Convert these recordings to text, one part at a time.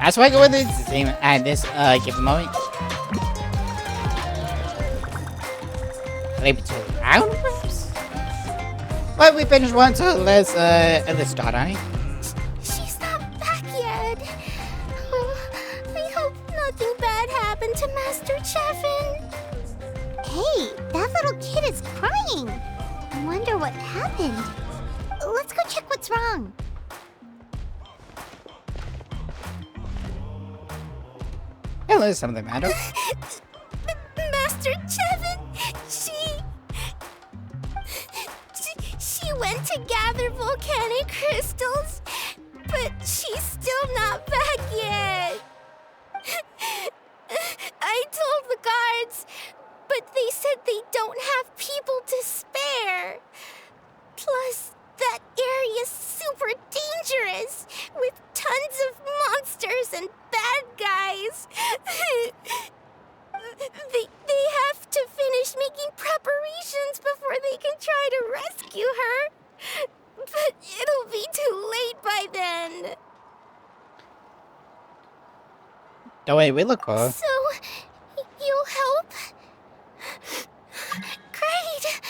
That's why I go with this team at this given moment. Maybe 2 rounds, perhaps? But we finished one, so let's start on it. She's not back yet. Oh, I hope nothing bad happened to Master Chevin. Hey, that little kid is crying. I wonder what happened. Let's go check what's wrong. Hello, something matter. Master Chevin, she went to gather volcanic crystals, but she's still not back yet. I told the guards, but they said they don't have people to spare. Plus, that area's super dangerous, with tons of monsters and bad guys. They have to finish making preparations before they can try to rescue her. But it'll be too late by then. The way we look cool. So, you'll help? Great!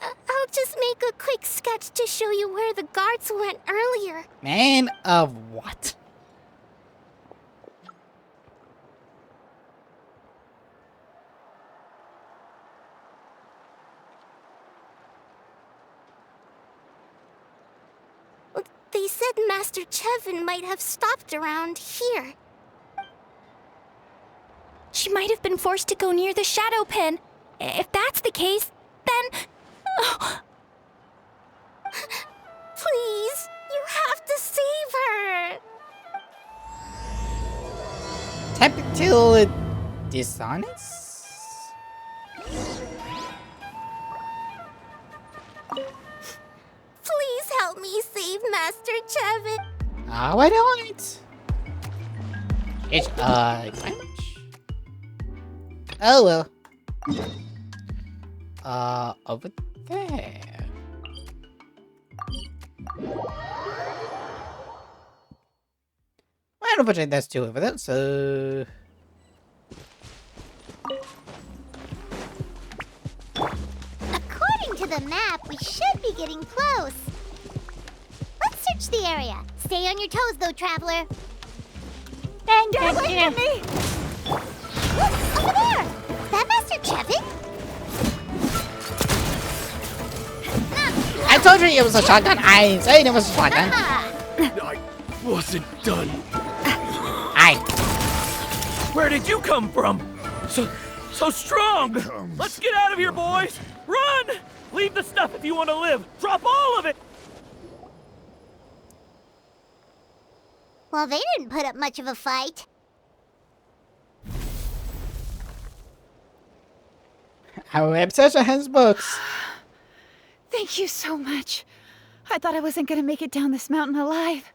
I'll just make a quick sketch to show you where the guards went earlier. Man of what? They said Master Chevin might have stopped around here. She might have been forced to go near the shadow pen. If that's the case, then... Oh. Please, you have to save her. Typical dishonest? Please help me save Master Chevin. Why don't? It's, climate? Oh, well. Over there. Well, unfortunately, that's 2 over there, so... According to the map, we should be getting close. Let's search the area. Stay on your toes, though, traveler. Get away from me! Look, over there! Is that Master Chevin? I told you it was a shotgun. I ain't saying it was a shotgun. I wasn't done. Where did you come from? So strong! Let's get out of here, boys! Run! Leave the stuff if you want to live. Drop all of it! Well, they didn't put up much of a fight. Our obsession has books. Thank you so much. I thought I wasn't gonna make it down this mountain alive.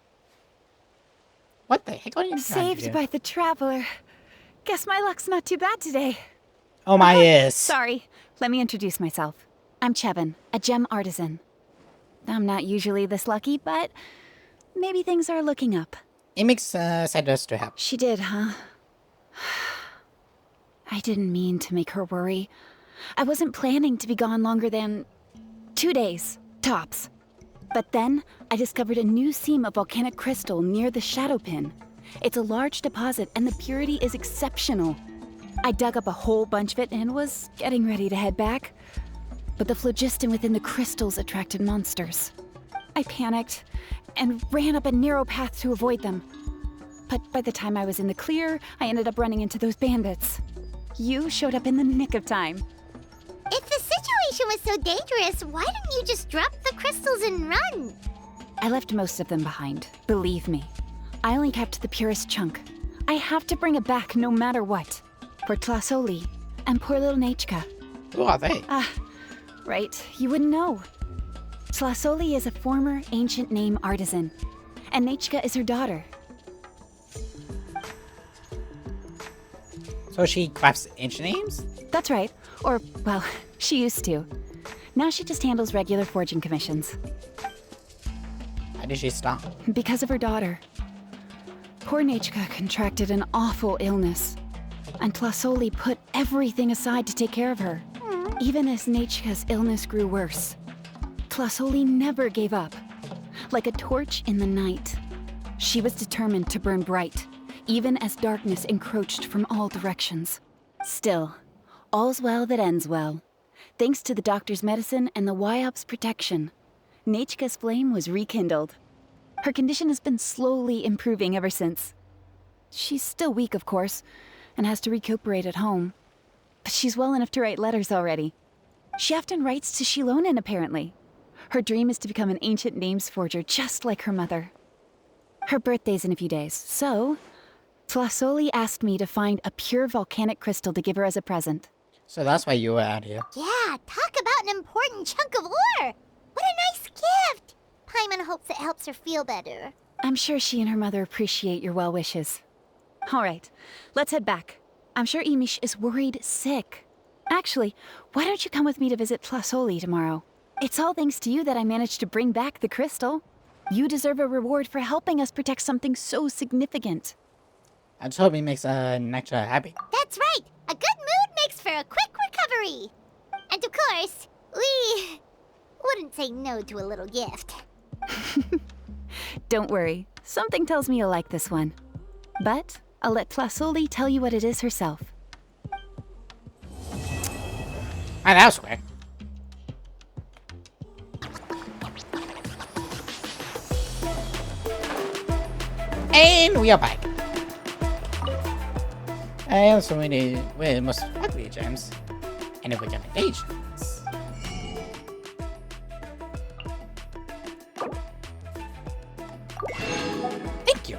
What the heck are you trying to Saved do? by the traveler. Guess my luck's not too bad today. Oh my yes. Sorry, let me introduce myself. I'm Chevin, a gem artisan. I'm not usually this lucky, but maybe things are looking up. It makes sense to help. She did, huh? I didn't mean to make her worry. I wasn't planning to be gone longer than 2 days, tops. But then, I discovered a new seam of volcanic crystal near the shadow pin. It's a large deposit and the purity is exceptional. I dug up a whole bunch of it and was getting ready to head back. But the phlogiston within the crystals attracted monsters. I panicked and ran up a narrow path to avoid them. But by the time I was in the clear, I ended up running into those bandits. You showed up in the nick of time. If the situation was so dangerous, why didn't you just drop the crystals and run? I left most of them behind, believe me. I only kept the purest chunk. I have to bring it back no matter what. For Tlasoli and poor little Nechka. Who are they? Right, you wouldn't know. Tlasoli is a former ancient name artisan, and Nechka is her daughter. So she crafts ancient names? That's right. Or, well, she used to. Now she just handles regular forging commissions. Why did she stop? Because of her daughter. Poor Nechka contracted an awful illness, and Tlasoli put everything aside to take care of her. Even as Nechka's illness grew worse, Tlasoli never gave up. Like a torch in the night, she was determined to burn bright, even as darkness encroached from all directions. Still, all's well that ends well. Thanks to the doctor's medicine and the YOP's protection, Nechka's flame was rekindled. Her condition has been slowly improving ever since. She's still weak, of course, and has to recuperate at home. But she's well enough to write letters already. She often writes to Xilonen, apparently. Her dream is to become an ancient names forger, just like her mother. Her birthday's in a few days, so Tlasoli asked me to find a pure volcanic crystal to give her as a present. So that's why you were out here. Yeah, talk about an important chunk of ore! What a nice gift! Paimon hopes it helps her feel better. I'm sure she and her mother appreciate your well wishes. All right, let's head back. I'm sure Imish is worried sick. Actually, why don't you come with me to visit Tlasoli tomorrow? It's all thanks to you that I managed to bring back the crystal. You deserve a reward for helping us protect something so significant. I just hope it makes Nectar happy. That's right! A good mood makes for a quick recovery! And of course, we wouldn't say no to a little gift. Don't worry, something tells me you'll like this one. But I'll let Tlasoli tell you what it is herself. Ah, that was quick. And we are back. I also made the most ugly gems and recommendations. Thank you.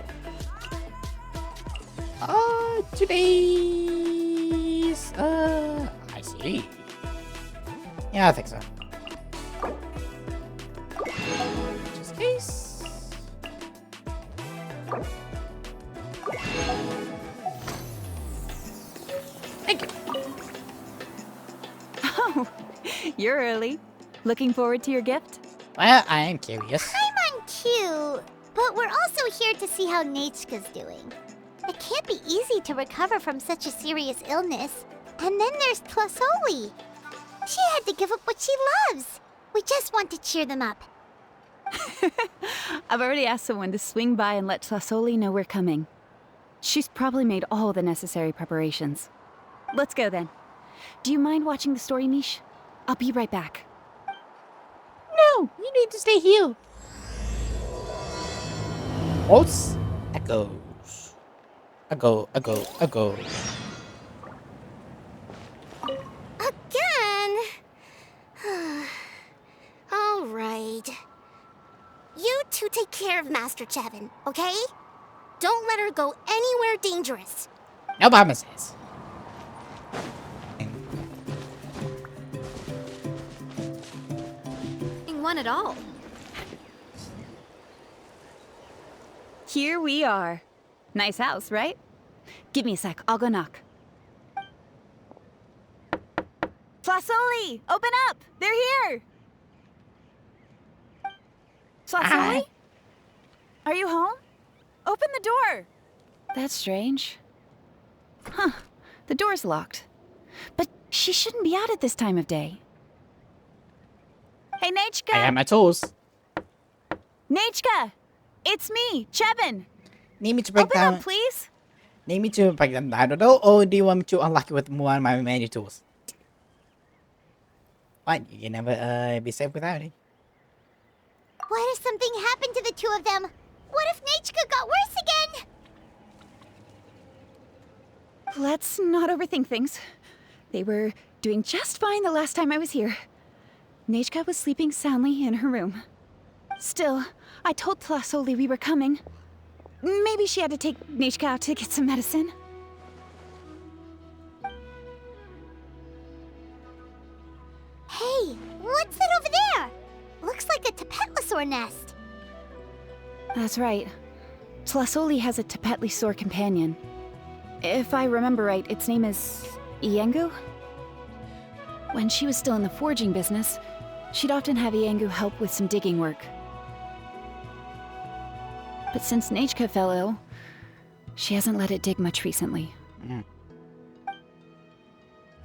Today's I see. Yeah, I think so. Just in case. Thank you. Oh, you're early. Looking forward to your gift? Well, I am curious. Paimon too, but we're also here to see how Nechka's doing. It can't be easy to recover from such a serious illness. And then there's Tlasoli. She had to give up what she loves. We just want to cheer them up. I've already asked someone to swing by and let Tlasoli know we're coming. She's probably made all the necessary preparations. Let's go then. Do you mind watching the story, Mish? I'll be right back. No, you need to stay here. Pulse echoes. Go. Again? All right. You two take care of Master Chevin, okay? Don't let her go anywhere dangerous. No promises. One at all. Here we are. Nice house, right? Give me a sec, I'll go knock. Tlasoli, open up! They're here! Tlasoli? Are you home? Open the door! That's strange. Huh, the door's locked. But she shouldn't be out at this time of day. Hey, Nechka! I have my tools. Nechka! It's me, Chevin! Need me to break Open down? up, please! Need me to break them down, or do you want me to unlock it with one of my many tools? Fine, you can never be safe without it. What if something happened to the two of them? What if Nechka got worse again? Let's not overthink things. They were doing just fine the last time I was here. Nechka was sleeping soundly in her room. Still, I told Tlasoli we were coming. Maybe she had to take Nechka out to get some medicine. Hey, what's that over there? Looks like a Tapetlosaur nest. That's right. Tlasoli has a Tapetlosaur companion. If I remember right, its name is Iengu? When she was still in the forging business, she'd often have Iengu help with some digging work. But since Nechka fell ill, She hasn't let it dig much recently.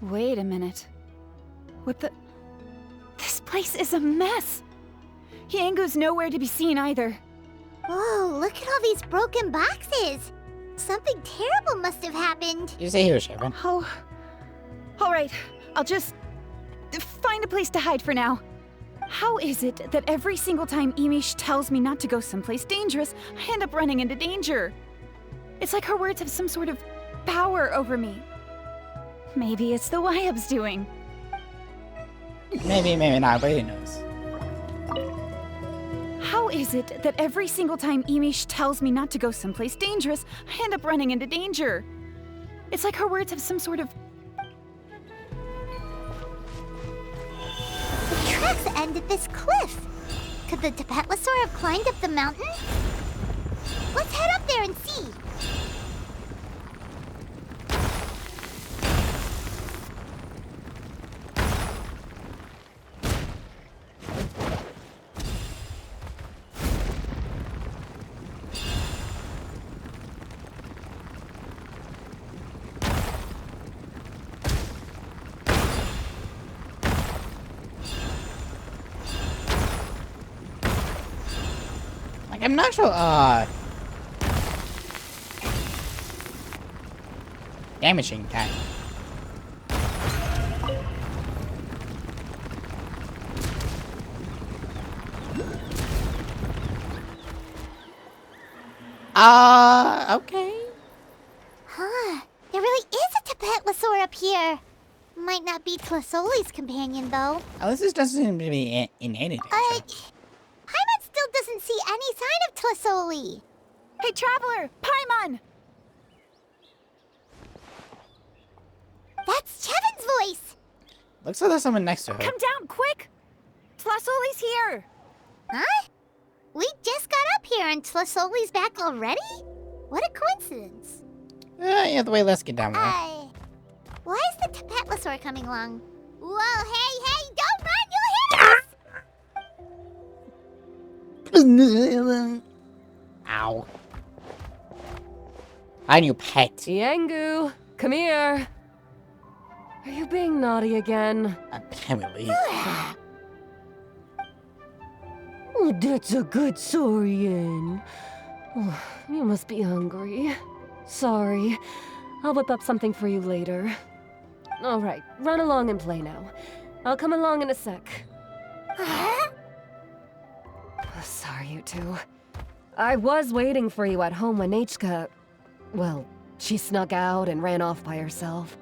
Wait a minute. What the... This place is a mess! Yangu's nowhere to be seen either. Whoa, look at all these broken boxes. Something terrible must have happened. You stay here, Chevron. Oh. Alright, I'll just... find a place to hide for now. How is it that every single time Emish tells me not to go someplace dangerous, I end up running into danger? It's like her words have some sort of power over me. Maybe it's the Wyab's doing. Maybe, maybe not, but who knows? How is it that every single time Emish tells me not to go someplace dangerous, I end up running into danger? It's like her words have some sort of... The tracks end at this cliff. Could the Tapetlosaur have climbed up the mountain? Let's head up there and see. Like, I'm not sure, damaging time. Okay. Huh. There really is a Tapetlosaur up here. Might not be Tlasoli's companion, though. At least this doesn't seem to be in any danger. Paimon still doesn't see any sign of Tlasoli. Hey, Traveler! Paimon! That's Chevin's voice. Looks like there's someone next to her. Come down, quick! Tlasoli's here! Huh? We just got up here and Tlasoli's back already? What a coincidence. Either way, let's get down there. Why is the Tapetlosaur coming along? Whoa, hey, don't run, you'll hit us! Ow. Hi, new pet. Yangu, come here. Are you being naughty again? Apparently. Oh, that's a good Saurian. Oh, you must be hungry. Sorry. I'll whip up something for you later. All right, run along and play now. I'll come along in a sec. Oh, sorry, you two. I was waiting for you at home when Hka... Well, she snuck out and ran off by herself.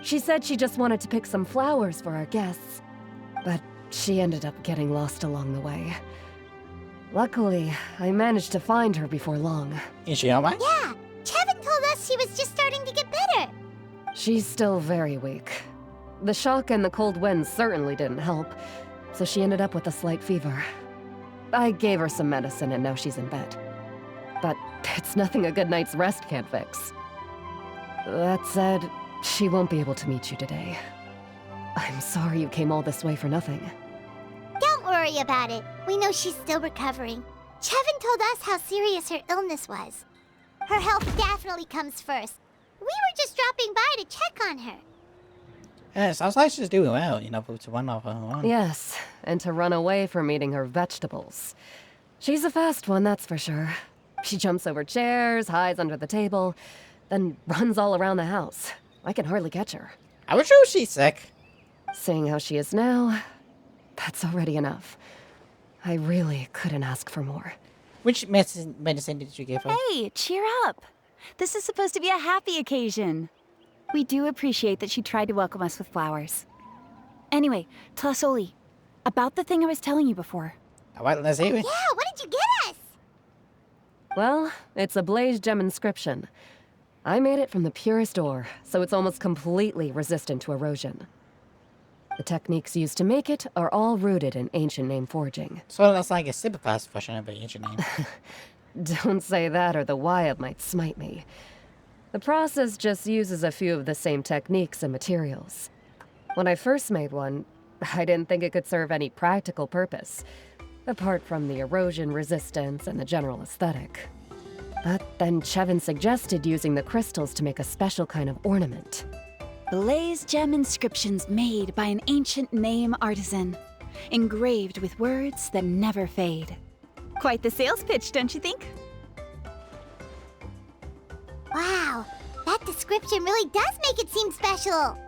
She said she just wanted to pick some flowers for our guests. But she ended up getting lost along the way. Luckily, I managed to find her before long. Is she alright? Yeah, Chevin told us she was just starting to get better. She's still very weak. The shock and the cold winds certainly didn't help, so she ended up with a slight fever. I gave her some medicine and now she's in bed. But it's nothing a good night's rest can't fix. That said, she won't be able to meet you today. I'm sorry you came all this way for nothing. Don't worry about it. We know she's still recovering. Chevin told us how serious her illness was. Her health definitely comes first. We were just dropping by to check on her. Yeah, sounds like she's doing well, you know, to run off her own. Yes, and to run away from eating her vegetables. She's a fast one, that's for sure. She jumps over chairs, hides under the table, then runs all around the house. I can hardly catch her. I was sure she's sick. Seeing how she is now, that's already enough. I really couldn't ask for more. Which medicine did you give her? Hey, cheer up! This is supposed to be a happy occasion. We do appreciate that she tried to welcome us with flowers. Anyway, Tlasoli, about the thing I was telling you before. Alright, let's hear it. Yeah, what did you get us? Well, it's a blaze gem inscription. I made it from the purest ore, so it's almost completely resistant to erosion. The techniques used to make it are all rooted in ancient name forging. So that's like a super fast version of the ancient name. Don't say that or the Wyab might smite me. The process just uses a few of the same techniques and materials. When I first made one, I didn't think it could serve any practical purpose, apart from the erosion resistance and the general aesthetic. But then Chevin suggested using the crystals to make a special kind of ornament. Blaze gem inscriptions made by an ancient name artisan, engraved with words that never fade. Quite the sales pitch, don't you think? Wow, that description really does make it seem special.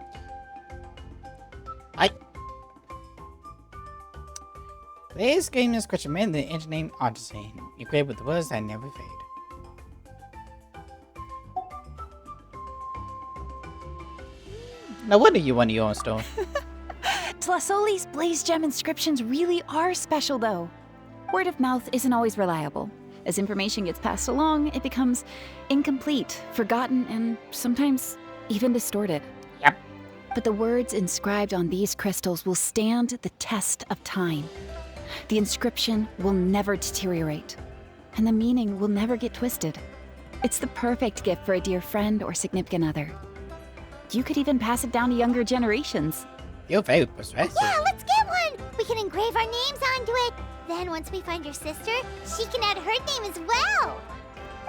This game is question made the ancient name artisan. Engraved with the words that never fade. No wonder you won your own store. Tlasoli's blaze gem inscriptions really are special, though. Word of mouth isn't always reliable. As information gets passed along, it becomes incomplete, forgotten, and sometimes even distorted. Yep. But the words inscribed on these crystals will stand the test of time. The inscription will never deteriorate, and the meaning will never get twisted. It's the perfect gift for a dear friend or significant other. You could even pass it down to younger generations. You're very persuasive. Yeah, let's get one. We can engrave our names onto it. Then once we find your sister, she can add her name as well.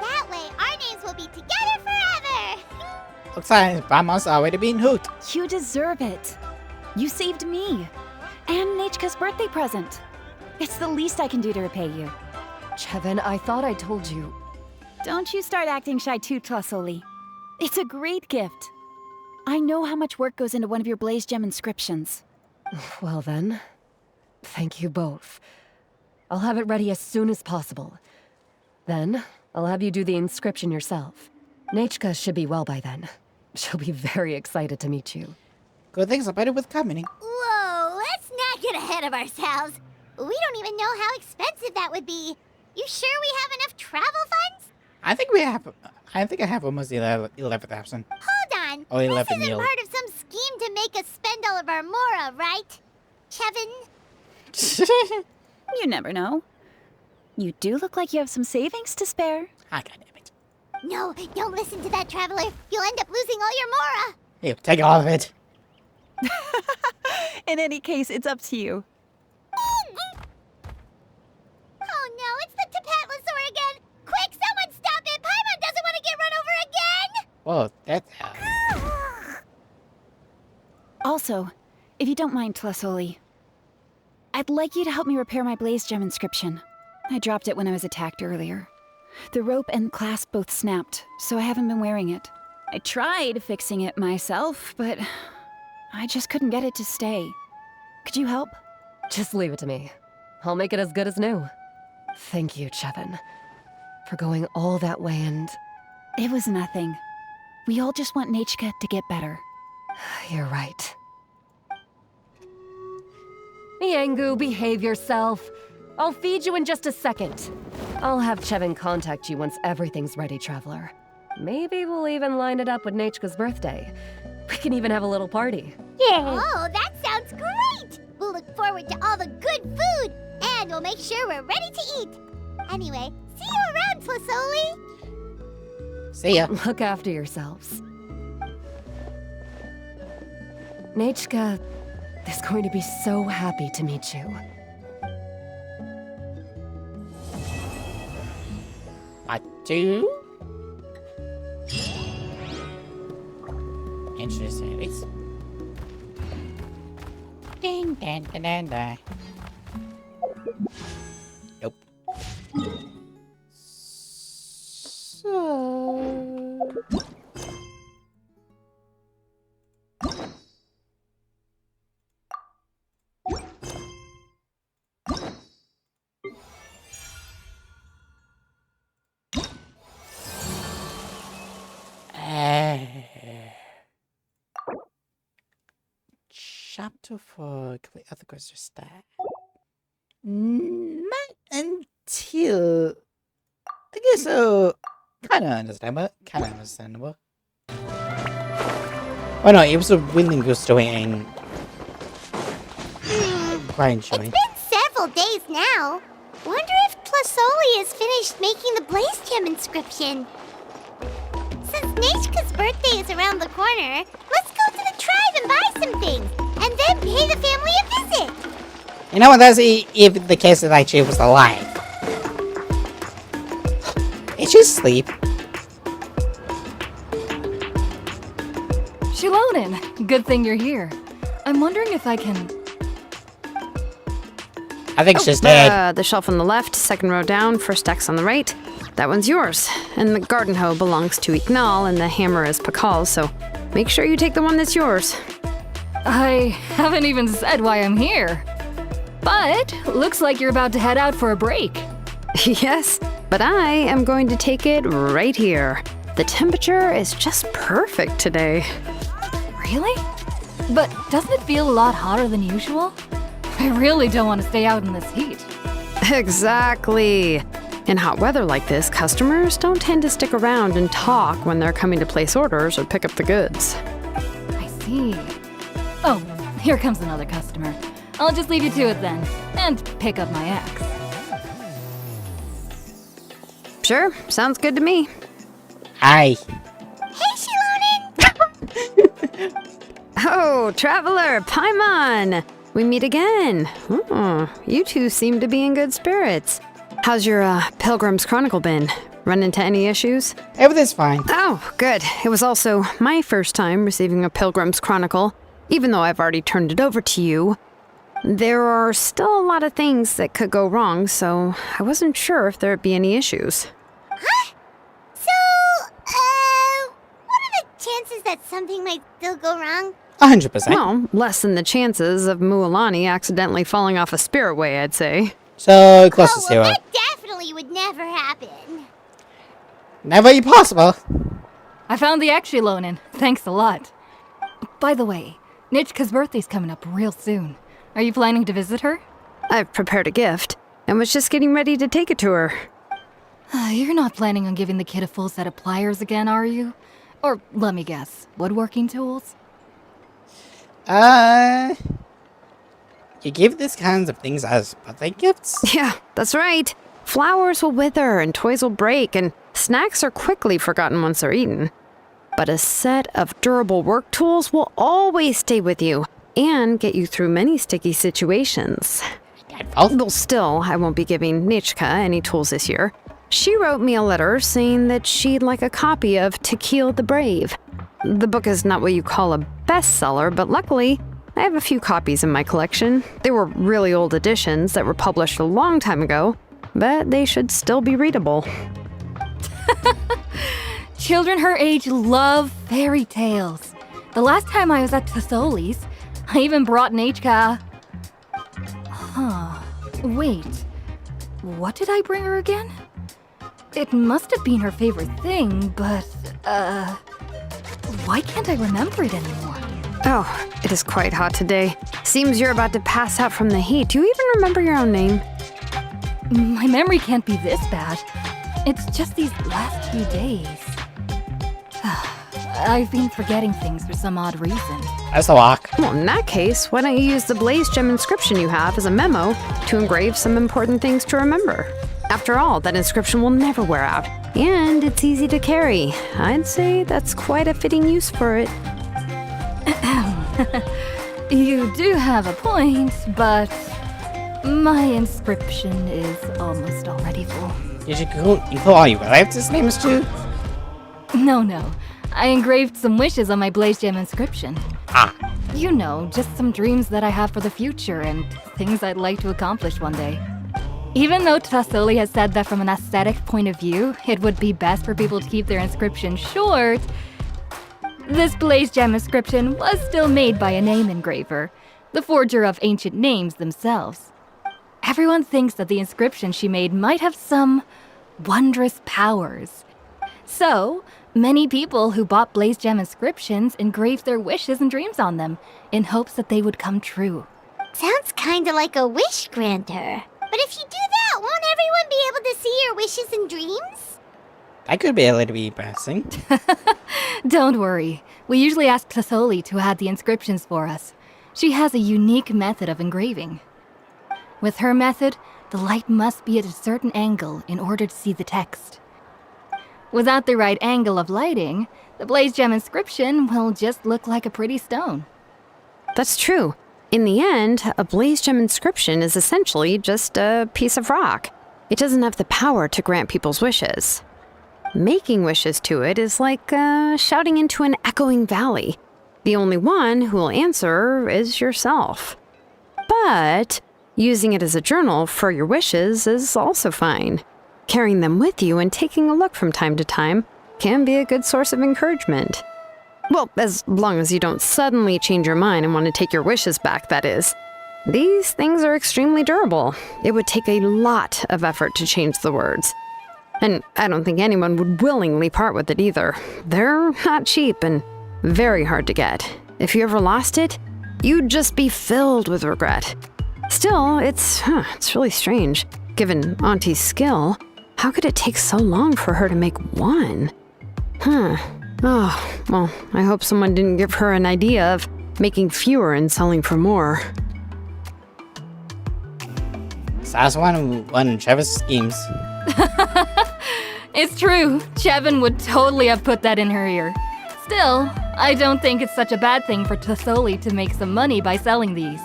That way, our names will be together forever. Looks like Grandma's already been hooked. You deserve it. You saved me. And Nechka's birthday present. It's the least I can do to repay you. Chevin, I thought I told you. Don't you start acting shy too, Tlasoli. It's a great gift. I know how much work goes into one of your blaze gem inscriptions. Well then, thank you both. I'll have it ready as soon as possible. Then, I'll have you do the inscription yourself. Nechka should be well by then. She'll be very excited to meet you. Good things are better with company. Whoa, let's not get ahead of ourselves. We don't even know how expensive that would be. You sure we have enough travel funds? I think I have almost 11,000. Hold on. Oh, 11 this isn't mil. part of some scheme to make us spend all of our mora, right? Chevin? You never know. You do look like you have some savings to spare. Ah, goddammit. No, don't listen to that traveler. You'll end up losing all your mora. Here, take all of it. In any case, it's up to you. Oh no, it's the Tapatlosaur again! Quick, someone stop it! Paimon doesn't want to get run over again! Whoa, that's... Also, if you don't mind, Tlasoli, I'd like you to help me repair my blaze gem inscription. I dropped it when I was attacked earlier. The rope and clasp both snapped, so I haven't been wearing it. I tried fixing it myself, but I just couldn't get it to stay. Could you help? Just leave it to me. I'll make it as good as new. Thank you, Chevin, for going all that way and... It was nothing. We all just want Nechka to get better. You're right. Miangu, behave yourself. I'll feed you in just a second. I'll have Chevin contact you once everything's ready, Traveler. Maybe we'll even line it up with Nechka's birthday. We can even have a little party. Oh, that sounds great! We'll look forward to all the good food, and we'll make sure we're ready to eat. Anyway, see you around, Tlasoli! See ya. Look after yourselves. Nechka is going to be so happy to meet you. Part 2. Interesting. It's... Ding, dang, dang, dang, dang. Nope. So... Chapter 4, complete other quests to start. Not until... I guess so. Kinda understandable. Oh no, it was a really good story and... quite enjoying. It's been several days now. Wonder if Tlasoli has finished making the blaze gem inscription. Since Nechka's birthday is around the corner, let's go to the tribe and buy some things, and then pay the family a visit. You know what, that's if the case that she was alive. Is she sleep. Xilonen, good thing you're here. I'm wondering if I can... I think she's dead. The shelf on the left, second row down, first X on the right. That one's yours. And the garden hoe belongs to Ignal, and the hammer is Pakal's, so make sure you take the one that's yours. I haven't even said why I'm here. But looks like you're about to head out for a break. Yes, but I am going to take it right here. The temperature is just perfect today. Really? But doesn't it feel a lot hotter than usual? I really don't want to stay out in this heat. Exactly. In hot weather like this, customers don't tend to stick around and talk when they're coming to place orders or pick up the goods. I see. Oh, here comes another customer. I'll just leave you to it then, and pick up my axe. Sure, sounds good to me. Hi. Hey, Xilonen! Oh, Traveler, Paimon! We meet again. Oh, you two seem to be in good spirits. How's your Pilgrim's Chronicle been? Run into any issues? Everything's fine. Oh, good. It was also my first time receiving a Pilgrim's Chronicle, even though I've already turned it over to you. There are still a lot of things that could go wrong, so I wasn't sure if there'd be any issues. Huh? So, what are the chances that something might still go wrong? 100%. Well, less than the chances of Mualani accidentally falling off a spirit way, I'd say. So close to Oh, zero. well, that definitely would never happen. Never impossible. I found the axe, Xilonen. Thanks a lot. By the way, Nitchka's birthday's coming up real soon. Are you planning to visit her? I've prepared a gift and was just getting ready to take it to her. You're not planning on giving the kid a full set of pliers again, are you? Or, let me guess, woodworking tools? You give these kinds of things as birthday gifts? Yeah, that's right. Flowers will wither and toys will break, and snacks are quickly forgotten once they're eaten. But a set of durable work tools will always stay with you and get you through many sticky situations. Well, still, I won't be giving Nichka any tools this year. She wrote me a letter saying that she'd like a copy of To Kill the Brave. The book is not what you call a bestseller, but luckily, I have a few copies in my collection. They were really old editions that were published a long time ago, but they should still be readable. Children her age love fairy tales. The last time I was at Tassoli's, I even brought Nechka. Huh. Wait. What did I bring her again? It must have been her favorite thing, but, why can't I remember it anymore? Oh, it is quite hot today. Seems you're about to pass out from the heat. Do you even remember your own name? My memory can't be this bad. It's just these last few days. I've been forgetting things for some odd reason. That's a lock. Well, in that case, why don't you use the Blaze Gem inscription you have as a memo to engrave some important things to remember? After all, that inscription will never wear out, and it's easy to carry. I'd say that's quite a fitting use for it. You do have a point, but my inscription is almost already full. You should go all your relatives' names too? No. I engraved some wishes on my Blaze Gem inscription. Ah. You know, just some dreams that I have for the future and things I'd like to accomplish one day. Even though Tassoli has said that from an aesthetic point of view, it would be best for people to keep their inscription short, this Blaze Gem inscription was still made by a name engraver, the forger of ancient names themselves. Everyone thinks that the inscription she made might have some wondrous powers. So, many people who bought Blaze Gem inscriptions engraved their wishes and dreams on them, in hopes that they would come true. Sounds kinda like a wish granter. But if you do that, won't everyone be able to see your wishes and dreams? That could be a little bit embarrassing. Don't worry. We usually ask Tassoli to add the inscriptions for us. She has a unique method of engraving. With her method, the light must be at a certain angle in order to see the text. Without the right angle of lighting, the Blaze Gem inscription will just look like a pretty stone. That's true. In the end, a Blaze Gem inscription is essentially just a piece of rock. It doesn't have the power to grant people's wishes. Making wishes to it is like shouting into an echoing valley. The only one who will answer is yourself. But using it as a journal for your wishes is also fine. Carrying them with you and taking a look from time to time can be a good source of encouragement. Well, as long as you don't suddenly change your mind and want to take your wishes back, that is. These things are extremely durable. It would take a lot of effort to change the words. And I don't think anyone would willingly part with it either. They're not cheap and very hard to get. If you ever lost it, you'd just be filled with regret. Still, it's really strange. Given Auntie's skill, how could it take so long for her to make one? Oh, well, I hope someone didn't give her an idea of making fewer and selling for more. So that's one of Trevor's schemes. It's true. Chevin would totally have put that in her ear. Still, I don't think it's such a bad thing for Tasoli to make some money by selling these.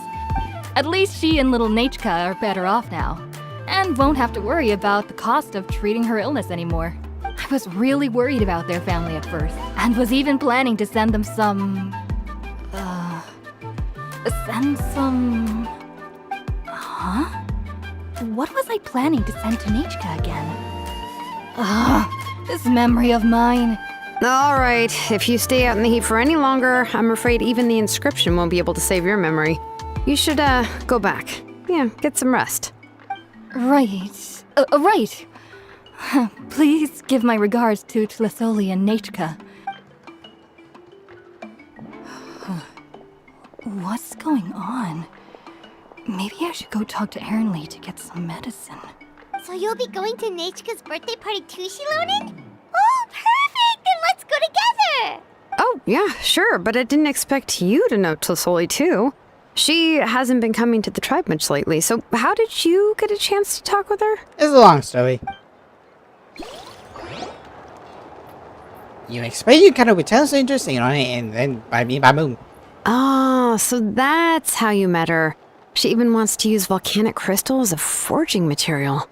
At least she and little Nachka are better off now, and won't have to worry about the cost of treating her illness anymore. I was really worried about their family at first, and was even planning to send them some... What was I planning to send to Nachka again? This memory of mine. All right, if you stay out in the heat for any longer, I'm afraid even the inscription won't be able to save your memory. You should, go back. Yeah, get some rest. Right. Right. Please give my regards to Tlisoli and Nachka. What's going on? Maybe I should go talk to Ernly to get some medicine. So you'll be going to Nachka's birthday party too, Xilonen? Oh, perfect! Then let's go together! Oh, yeah, sure, but I didn't expect you to know Tlisoli too. She hasn't been coming to the tribe much lately, so how did you get a chance to talk with her? It's a long story. You expect you kind of would tell us interesting on it, and then by boom. Oh, so that's how you met her. She even wants to use volcanic crystal as a forging material.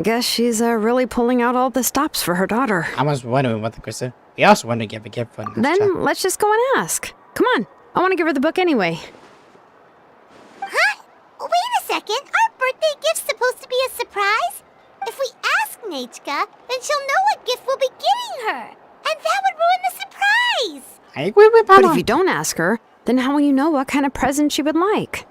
Guess she's really pulling out all the stops for her daughter. I was wondering what the crystal. We also want to give a gift for the Then let's just go and ask. Come on, I want to give her the book anyway. Huh? Wait a second. Our birthday gift's supposed to be a surprise? If we ask Nachka, then she'll know what gift we'll be getting her. And that would ruin the surprise. I agree with But Papa. if you don't ask her, then how will you know what kind of present she would like?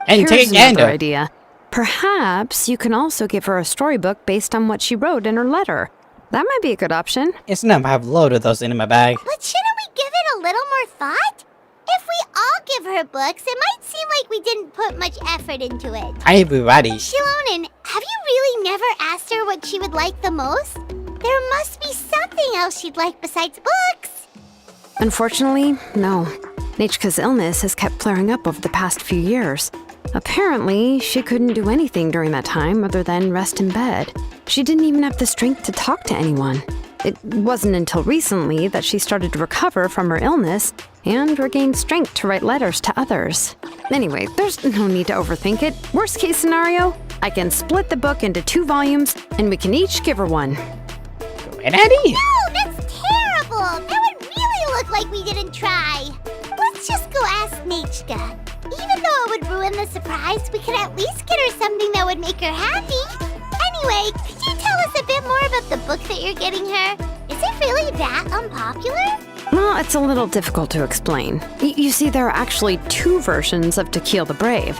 And Here's take another another idea. Perhaps you can also give her a storybook based on what she wrote in her letter. That might be a good option. It's enough. I have a load of those in my bag. But shouldn't we give it a little more thought? If we all give her books, it might seem like we didn't put much effort into it. I be ready. Xilonen, have you really never asked her what she would like the most? There must be something else she'd like besides books. Unfortunately, no. Nachka's illness has kept flaring up over the past few years. Apparently, she couldn't do anything during that time other than rest in bed. She didn't even have the strength to talk to anyone. It wasn't until recently that she started to recover from her illness and regained strength to write letters to others. Anyway, there's no need to overthink it. Worst case scenario, I can split the book into 2 volumes and we can each give her one. Great idea. No, that's terrible. That would really look like we didn't try. Let's just go ask Nachka. Even though it would ruin the surprise, we could at least get her something that would make her happy. Anyway, could you tell us a bit more about the book that you're getting her? Is it really that unpopular? Well, it's a little difficult to explain. You see, there are actually 2 versions of To Kill the Brave.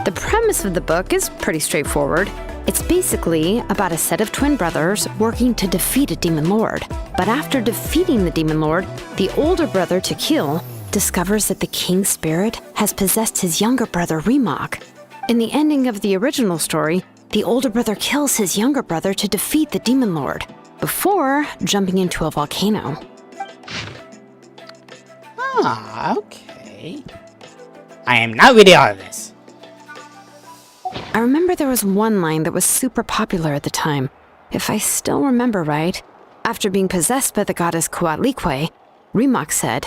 The premise of the book is pretty straightforward. It's basically about a set of twin brothers working to defeat a demon lord. But after defeating the demon lord, the older brother, Tequil, discovers that the king's spirit has possessed his younger brother, Remok. In the ending of the original story, the older brother kills his younger brother to defeat the demon lord, before jumping into a volcano. Ah, okay. I am not reading all of this. I remember there was one line that was super popular at the time. If I still remember right, after being possessed by the goddess Coatlicue, Remok said,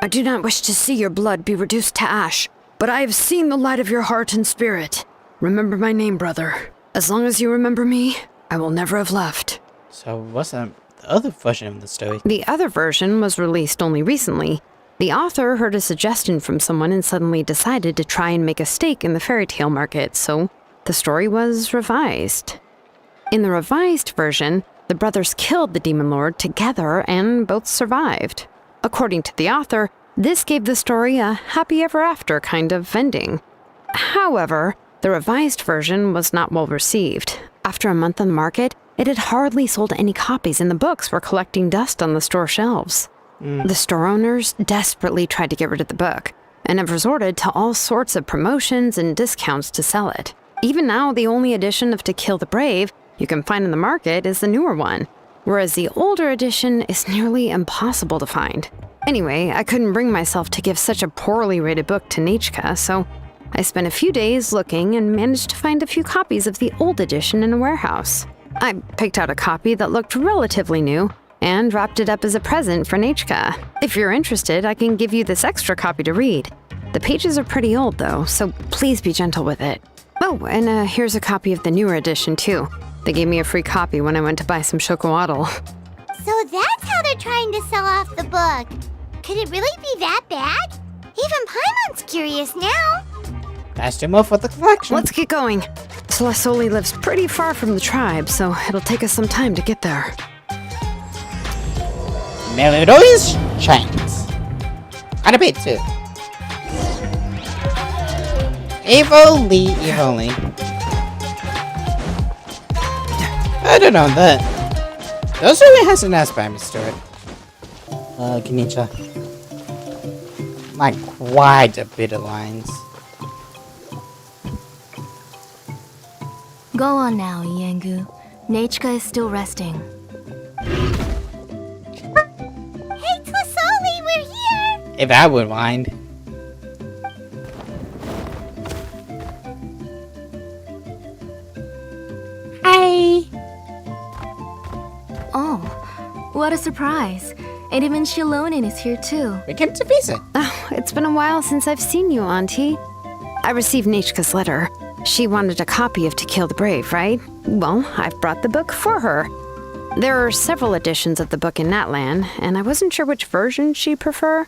"I do not wish to see your blood be reduced to ash, but I have seen the light of your heart and spirit. Remember my name, brother. As long as you remember me, I will never have left." So what's the other version of the story? The other version was released only recently. The author heard a suggestion from someone and suddenly decided to try and make a stake in the fairy tale market, so the story was revised. In the revised version, the brothers killed the demon lord together and both survived. According to the author, this gave the story a happy ever after kind of ending. However, the revised version was not well received. After a month on the market, it had hardly sold any copies and the books were collecting dust on the store shelves. The store owners desperately tried to get rid of the book and have resorted to all sorts of promotions and discounts to sell it. Even now, the only edition of To Kill the Brave you can find in the market is the newer one, whereas the older edition is nearly impossible to find. Anyway, I couldn't bring myself to give such a poorly rated book to Nechka, so I spent a few days looking and managed to find a few copies of the old edition in a warehouse. I picked out a copy that looked relatively new and wrapped it up as a present for Nechka. If you're interested, I can give you this extra copy to read. The pages are pretty old though, so please be gentle with it. Oh, and here's a copy of the newer edition too. They gave me a free copy when I went to buy some chocolatl. So that's how they're trying to sell off the book. Could it really be that bad? Even Paimon's curious now. That's too much for the collection. Let's get going. Celestoli lives pretty far from the tribe, so it'll take us some time to get there. Melody's chains. And a bit too. Evilly. I don't know that. Those really has a nice premise to it. Kenicha. Like quite a bit of lines. Go on now, Iengu. Nechka is still resting. Hey, Tlasoli, we're here! If I would mind. Hi! Oh, what a surprise. And even Xilonen is here too. We came to visit. Oh, it's been a while since I've seen you, Auntie. I received Nechka's letter. She wanted a copy of To Kill the Brave, right? Well, I've brought the book for her. There are several editions of the book in Natlan, and I wasn't sure which version she'd prefer.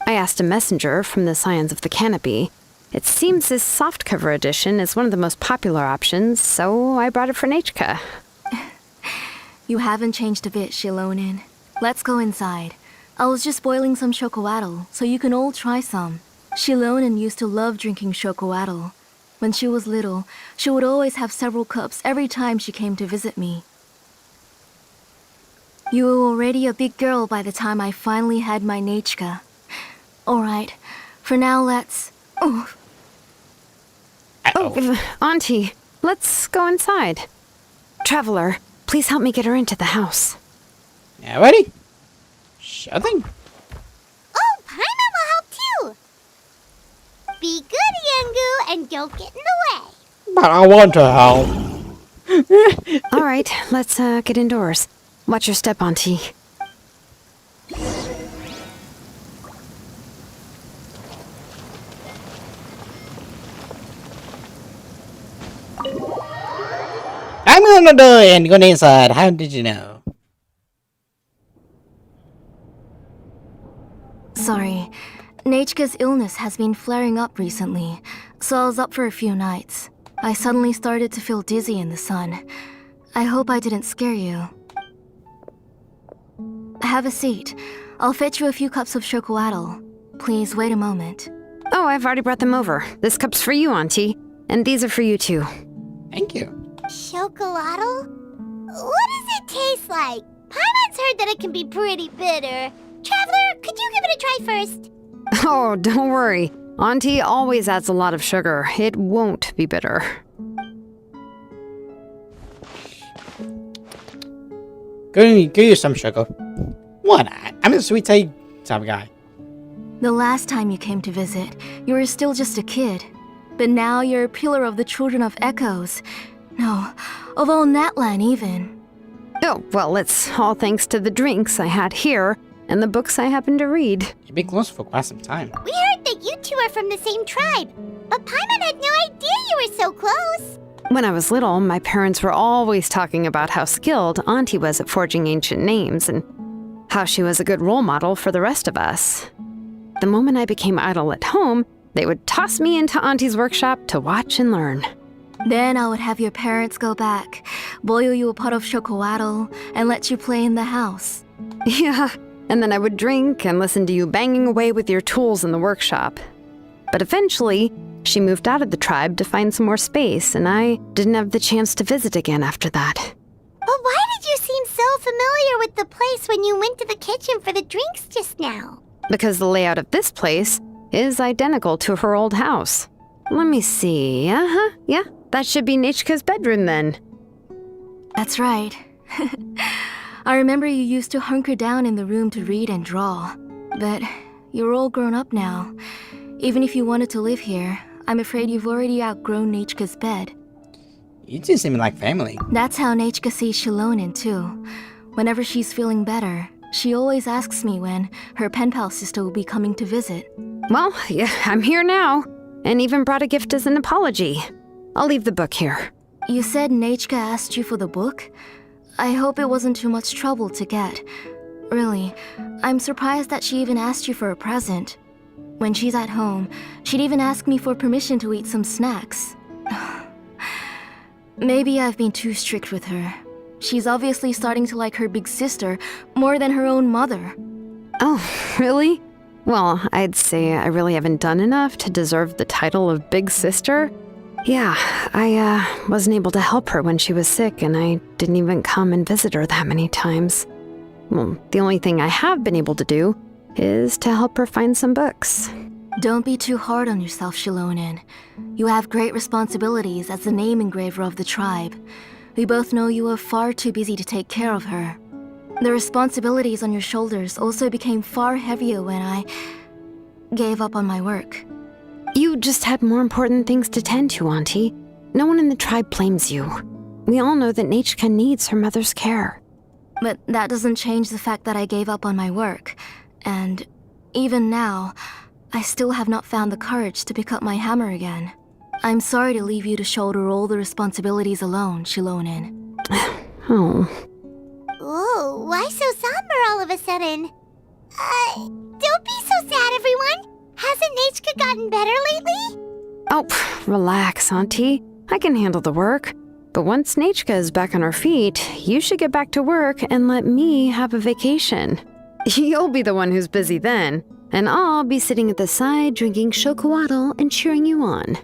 I asked a messenger from the Scions of the Canopy. It seems this softcover edition is one of the most popular options, so I brought it for Nechka. You haven't changed a bit, Xilonen. Let's go inside. I was just boiling some chocolatl, so you can all try some. Xilonen used to love drinking chocolatl. When she was little, she would always have several cups every time she came to visit me. You were already a big girl by the time I finally had my Nechka. Alright, for now let's... Oh, Auntie, let's go inside. Traveler, please help me get her into the house. Yeah, ready? Sure thing. Oh, Paimon will help too! Be good, Iengu, and don't get in the way. But I want to help. All right, let's get indoors. Watch your step, Auntie. I'm gonna do it and go inside. How did you know? sorry. Nechka's illness has been flaring up recently, so I was up for a few nights. I suddenly started to feel dizzy in the sun. I hope I didn't scare you. Have a seat. I'll fetch you a few cups of chocolatl. Please wait a moment. Oh, I've already brought them over. This cup's for you, Auntie. And these are for you, too. Thank you. Chocolatl? What does it taste like? Paimon's heard that it can be pretty bitter. Traveler, could you give it a try first? Oh, don't worry. Auntie always adds a lot of sugar. It won't be bitter. Give you some sugar. What? I'm a sweet tea type of guy. The last time you came to visit, you were still just a kid. But now you're a pillar of the Children of Echoes. No, of all Natlan even. Oh, well, it's all thanks to the drinks I had here and the books I happened to read. You've been close for quite some time. We heard that you two are from the same tribe, but Paimon had no idea you were so close. When I was little, my parents were always talking about how skilled Auntie was at forging ancient names and how she was a good role model for the rest of us. The moment I became idle at home, they would toss me into Auntie's workshop to watch and learn. Then I would have your parents go back, boil you a pot of chocolatl, and let you play in the house. Yeah, and then I would drink and listen to you banging away with your tools in the workshop. But eventually, she moved out of the tribe to find some more space, and I didn't have the chance to visit again after that. But why did you seem so familiar with the place when you went to the kitchen for the drinks just now? Because the layout of this place is identical to her old house. Let me see. Yeah, that should be Nechka's bedroom then. That's right. I remember you used to hunker down in the room to read and draw. But you're all grown up now. Even if you wanted to live here, I'm afraid you've already outgrown Nechka's bed. You two seem like family. That's how Nechka sees Xilonen too. Whenever she's feeling better, she always asks me when her pen pal sister will be coming to visit. Well, yeah, I'm here now, and even brought a gift as an apology. I'll leave the book here. You said Nechka asked you for the book? I hope it wasn't too much trouble to get. Really, I'm surprised that she even asked you for a present. When she's at home, she'd even ask me for permission to eat some snacks. Maybe I've been too strict with her. She's obviously starting to like her big sister more than her own mother. Oh, really? Well, I'd say I really haven't done enough to deserve the title of big sister. Yeah, I wasn't able to help her when she was sick, and I didn't even come and visit her that many times. Well, the only thing I have been able to do is to help her find some books. Don't be too hard on yourself, Xilonen. You have great responsibilities as the name engraver of the tribe. We both know you are far too busy to take care of her. The responsibilities on your shoulders also became far heavier when I gave up on my work. You just had more important things to tend to, Auntie. No one in the tribe blames you. We all know that Nechka needs her mother's care. But that doesn't change the fact that I gave up on my work. And even now, I still have not found the courage to pick up my hammer again. I'm sorry to leave you to shoulder all the responsibilities alone, Xilonen. Oh. Ooh, why so somber all of a sudden? Don't be so sad, everyone. Hasn't Nechka gotten better lately? Oh, relax, Auntie. I can handle the work. But once Nechka is back on her feet, you should get back to work and let me have a vacation. You'll be the one who's busy then, and I'll be sitting at the side drinking chocolatl and cheering you on.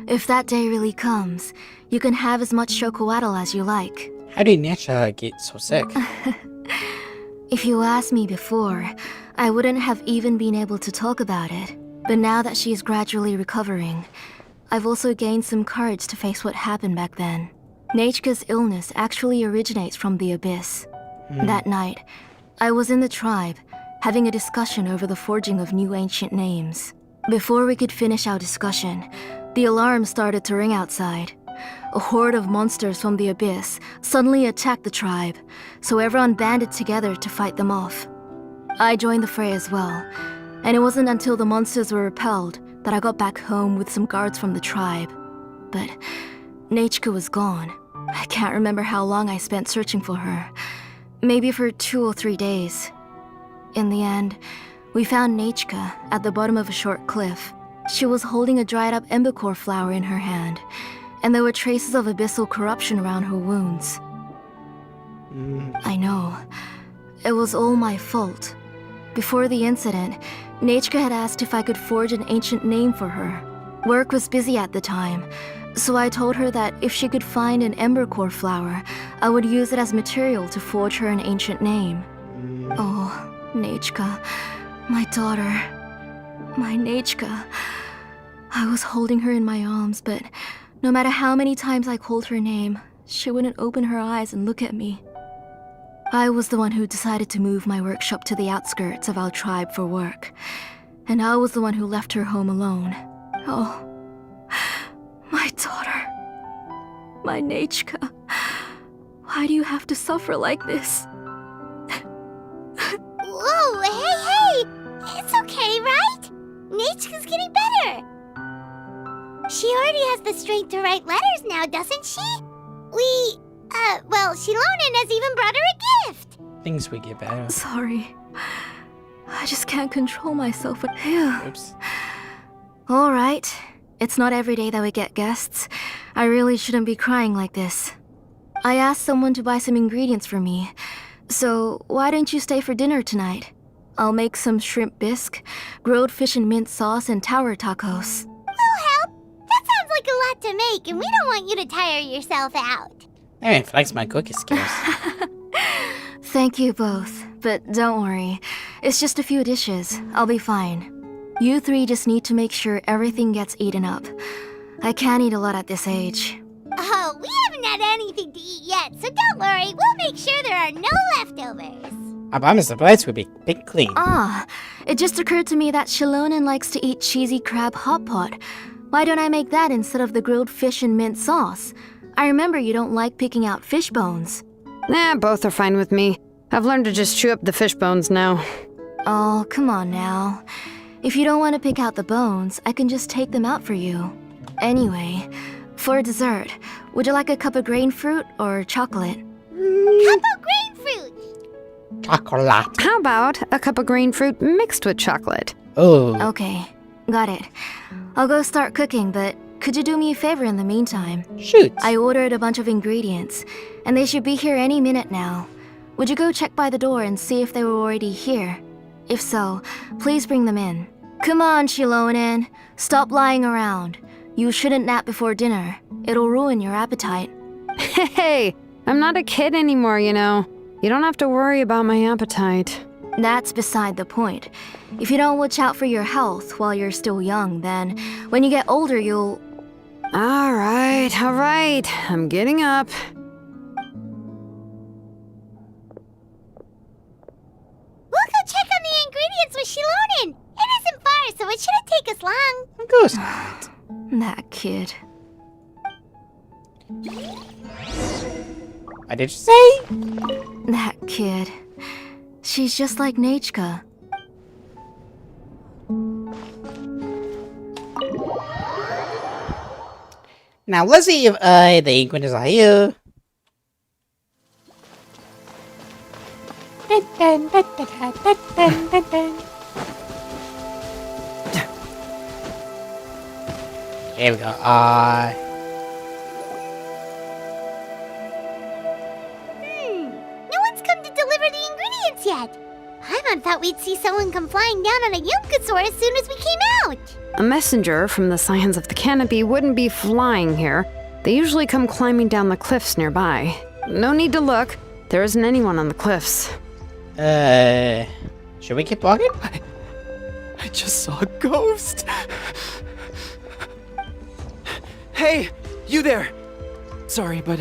If that day really comes, you can have as much chocolatl as you like. How did Necha get so sick? If you asked me before, I wouldn't have even been able to talk about it. But now that she's gradually recovering, I've also gained some courage to face what happened back then. Nechka's illness actually originates from the Abyss. That night, I was in the tribe, having a discussion over the forging of new ancient names. Before we could finish our discussion, the alarm started to ring outside. A horde of monsters from the Abyss suddenly attacked the tribe, so everyone banded together to fight them off. I joined the fray as well, and it wasn't until the monsters were repelled that I got back home with some guards from the tribe. But Nechka was gone. I can't remember how long I spent searching for her. Maybe for 2 or 3 days. In the end, we found Nechka at the bottom of a short cliff. She was holding a dried up embercore flower in her hand, and there were traces of abyssal corruption around her wounds. I know. It was all my fault. Before the incident, Nechka had asked if I could forge an ancient name for her. Work was busy at the time, so I told her that if she could find an embercore flower, I would use it as material to forge her an ancient name. Oh, Nechka, my daughter, my Nechka. I was holding her in my arms, but no matter how many times I called her name, she wouldn't open her eyes and look at me. I was the one who decided to move my workshop to the outskirts of our tribe for work, and I was the one who left her home alone. Oh, my daughter, my Nechka. Why do you have to suffer like this? Whoa, hey! It's okay, right? Nechka's getting better. She already has the strength to write letters now, doesn't she? Well, Xilonen has even brought her a gift. Things we get better. Sorry. I just can't control myself. Oops. Alright. It's not every day that we get guests. I really shouldn't be crying like this. I asked someone to buy some ingredients for me. So, why don't you stay for dinner tonight? I'll make some shrimp bisque, grilled fish and mint sauce, and tower tacos. We'll help. That sounds like a lot to make, and we don't want you to tire yourself out. I mean, flex my cookie skills. Thank you both, but don't worry. It's just a few dishes. I'll be fine. You three just need to make sure everything gets eaten up. I can't eat a lot at this age. Oh, we haven't had anything to eat yet, so don't worry. We'll make sure there are no leftovers. I promise the plates will be big clean. Ah, it just occurred to me that Xilonen likes to eat cheesy crab hot pot. Why don't I make that instead of the grilled fish and mint sauce? I remember you don't like picking out fish bones. Nah, both are fine with me. I've learned to just chew up the fish bones now. Oh, come on now. If you don't want to pick out the bones, I can just take them out for you. Anyway, for dessert, would you like a cup of grain fruit or chocolate? Cup of grain fruit. Chocolate. How about a cup of green fruit mixed with chocolate? Oh. Okay, got it. I'll go start cooking, but could you do me a favor in the meantime? Shoot. I ordered a bunch of ingredients, and they should be here any minute now. Would you go check by the door and see if they were already here? If so, please bring them in. Come on, Xilonen. Stop lying around. You shouldn't nap before dinner. It'll ruin your appetite. Hey, I'm not a kid anymore, you know. You don't have to worry about my appetite. That's beside the point. If you don't watch out for your health while you're still young, then when you get older, you'll... All right. I'm getting up. We'll go check on the ingredients with Xilonen. It isn't far, so it shouldn't take us long. Of course not. That kid. What did you say? That kid. She's just like Nachka. Now let's see if the ingredients are here. Dun, dun, dun, dun, dun, dun, dun, dun. Here we go. No one's come to deliver the ingredients yet. Paimon thought we'd see someone come flying down on a Yunkasaur as soon as we came out. A messenger from the Scions of the Canopy wouldn't be flying here. They usually come climbing down the cliffs nearby. No need to look. There isn't anyone on the cliffs. Should we keep walking? I just saw a ghost. Hey, you there. Sorry, but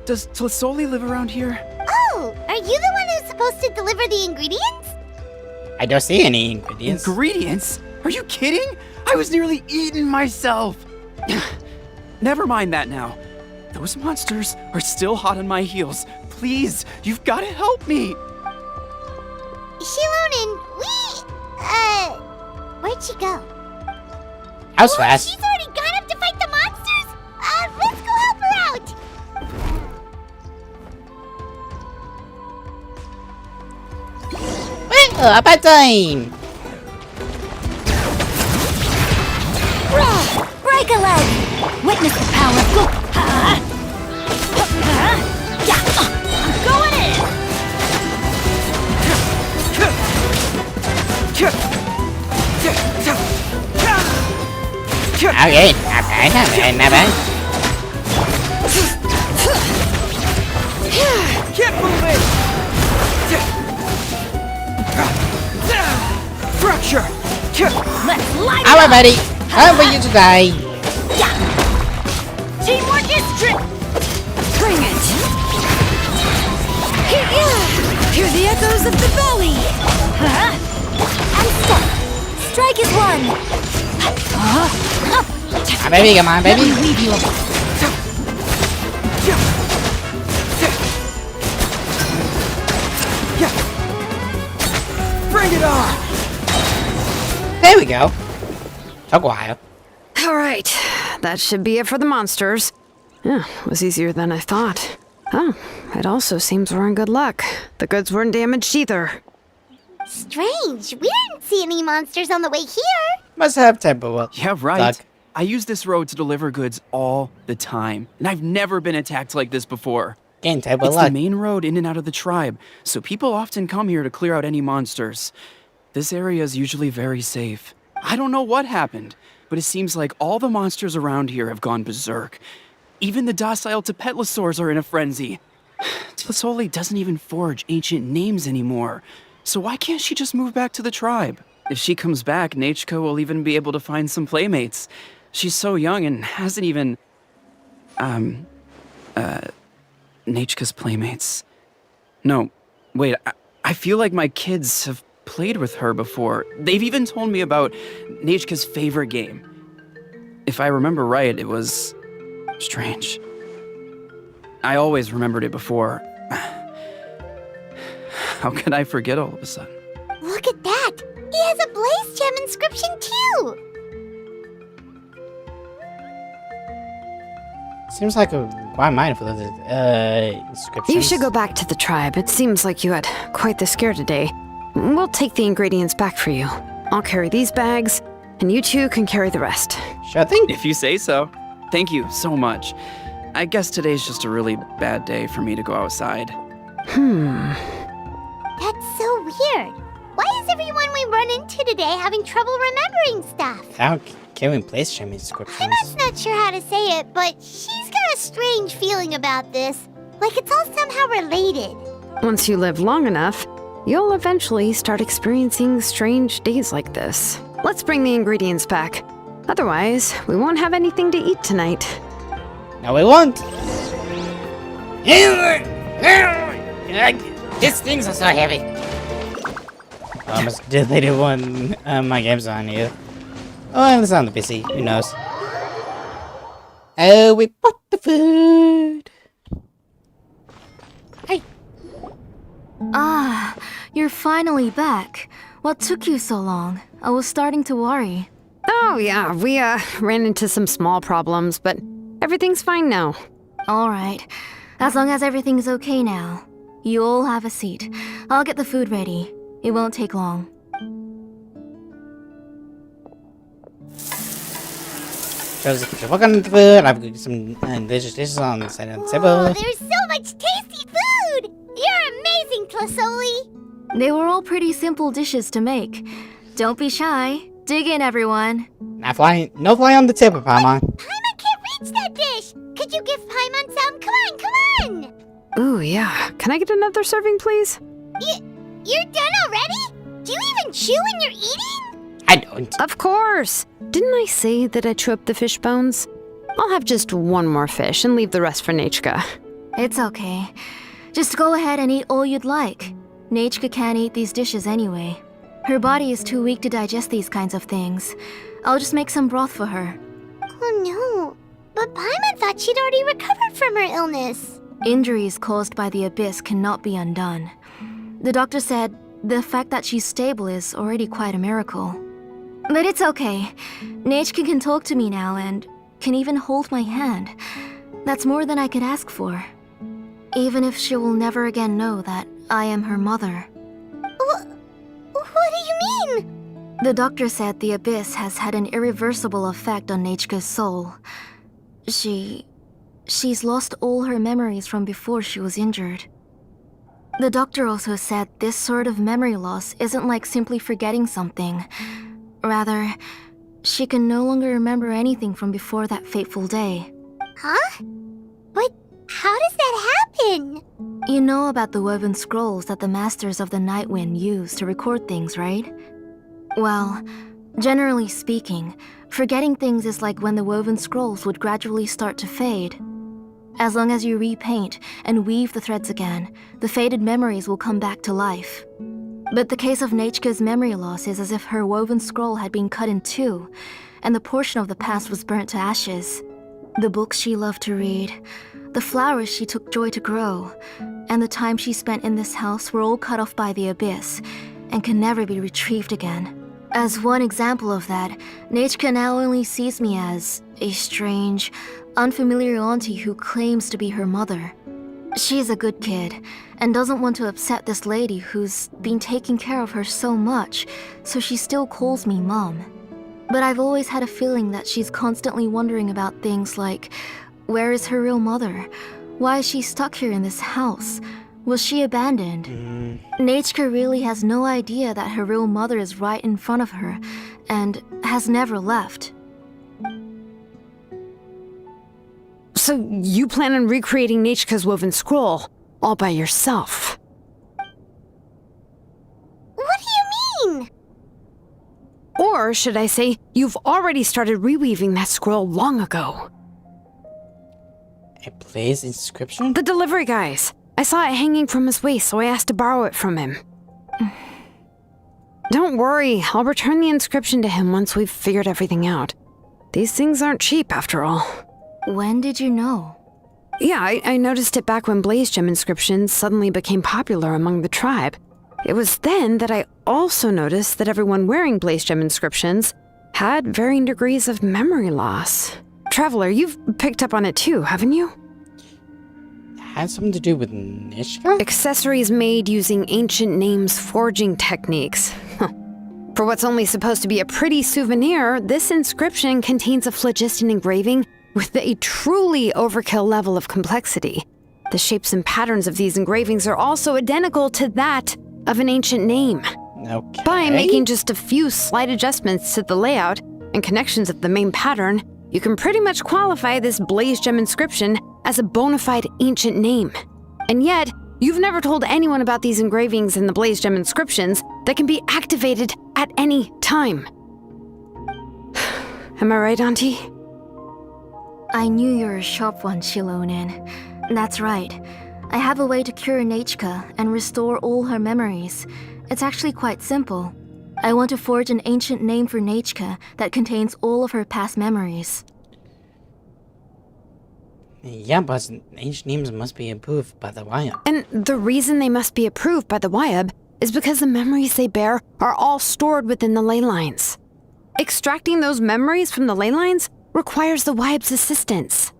does Tlisoli live around here? Oh, are you the one who's supposed to deliver the ingredients? I don't see any ingredients. Ingredients? Are you kidding? I was nearly eaten myself. Never mind that now. Those monsters are still hot on my heels. Please, you've got to help me. Xilonen, where'd she go? I was fast. She's already gone up to fight the monsters? Let's go help her out! Well, about time! Break a leg! Witness the power of go! I'm going in! Okay, not bad. Can't move it! Fracture! Let's light Alright, buddy. How about you today? Teamwork is Bring it! Hear the echoes of the valley! I'm stuck! Strike is one! Come on, baby, come on, baby. Leave you alone. Bring it on! There we go. Took a while. All right. that should be it for the monsters. Yeah, it was easier than I thought. Oh, it also seems we're in good luck. The goods weren't damaged either. Strange. We didn't see any monsters on the way here. Must have type of Yeah, right. luck. I use this road to deliver goods all the time, and I've never been attacked like this before. Again, type of It's luck. the main road in and out of the tribe, so people often come here to clear out any monsters. This area is usually very safe. I don't know what happened, but it seems like all the monsters around here have gone berserk. Even the docile Tepetlosaurs are in a frenzy. Tlasoli doesn't even forge ancient names anymore, so why can't she just move back to the tribe? If she comes back, Nachka will even be able to find some playmates. She's so young and hasn't even... Nachka's playmates. No, wait, I feel like my kids have played with her before. They've even told me about Nachka's favorite game. If I remember right, it was... strange. I always remembered it before. How could I forget all of a sudden? Look at that. He has a Blaze Gem inscription too. Seems like a quite mindful of the inscriptions. You should go back to the tribe. It seems like you had quite the scare today. We'll take the ingredients back for you. I'll carry these bags, and you two can carry the rest. Sure thing. If you say so. Thank you so much. I guess today's just a really bad day for me to go outside. That's so weird. Why is everyone we run into today having trouble remembering stuff? How can we place Gem inscriptions? Emma's not sure how to say it, but she's got a strange feeling about this. Like it's all somehow related. Once you live long enough, you'll eventually start experiencing strange days like this. Let's bring the ingredients back. Otherwise, we won't have anything to eat tonight. No, we won't. These things are so heavy. I almost deleted one my games on you. Oh, it's on the PC. Who knows? Oh, we bought the food. Hey. Ah, you're finally back. What took you so long? I was starting to worry. Oh yeah, we ran into some small problems, but everything's fine now. All right. As long as everything's okay now. You all have a seat. I'll get the food ready. It won't take long. Welcome to the food. I've got some delicious dishes on the side of the table. Oh, there's so much tasty food! You're amazing, Tlasoli! They were all pretty simple dishes to make. Don't be shy. Dig in, everyone. No fly on the table, Paimon. Paimon can't reach that dish! Could you give Paimon some? Come on, come on! Ooh, yeah. Can I get another serving, please? You're done already? Do you even chew when you're eating? I don't. Of course! Didn't I say that I chew up the fish bones? I'll have just one more fish and leave the rest for Nachka. It's okay. Just go ahead and eat all you'd like. Nachka can't eat these dishes anyway. Her body is too weak to digest these kinds of things. I'll just make some broth for her. Oh no. But Paimon thought she'd already recovered from her illness. Injuries caused by the abyss cannot be undone. The doctor said the fact that she's stable is already quite a miracle. But it's okay. Nachka can talk to me now and can even hold my hand. That's more than I could ask for. Even if she will never again know that I am her mother. What do you mean? The doctor said the abyss has had an irreversible effect on Nachka's soul. She's lost all her memories from before she was injured. The doctor also said this sort of memory loss isn't like simply forgetting something. Rather, she can no longer remember anything from before that fateful day. Huh? But how does that happen? You know about the woven scrolls that the Masters of the Night Wind use to record things, right? Well, generally speaking, forgetting things is like when the woven scrolls would gradually start to fade. As long as you repaint and weave the threads again, the faded memories will come back to life. But the case of Nachka's memory loss is as if her woven scroll had been cut in two, and the portion of the past was burnt to ashes. The books she loved to read, the flowers she took joy to grow, and the time she spent in this house were all cut off by the abyss, and can never be retrieved again. As one example of that, Nechka now only sees me as a strange, unfamiliar auntie who claims to be her mother. She's a good kid, and doesn't want to upset this lady who's been taking care of her so much, so she still calls me Mom. But I've always had a feeling that she's constantly wondering about things like, where is her real mother? Why is she stuck here in this house? Was she abandoned? Nechka really has no idea that her real mother is right in front of her, and has never left. So you plan on recreating Nechka's woven scroll all by yourself? What do you mean? Or should I say, you've already started reweaving that scroll long ago? A Blaze inscription? The delivery guys. I saw it hanging from his waist, so I asked to borrow it from him. Don't worry, I'll return the inscription to him once we've figured everything out. These things aren't cheap, after all. When did you know? Yeah, I noticed it back when Blaze Gem inscriptions suddenly became popular among the tribe. It was then that I also noticed that everyone wearing Blaze Gem inscriptions had varying degrees of memory loss. Traveler, you've picked up on it too, haven't you? Had something to do with Nechka? Accessories made using ancient names forging techniques. For what's only supposed to be a pretty souvenir, this inscription contains a phlogiston engraving with a truly overkill level of complexity. The shapes and patterns of these engravings are also identical to that of an ancient name. Okay. By making just a few slight adjustments to the layout and connections of the main pattern, you can pretty much qualify this Blaze Gem inscription as a bona fide ancient name. And yet, you've never told anyone about these engravings in the Blaze Gem inscriptions that can be activated at any time. Am I right, Auntie? I knew you were a sharp one, Xilonen. That's right. I have a way to cure Nechka and restore all her memories. It's actually quite simple. I want to forge an ancient name for Nechka that contains all of her past memories. Yeah, but ancient names must be approved by the Wayab. And the reason they must be approved by the Wayab is because the memories they bear are all stored within the ley lines. Extracting those memories from the ley lines requires the Wayab's assistance.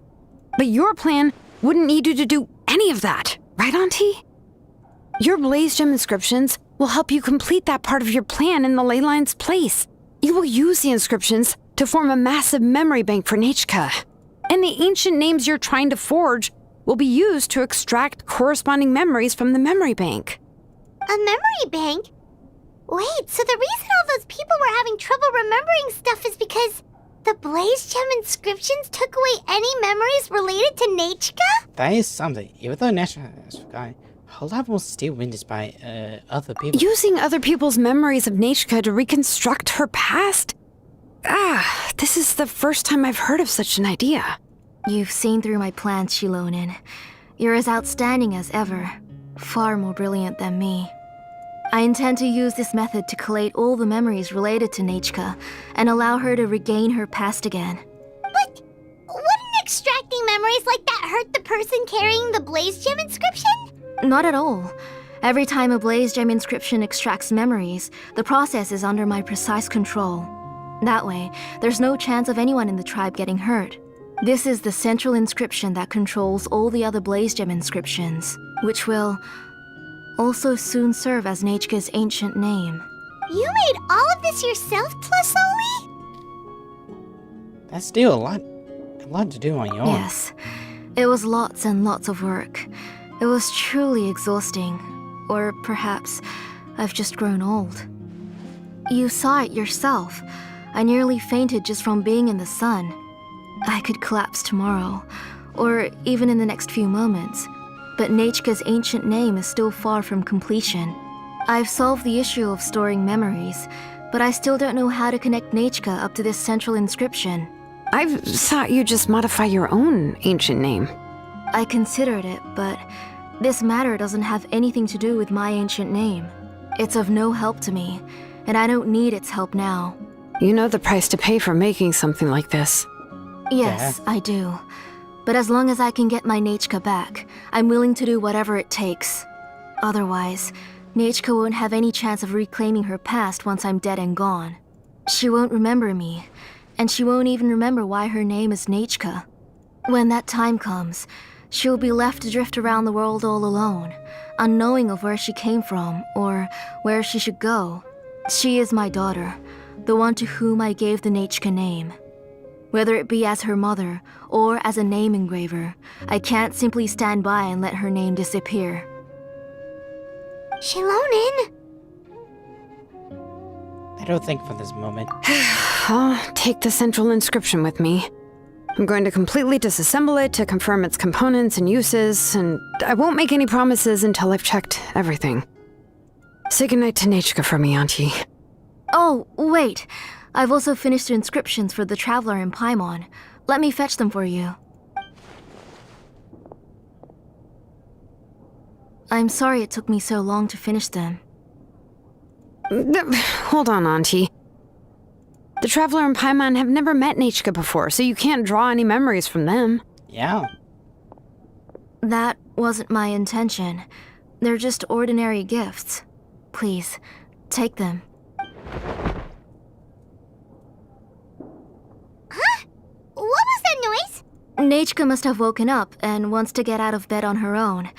But your plan wouldn't need you to do any of that, right, Auntie? Your Blaze Gem inscriptions will help you complete that part of your plan in the ley line's place. You will use the inscriptions to form a massive memory bank for Nechka. And the ancient names you're trying to forge will be used to extract corresponding memories from the memory bank. A memory bank? Wait, so the reason all those people were having trouble remembering stuff is because the Blaze Gem inscriptions took away any memories related to Nechka? That is something. Even though Nechka has forgotten, her life was still witnessed by other people. Using other people's memories of Nechka to reconstruct her past? This is the first time I've heard of such an idea. You've seen through my plans, Xilonen. You're as outstanding as ever. Far more brilliant than me. I intend to use this method to collate all the memories related to Nechka and allow her to regain her past again. But wouldn't extracting memories like that hurt the person carrying the Blaze Gem inscription? Not at all. Every time a Blaze Gem inscription extracts memories, the process is under my precise control. That way, there's no chance of anyone in the tribe getting hurt. This is the central inscription that controls all the other Blaze Gem inscriptions, which will also soon serve as Nechka's ancient name. You made all of this yourself, Tlasoli? That's still a lot to do on your own. Yes, it was lots and lots of work. It was truly exhausting. Or perhaps I've just grown old. You saw it yourself. I nearly fainted just from being in the sun. I could collapse tomorrow, or even in the next few moments. But Nechka's ancient name is still far from completion. I've solved the issue of storing memories, but I still don't know how to connect Nechka up to this central inscription. I thought you'd just modify your own ancient name. I considered it, but this matter doesn't have anything to do with my ancient name. It's of no help to me, and I don't need its help now. You know the price to pay for making something like this. Yes, I do. But as long as I can get my Nechka back, I'm willing to do whatever it takes. Otherwise, Nechka won't have any chance of reclaiming her past once I'm dead and gone. She won't remember me, and she won't even remember why her name is Nachka. When that time comes, she'll be left to drift around the world all alone, unknowing of where she came from or where she should go. She is my daughter, the one to whom I gave the Nachka name. Whether it be as her mother or as a name engraver, I can't simply stand by and let her name disappear. Xilonen! I don't think for this moment. I'll take the central inscription with me. I'm going to completely disassemble it to confirm its components and uses, and I won't make any promises until I've checked everything. Say goodnight to Nachka for me, Auntie. Oh, wait. I've also finished the inscriptions for the Traveler in Paimon. Let me fetch them for you. I'm sorry it took me so long to finish them. Hold on, Auntie. The Traveler and Paimon have never met Nachka before, so you can't draw any memories from them. Yeah. That wasn't my intention. They're just ordinary gifts. Please, take them. Huh? What was that noise? Nachka must have woken up and wants to get out of bed on her own.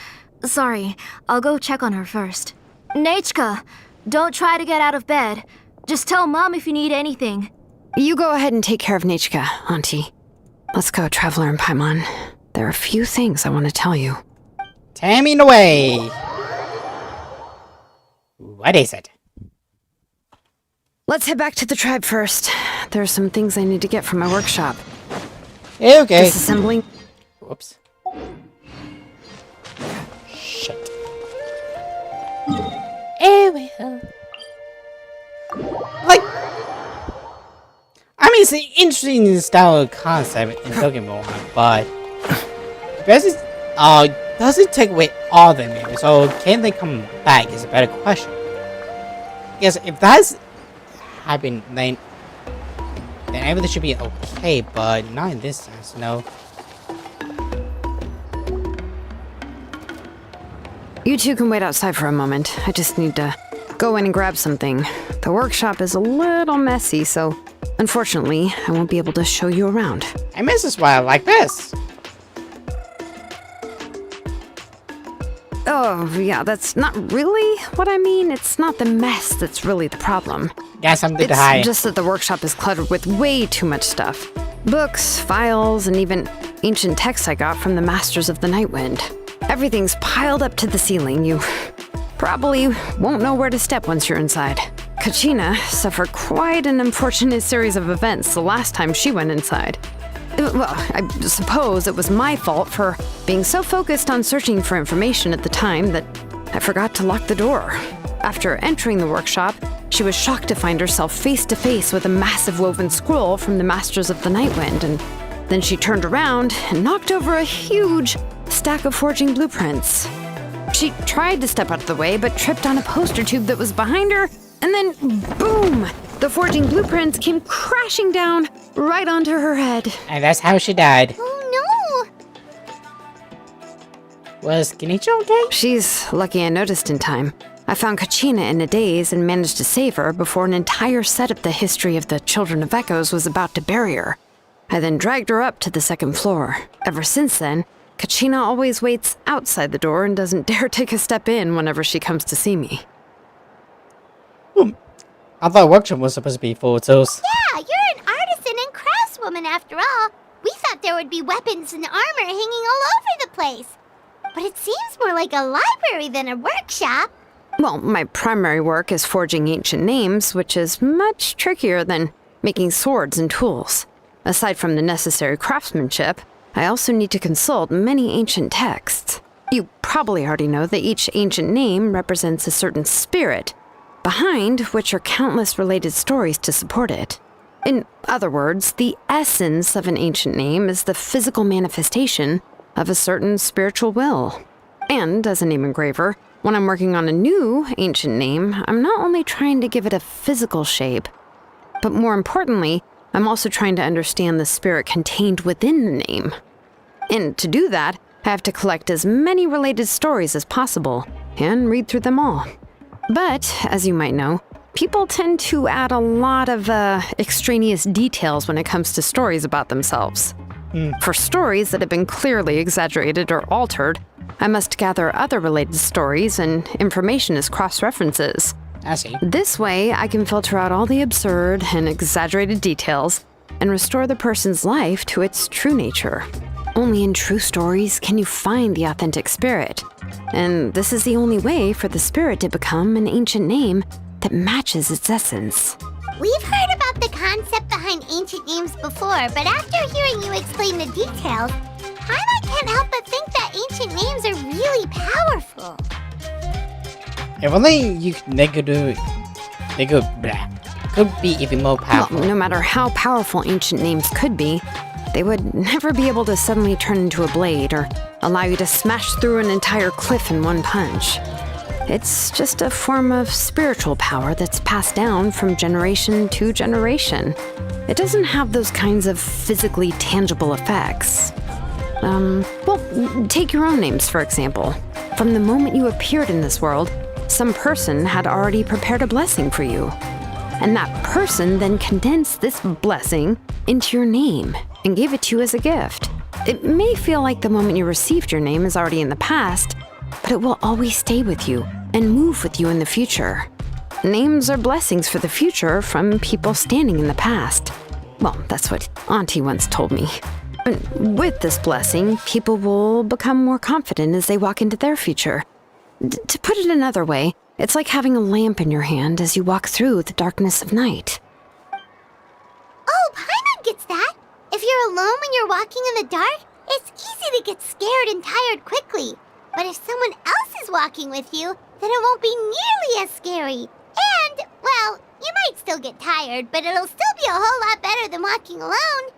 Sorry, I'll go check on her first. Nachka, don't try to get out of bed. Just tell Mom if you need anything. You go ahead and take care of Nachka, Auntie. Let's go, Traveler and Paimon. There are a few things I want to tell you. Taming away! What is it? Let's head back to the tribe first. There are some things I need to get from my workshop. Okay. Disassembling. Whoops. Shit. Well. Like, I mean, it's an interesting style of concept in Pokemon, but does it take away all the memories? So can they come back? Is a better question. Because if that's happened, then everything should be okay, but not in this sense. No. You two can wait outside for a moment. I just need to go in and grab something. The workshop is a little messy, so unfortunately, I won't be able to show you around. And this is why I like this. Oh, yeah, that's not really what I mean. It's not the mess that's really the problem. Got something to It's hide. just that the workshop is cluttered with way too much stuff. Books, files, and even ancient texts I got from the Masters of the Nightwind. Everything's piled up to the ceiling. You probably won't know where to step once you're inside. Kachina suffered quite an unfortunate series of events the last time she went inside. Well, I suppose it was my fault for being so focused on searching for information at the time that I forgot to lock the door. After entering the workshop, she was shocked to find herself face to face with a massive woven scroll from the Masters of the Nightwind, and then she turned around and knocked over a huge stack of forging blueprints. She tried to step out of the way, but tripped on a poster tube that was behind her, and then boom! The forging blueprints came crashing down right onto her head. And that's how she died. Oh Was Kenichi okay? She's lucky I noticed in time. I found Kachina in a daze and managed to save her before an entire set of the history of the Children of Echoes was about to bury her. I then dragged her up to the second floor. Ever since then, Kachina always waits outside the door and doesn't dare take a step in whenever she comes to see me. I thought workshop was supposed to be full of tools. yeah, you're an artisan and craftswoman after all. We thought there would be weapons and armor hanging all over the place. But it seems more like a library than a workshop. Well, my primary work is forging ancient names, which is much trickier than making swords and tools. Aside from the necessary craftsmanship, I also need to consult many ancient texts. You probably already know that each ancient name represents a certain spirit, behind which are countless related stories to support it. In other words, the essence of an ancient name is the physical manifestation of a certain spiritual will. And as a name engraver, when I'm working on a new ancient name, I'm not only trying to give it a physical shape, but more importantly, I'm also trying to understand the spirit contained within the name. And to do that, I have to collect as many related stories as possible and read through them all. But, as you might know, people tend to add a lot of extraneous details when it comes to stories about themselves. For stories that have been clearly exaggerated or altered, I must gather other related stories and information as cross-references. I see. This way, I can filter out all the absurd and exaggerated details and restore the person's life to its true nature. Only in true stories can you find the authentic spirit. And this is the only way for the spirit to become an ancient name that matches its essence. We've heard about the concept behind ancient names before, but after hearing you explain the details, I can't help but think that ancient names are really powerful. If only they could be even more powerful. Well, no matter how powerful ancient names could be, they would never be able to suddenly turn into a blade or allow you to smash through an entire cliff in one punch. It's just a form of spiritual power that's passed down from generation to generation. It doesn't have those kinds of physically tangible effects. Well, take your own names, for example. From the moment you appeared in this world, some person had already prepared a blessing for you. And that person then condensed this blessing into your name and gave it to you as a gift. It may feel like the moment you received your name is already in the past, but it will always stay with you and move with you in the future. Names are blessings for the future from people standing in the past. Well, that's what Auntie once told me. With this blessing, people will become more confident as they walk into their future. To put it another way, it's like having a lamp in your hand as you walk through the darkness of night. Oh, Paimon gets that. If you're alone when you're walking in the dark, it's easy to get scared and tired quickly. But if someone else is walking with you, then it won't be nearly as scary. And, well, you might still get tired, but it'll still be a whole lot better than walking alone.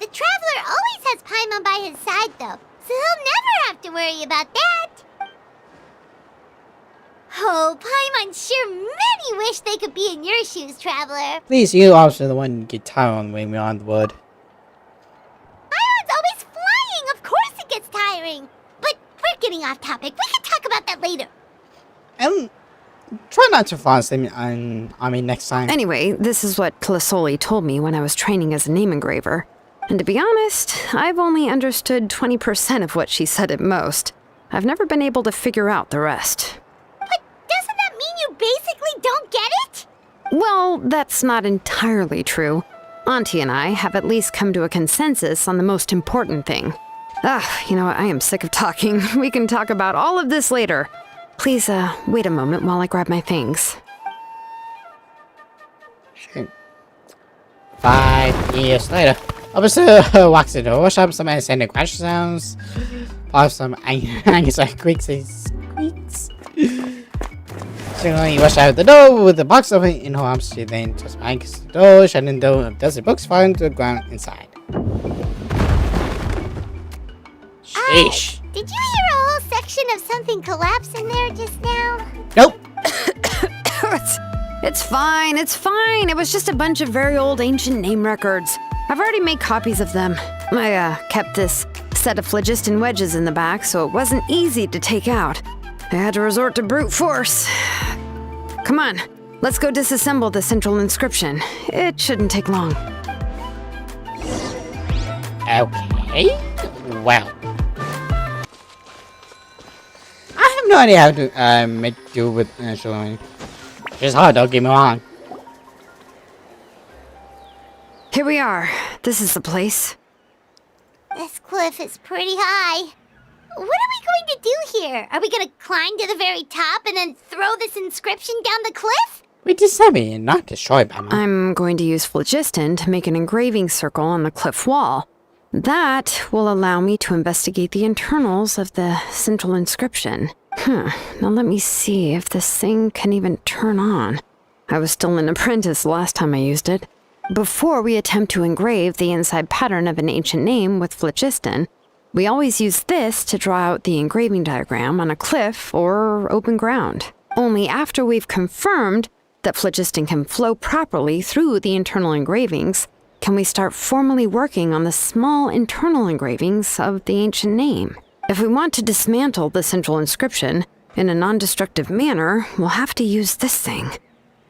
The traveler always has Paimon by his side, though, so he'll never have to worry about that. Oh, Paimon sure many wish they could be in your shoes, traveler. Please, you also the one who get tired on the way beyond the wood. Paimon's always flying. Of course it gets tiring. But we're getting off topic. We can talk about that later. And try not to fall asleep on me next time. Anyway, this is what Clisoli told me when I was training as a name engraver. And to be honest, I've only understood 20% of what she said at most. I've never been able to figure out the rest. But doesn't that mean you basically don't get it? Well, that's not entirely true. Auntie and I have at least come to a consensus on the most important thing. You know what? I am sick of talking. We can talk about all of this later. Please, wait a moment while I grab my things. Sure. 5 years later. Officer walks in the workshop, somebody sending question sounds. Pop some anxious squeaks. Suddenly, rush out the door with the box open in her arms. She then just bangs the door, shutting the door of dozen books falling to the ground inside. Sheesh. Did you hear a whole section of something collapse in there just now? Nope. It's fine, it's fine. It was just a bunch of very old ancient name records. I've already made copies of them. I kept this set of phlogiston wedges in the back, so it wasn't easy to take out. I had to resort to brute force. Come on, let's go disassemble the central inscription. It shouldn't take long. Okay. Well. I have no idea how to make do with Xilonen. It's hard, don't get me wrong. Here we are. This is the place. This cliff is pretty high. What are we going to do here? Are we going to climb to the very top and then throw this inscription down the cliff? We disassemble and not destroy Batman. I'm going to use phlogiston to make an engraving circle on the cliff wall. That will allow me to investigate the internals of the central inscription. Now let me see if this thing can even turn on. I was still an apprentice last time I used it. Before we attempt to engrave the inside pattern of an ancient name with phlogiston, we always use this to draw out the engraving diagram on a cliff or open ground. Only after we've confirmed that phlogiston can flow properly through the internal engravings can we start formally working on the small internal engravings of the ancient name. If we want to dismantle the central inscription in a non-destructive manner, we'll have to use this thing.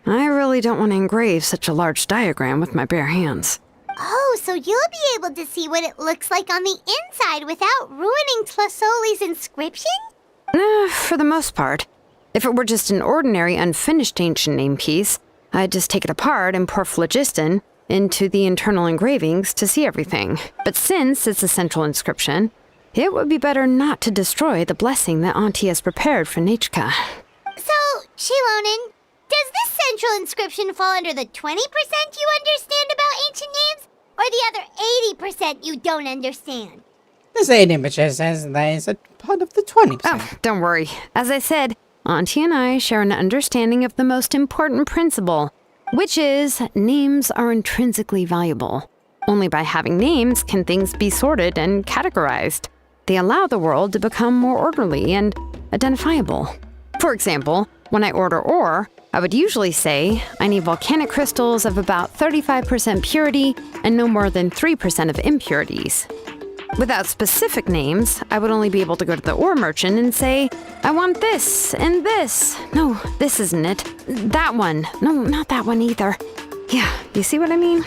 I really don't want to engrave such a large diagram with my bare hands. Oh, so you'll be able to see what it looks like on the inside without ruining Tlasoli's inscription? For the most part. If it were just an ordinary unfinished ancient name piece, I'd just take it apart and pour phlogiston into the internal engravings to see everything. But since it's a central inscription, it would be better not to destroy the blessing that Auntie has prepared for Nechka. So, Xilonen, does this central inscription fall under the 20% you understand about ancient names, or the other 80% you don't understand? This 80% says that it's a part of the 20%. Oh, don't worry. As I said, Auntie and I share an understanding of the most important principle, which is names are intrinsically valuable. Only by having names can things be sorted and categorized. They allow the world to become more orderly and identifiable. For example, when I order ore, I would usually say I need volcanic crystals of about 35% purity and no more than 3% of impurities. Without specific names, I would only be able to go to the ore merchant and say, I want this and this. No, this isn't it. That one. No, not that one either. Yeah, you see what I mean?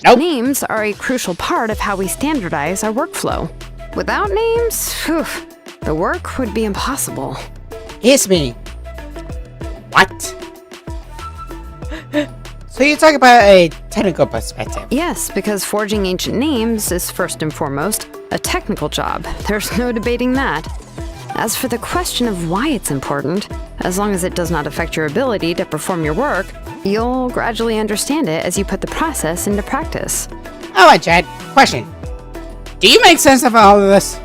Nope. Names are a crucial part of how we standardize our workflow. Without names, the work would be impossible. Kiss me. What? So you talk about a technical perspective. Yes, because forging ancient names is first and foremost a technical job. There's no debating that. As for the question of why it's important, as long as it does not affect your ability to perform your work, you'll gradually understand it as you put the process into practice. Alright, Chad. Question. Do you make sense of all of this?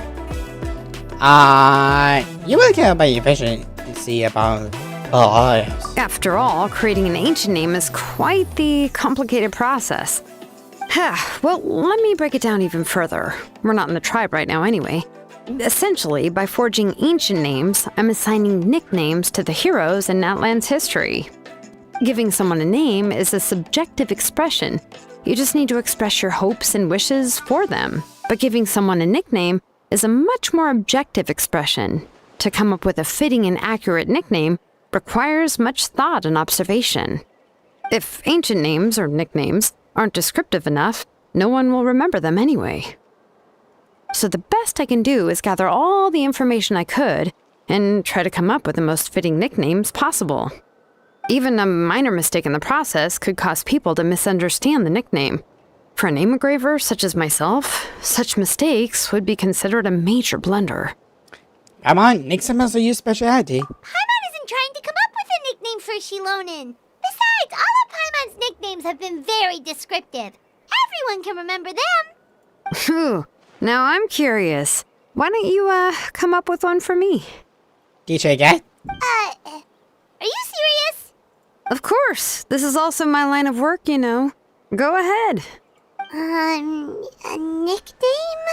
You really care about your efficiency about lives. After all, creating an ancient name is quite the complicated process. Well, let me break it down even further. We're not in the tribe right now anyway. Essentially, by forging ancient names, I'm assigning nicknames to the heroes in Natlan's history. Giving someone a name is a subjective expression. You just need to express your hopes and wishes for them. But giving someone a nickname is a much more objective expression. To come up with a fitting and accurate nickname requires much thought and observation. If ancient names or nicknames aren't descriptive enough, no one will remember them anyway. So the best I can do is gather all the information I could and try to come up with the most fitting nicknames possible. Even a minor mistake in the process could cause people to misunderstand the nickname. For a name engraver such as myself, such mistakes would be considered a major blunder. Come on, Nixon must use speciality. Paimon isn't trying to come up with a nickname for Xilonen. Besides, all of Paimon's nicknames have been very descriptive. Everyone can remember them. Phew. Now I'm curious. Why don't you, come up with one for me? DJ Gat? Are you serious? Of course. This is also my line of work, you know. Go ahead. A nickname?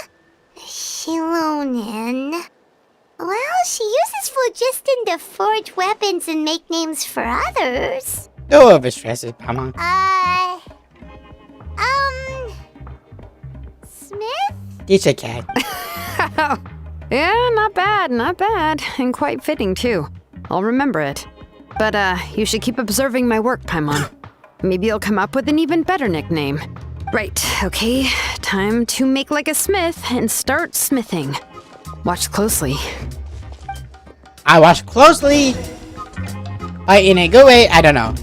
Xilonen. Well, she uses phlogiston to forge weapons and make names for others. No overstresses, Paimon. Smith? DJ Cat. Yeah, not bad, not bad. And quite fitting, too. I'll remember it. But, you should keep observing my work, Paimon. Maybe you'll come up with an even better nickname. Right, okay. Time to make like a smith and start smithing. Watch closely. I watch closely. But in a good way, I don't know.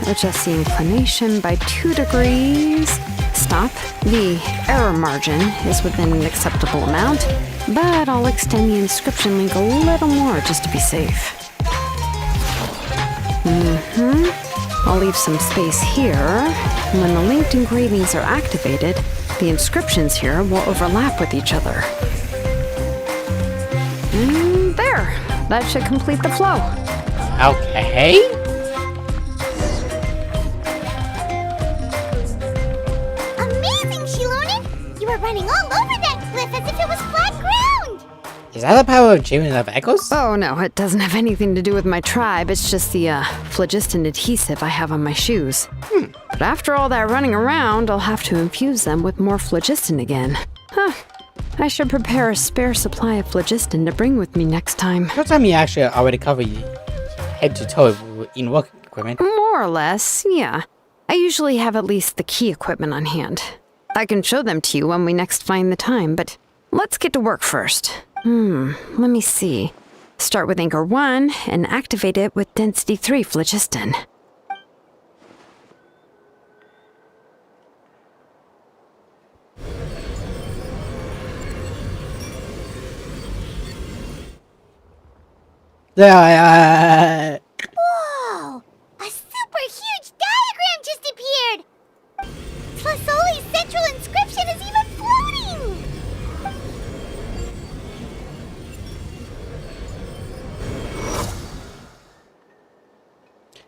Adjust the inclination by 2 degrees. Stop. The error margin is within an acceptable amount, but I'll extend the inscription link a little more just to be safe. I'll leave some space here. When the linked engravings are activated, the inscriptions here will overlap with each other. And there! That should complete the flow. Okay. Amazing, Xilonen! You were running all over that cliff as if it was flat ground! Is that the power of Chain of Echoes? Oh no, it doesn't have anything to do with my tribe. It's just the phlogiston adhesive I have on my shoes. But after all that running around, I'll have to infuse them with more phlogiston again. Huh. I should prepare a spare supply of phlogiston to bring with me next time. What time you actually already cover you head to toe in work equipment? More or less, yeah. I usually have at least the key equipment on hand. I can show them to you when we next find the time, but let's get to work first. Let me see. Start with Anchor 1 and activate it with Density 3 phlogiston. Whoa! A super huge diagram just appeared! Tlasoli's central inscription is even floating!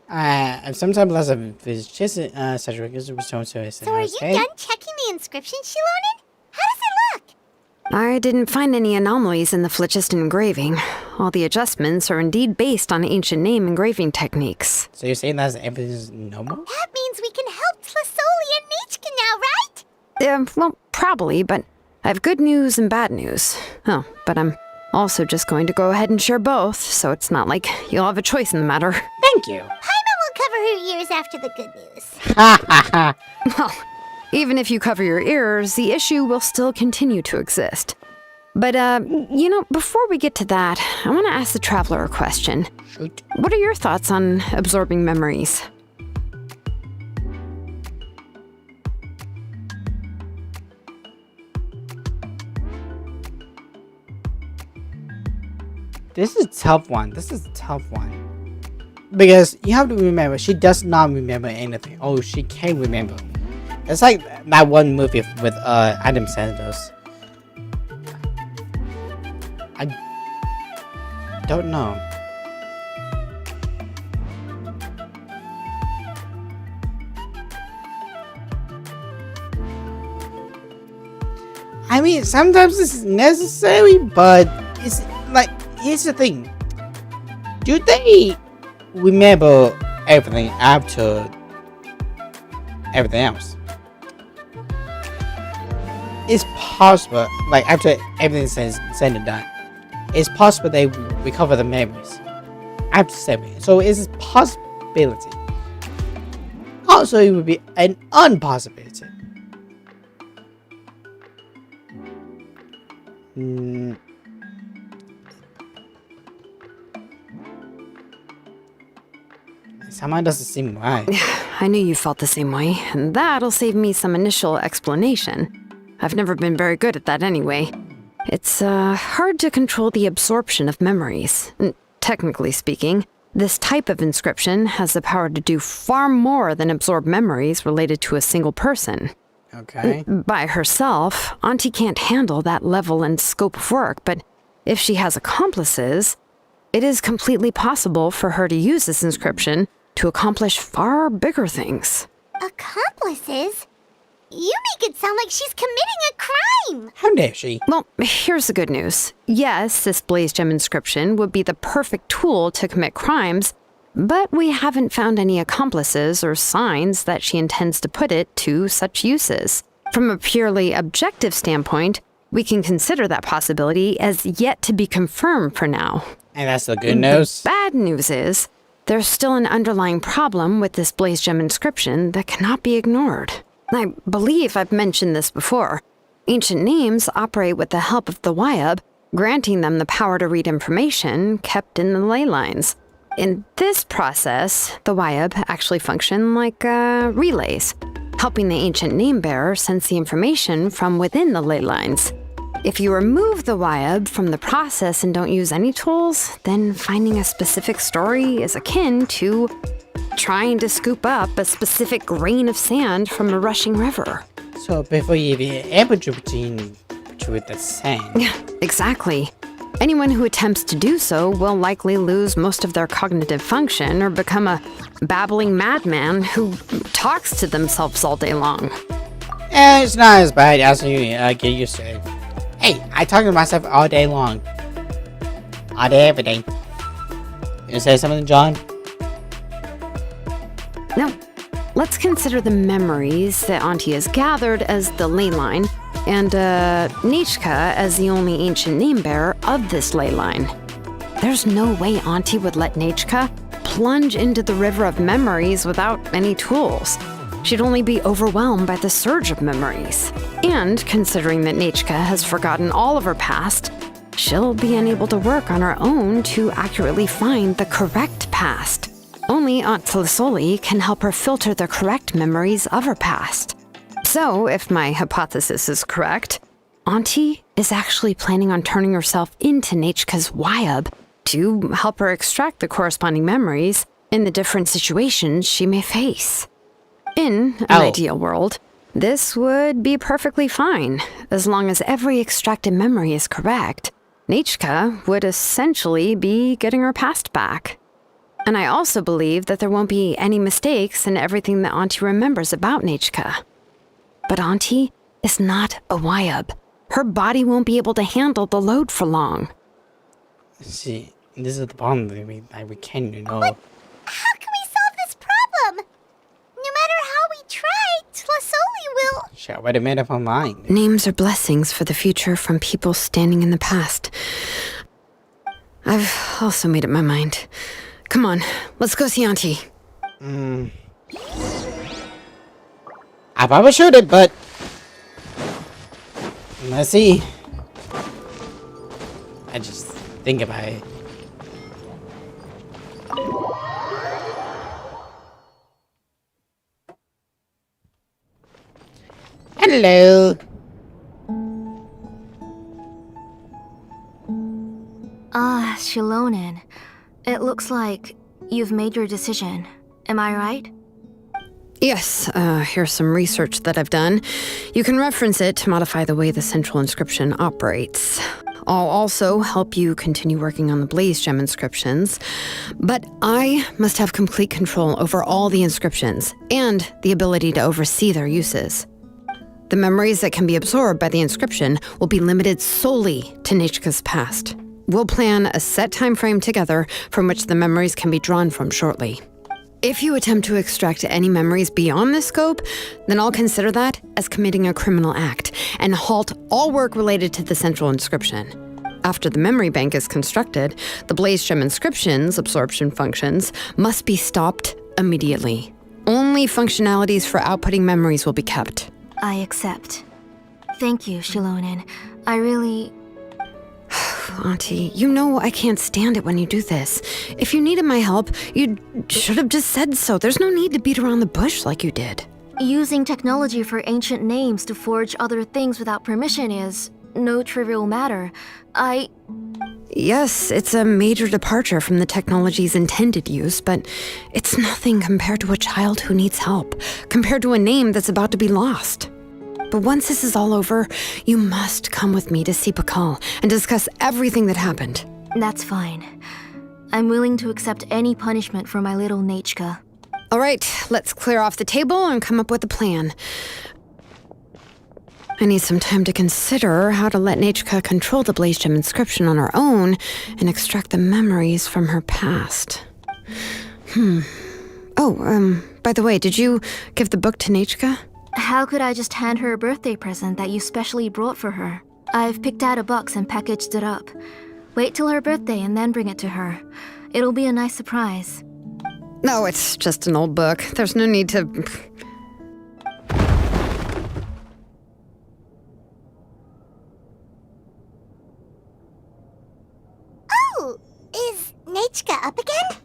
I'm sometimes less of it's just such a response to it. So are you done checking the inscription, Xilonen? How does it look? I didn't find any anomalies in the phlogiston engraving. All the adjustments are indeed based on ancient name engraving techniques. So you're saying that everything's normal? That means we can help Tlasoli and Nichka now, right? Well, probably, but I have good news and bad news. Oh, but I'm also just going to go ahead and share both, so it's not like you'll have a choice in the matter. Thank you. Paimon will cover her ears after the good news. Ha ha ha. Well, even if you cover your ears, the issue will still continue to exist. But, before we get to that, I want to ask the traveler a question. Shoot. What are your thoughts on absorbing memories? This is a tough one. Because you have to remember, she does not remember anything. Oh, she can remember. It's like that one movie with Adam Sanders. I don't know. I mean, sometimes it's necessary, but it's like, here's the thing. Do they remember everything after everything else? It's possible, like after everything's said and done, it's possible they recover the memories after 7. So it's a possibility. Also, it would be an impossibility. Someone doesn't seem right. I knew you felt the same way, and that'll save me some initial explanation. I've never been very good at that anyway. It's hard to control the absorption of memories. Technically speaking, this type of inscription has the power to do far more than absorb memories related to a single person. Okay. By herself, Auntie can't handle that level and scope of work, but if she has accomplices, it is completely possible for her to use this inscription to accomplish far bigger things. Accomplices? You make it sound like she's committing a crime! How dare she? Well, here's the good news. Yes, this blaze gem inscription would be the perfect tool to commit crimes, but we haven't found any accomplices or signs that she intends to put it to such uses. From a purely objective standpoint, we can consider that possibility as yet to be confirmed for now. And that's the good news. The bad news is, there's still an underlying problem with this blaze gem inscription that cannot be ignored. I believe I've mentioned this before. Ancient names operate with the help of the Wyab, granting them the power to read information kept in the ley lines. In this process, the Wyab actually function like relays, helping the ancient name bearer sense the information from within the ley lines. If you remove the Wyab from the process and don't use any tools, then finding a specific story is akin to trying to scoop up a specific grain of sand from a rushing river. So before you even able to with the sand. Yeah, exactly. Anyone who attempts to do so will likely lose most of their cognitive function or become a babbling madman who talks to themselves all day long. And it's not as bad as you get used to it. Hey, I talk to myself all day long. All day, every day. You say something, John? No, let's consider the memories that Auntie has gathered as the ley line, and Nichka as the only ancient name bearer of this ley line. There's no way Auntie would let Nichka plunge into the river of memories without any tools. She'd only be overwhelmed by the surge of memories. And considering that Nichka has forgotten all of her past, she'll be unable to work on her own to accurately find the correct past. Only Aunt Tlisoli can help her filter the correct memories of her past. So, if my hypothesis is correct, Auntie is actually planning on turning herself into Nichka's Wyab to help her extract the corresponding memories in the different situations she may face. In an ideal world, this would be perfectly fine. As long as every extracted memory is correct, Nichka would essentially be getting her past back. And I also believe that there won't be any mistakes in everything that Auntie remembers about Nichka. But Auntie is not a Wyab. Her body won't be able to handle the load for long. See, this is the problem. We can't, How can we solve this problem? No matter how we try, Tlisoli will... She already made up her mind. Names are blessings for the future from people standing in the past. I've also made up my mind. Come on, let's go see Auntie. I probably should have, but... Let's see. I just think about it. Hello. Xilonen. It looks like you've made your decision. Am I right? Yes, here's some research that I've done. You can reference it to modify the way the central inscription operates. I'll also help you continue working on the Blaze Gem inscriptions, but I must have complete control over all the inscriptions and the ability to oversee their uses. The memories that can be absorbed by the inscription will be limited solely to Nichka's past. We'll plan a set time frame together from which the memories can be drawn from shortly. If you attempt to extract any memories beyond this scope, then I'll consider that as committing a criminal act and halt all work related to the central inscription. After the memory bank is constructed, the Blaze Gem inscription's absorption functions must be stopped immediately. Only functionalities for outputting memories will be kept. I accept. Thank you, Xilonen. I really... Auntie, you know I can't stand it when you do this. If you needed my help, you should have just said so. There's no need to beat around the bush like you did. Using technology for ancient names to forge other things without permission is no trivial matter. Yes, it's a major departure from the technology's intended use, but it's nothing compared to a child who needs help, compared to a name that's about to be lost. But once this is all over, you must come with me to see Pakal and discuss everything that happened. That's fine. I'm willing to accept any punishment for my little Nichka. All right, let's clear off the table and come up with a plan. I need some time to consider how to let Nichka control the Blaze Gem inscription on her own and extract the memories from her past. Oh, by the way, did you give the book to Nichka? How could I just hand her a birthday present that you specially brought for her? I've picked out a box and packaged it up. Wait till her birthday and then bring it to her. It'll be a nice surprise. No, it's just an old book. There's no need to... Oh! Is Nichka up again?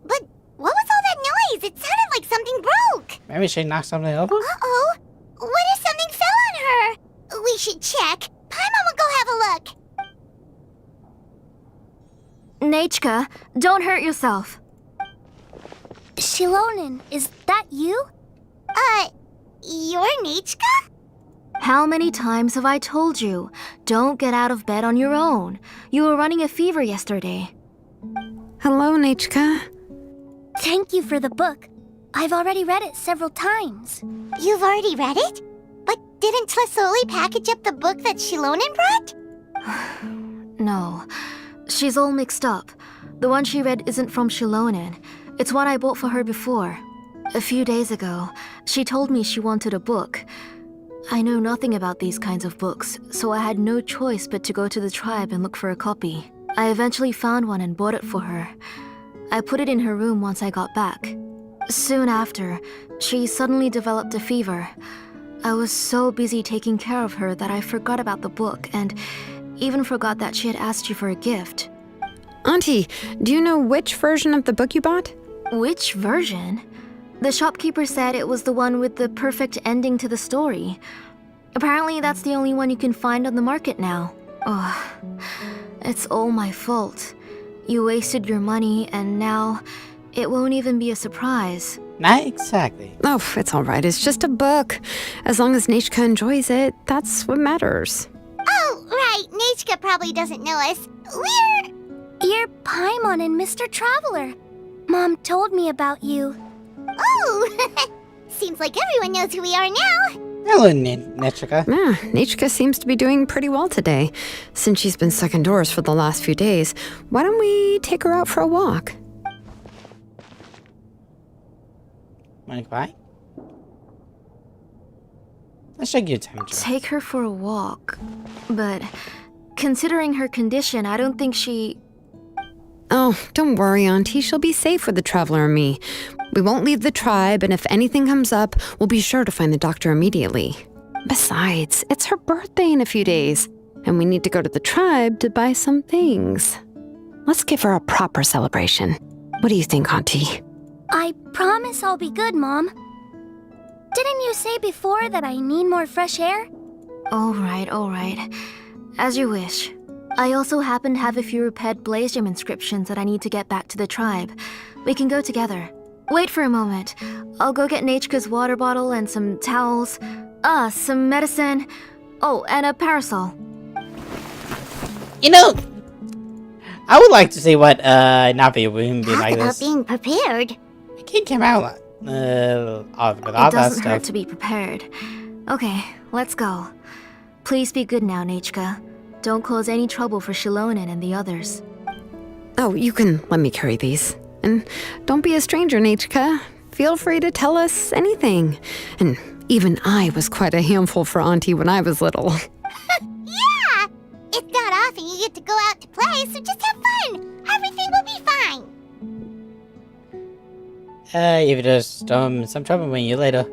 But what was all that noise? It sounded like something broke! Maybe she knocked something over? Uh-oh! What if something fell on her? We should check. Paimon will go have a look. Nichka, don't hurt yourself. Xilonen, is that you? You're Nichka? How many times have I told you? Don't get out of bed on your own. You were running a fever yesterday. Hello, Nichka. Thank you for the book. I've already read it several times. You've already read it? But didn't Tlisoli package up the book that Xilonen brought? No. She's all mixed up. The one she read isn't from Xilonen. It's one I bought for her before. A few days ago, she told me she wanted a book. I know nothing about these kinds of books, so I had no choice but to go to the tribe and look for a copy. I eventually found one and bought it for her. I put it in her room once I got back. Soon after, she suddenly developed a fever. I was so busy taking care of her that I forgot about the book and even forgot that she had asked you for a gift. Auntie, do you know which version of the book you bought? Which version? The shopkeeper said it was the one with the perfect ending to the story. Apparently, that's the only one you can find on the market now. Ugh. It's all my fault. You wasted your money, and now it won't even be a surprise. Not exactly. Oh, it's all right. It's just a book. As long as Nechka enjoys it, that's what matters. Oh, right. Nechka probably doesn't know us. You're Paimon and Mr. Traveler. Mom told me about you. Oh! Seems like everyone knows who we are now. Hello, Nechka. Yeah, Nechka seems to be doing pretty well today. Since she's been stuck indoors for the last few days, why don't we take her out for a walk? Wanna go by? Let's check your temperature. Take her for a walk. But considering her condition, I don't think she... Oh, don't worry, Auntie. She'll be safe with the Traveler and me. We won't leave the tribe, and if anything comes up, we'll be sure to find the doctor immediately. Besides, it's her birthday in a few days, and we need to go to the tribe to buy some things. Let's give her a proper celebration. What do you think, Auntie? I promise I'll be good, Mom. Didn't you say before that I need more fresh air? All right. As you wish. I also happen to have a few repaired blaze gem inscriptions that I need to get back to the tribe. We can go together. Wait for a moment. I'll go get Nechka's water bottle and some towels. Some medicine. Oh, and a parasol. You know, I would like to see what Navi would be Talk like about this. being prepared. The kid came out with all It that doesn't hurt stuff. to be prepared. Okay, let's go. Please be good now, Nechka. Don't cause any trouble for Xilonen and the others. Oh, you can let me carry these. And don't be a stranger, Nechka. Feel free to tell us anything. And even I was quite a handful for Auntie when I was little. Yeah! It's not often you get to go out to play, so just have fun. Everything will be fine. If there's some trouble when you later,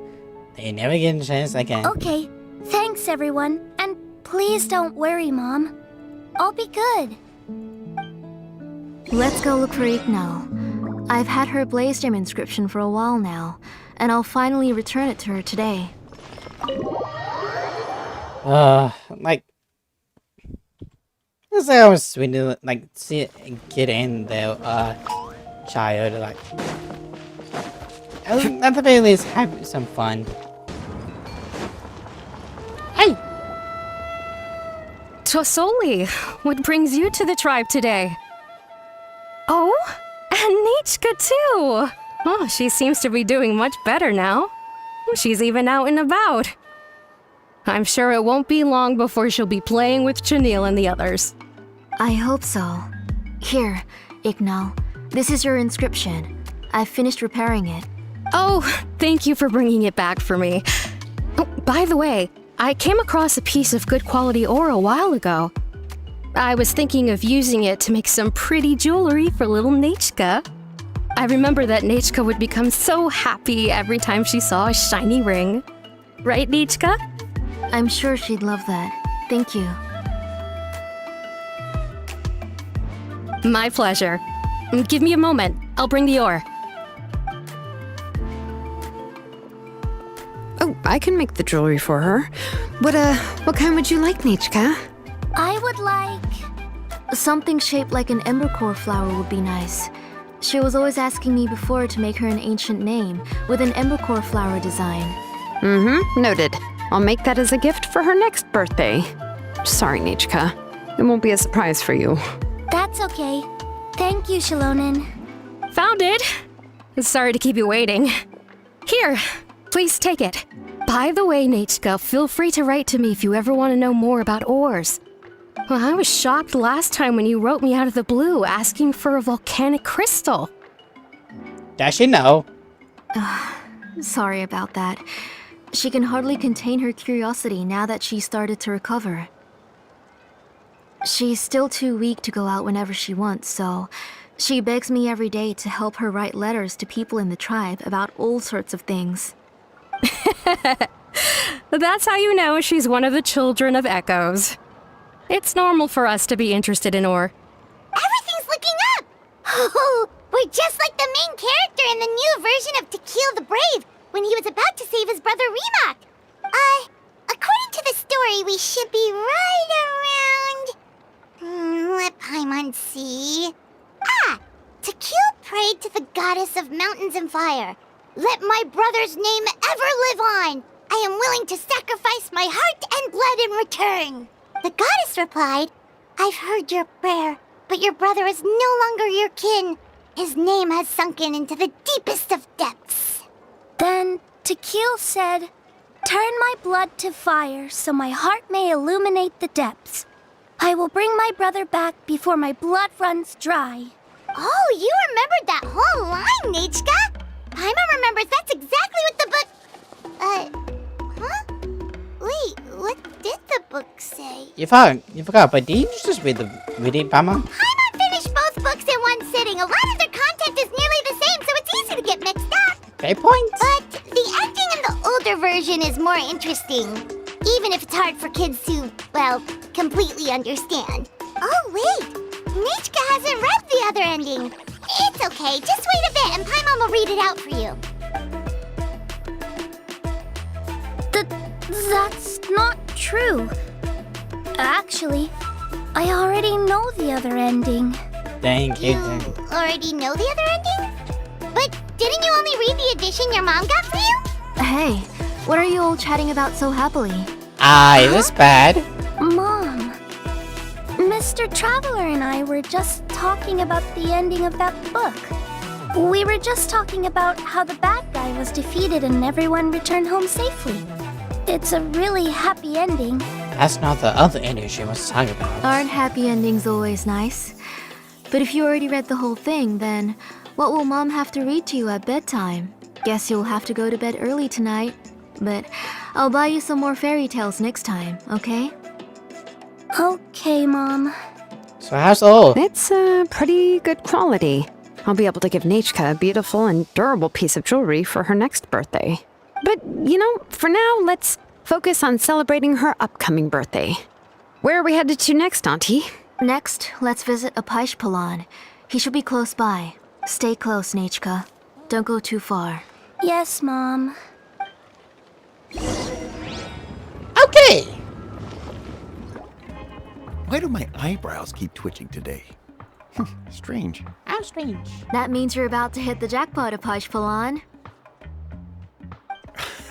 they never get a chance again. Okay, thanks everyone. And please don't worry, Mom. I'll be good. Let's go look for Ignal. I've had her blaze gem inscription for a while now, and I'll finally return it to her today. Like, it's like I was sweet to like see get in there, child, like, at the very least have some fun. Hey, Tosoli, what brings you to the tribe today? Oh, and Nechka too! Oh, she seems to be doing much better now. She's even out and about. I'm sure it won't be long before she'll be playing with Chanil and the others. I hope so. Here, Ignal. This is your inscription. I've finished repairing it. Oh, thank you for bringing it back for me. Oh, by the way, I came across a piece of good quality ore a while ago. I was thinking of using it to make some pretty jewelry for little Nechka. I remember that Nechka would become so happy every time she saw a shiny ring. Right, Nechka? I'm sure she'd love that. Thank you. My pleasure. Give me a moment. I'll bring the ore. Oh, I can make the jewelry for her. What kind would you like, Nechka? I would like... Something shaped like an embercore flower would be nice. She was always asking me before to make her an ancient name with an embercore flower design. Noted. I'll make that as a gift for her next birthday. Sorry, Nechka. It won't be a surprise for you. That's okay. Thank you, Xilonen. Found it! Sorry to keep you waiting. Here, please take it. By the way, Nechka, feel free to write to me if you ever want to know more about ores. Well, I was shocked last time when you wrote me out of the blue asking for a volcanic crystal. does she know? Sorry about that. She can hardly contain her curiosity now that she's started to recover. She's still too weak to go out whenever she wants, so she begs me every day to help her write letters to people in the tribe about all sorts of things. That's how you know she's one of the children of echoes. It's normal for us to be interested in ore. Everything's looking up! Oh, we're just like the main character in the new version of To Kill the Brave when he was about to save his brother Remak. According to the story, we should be right around... let Paimon see... To Kill prayed to the goddess of mountains and fire. Let my brother's name ever live on. I am willing to sacrifice my heart and blood in return. The goddess replied, I've heard your prayer, but your brother is no longer your kin. His name has sunken into the deepest of depths. Then Tequil said, turn my blood to fire so my heart may illuminate the depths. I will bring my brother back before my blood runs dry. Oh, you remembered that whole line, Nechka. Paimon remembers that's exactly what the book... Wait, what did the book say? You forgot, but didn't you just read it, Paimon? Paimon finished both books in one sitting. A lot of their content is nearly the same, so it's easy to get mixed up. Great point. But the ending in the older version is more interesting. Even if it's hard for kids to, well, completely understand. Oh, wait. Nechka hasn't read the other ending. It's okay. Just wait a bit and Paimon will read it out for you. That's not true. Actually, I already know the other ending. Thank you. You already know the other ending? But didn't you only read the edition your mom got for you? Hey, what are you all chatting about so happily? It was bad. Mom, Mr. Traveler and I were just talking about the ending of that book. We were just talking about how the bad guy was defeated and everyone returned home safely. It's a really happy ending. That's not the other ending she wants to talk about. Aren't happy endings always nice? But if you already read the whole thing, then what will Mom have to read to you at bedtime? Guess you'll have to go to bed early tonight. But I'll buy you some more fairy tales next time, okay? Okay, Mom. So how's the ore? It's pretty good quality. I'll be able to give Nechka a beautiful and durable piece of jewelry for her next birthday. But, for now, let's focus on celebrating her upcoming birthday. Where are we headed to next, Auntie? Next, let's visit Apaish. He should be close by. Stay close, Nechka. Don't go too far. Yes, Mom. Okay. Why do my eyebrows keep twitching today? Strange. How strange. That means you're about to hit the jackpot, Apaish.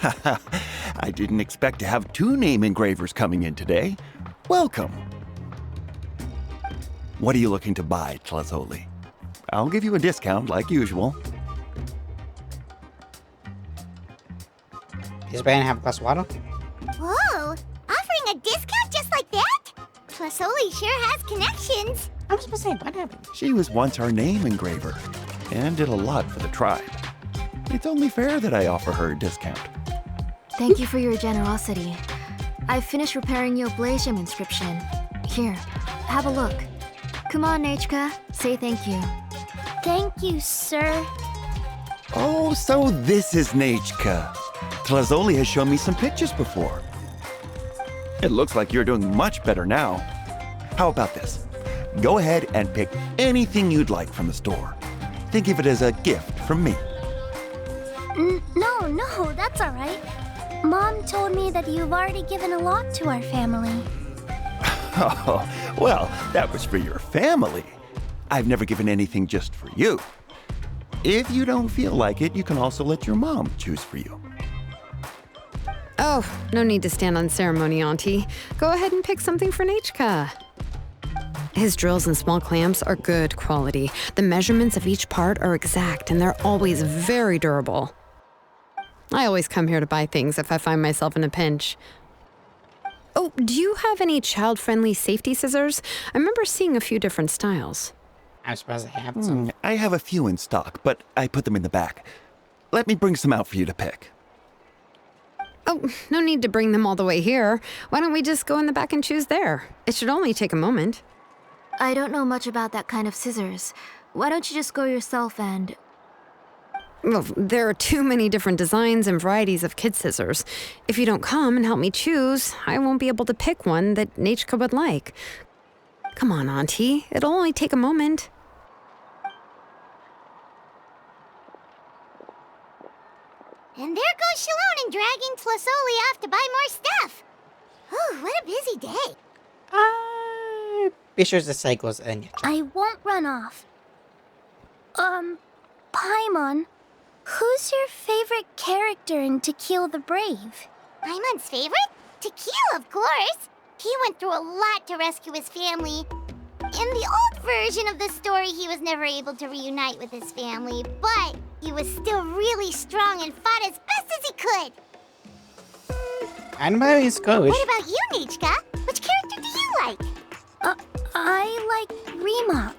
I didn't expect to have 2 name engravers coming in today. Welcome. What are you looking to buy, Tlazoli? I'll give you a discount like usual. Is Brian have a glass of water? Whoa, offering a discount just like that? Plasoli sure has connections. I was supposed to say, what happened? She was once our name engraver and did a lot for the tribe. It's only fair that I offer her a discount. Thank you for your generosity. I've finished repairing your Blasium inscription. Here, have a look. Come on, Nechka, say thank you. Thank you, sir. Oh, so this is Nechka. Tlazoli has shown me some pictures before. It looks like you're doing much better now. How about this? Go ahead and pick anything you'd like from the store. Think of it as a gift from me. No, that's all right. Mom told me that you've already given a lot to our family. Oh, well, that was for your family. I've never given anything just for you. If you don't feel like it, you can also let your mom choose for you. Oh, no need to stand on ceremony, Auntie. Go ahead and pick something for Nechka. His drills and small clamps are good quality. The measurements of each part are exact, and they're always very durable. I always come here to buy things if I find myself in a pinch. Oh, do you have any child-friendly safety scissors? I remember seeing a few different styles. I'm supposed to have some. I have a few in stock, but I put them in the back. let me bring some out for you to pick. Oh, no need to bring them all the way here. Why don't we just go in the back and choose there? It should only take a moment. I don't know much about that kind of scissors. Why don't you just go yourself and... Well, there are too many different designs and varieties of kid scissors. If you don't come and help me choose, I won't be able to pick one that Nachka would like. Come on, Auntie. It'll only take a moment. And there goes Xilonen dragging Tlasoli off to buy more stuff. Oh, what a busy day. Be sure the cycles and I won't run off. Paimon, who's your favorite character in To Kill the Brave? Paimon's favorite? To Kill, of course. He went through a lot to rescue his family. In the old version of the story, he was never able to reunite with his family, but he was still really strong and fought as best as he could. Anime is good. What about you, Nichka? Which character do you like? I like Remak.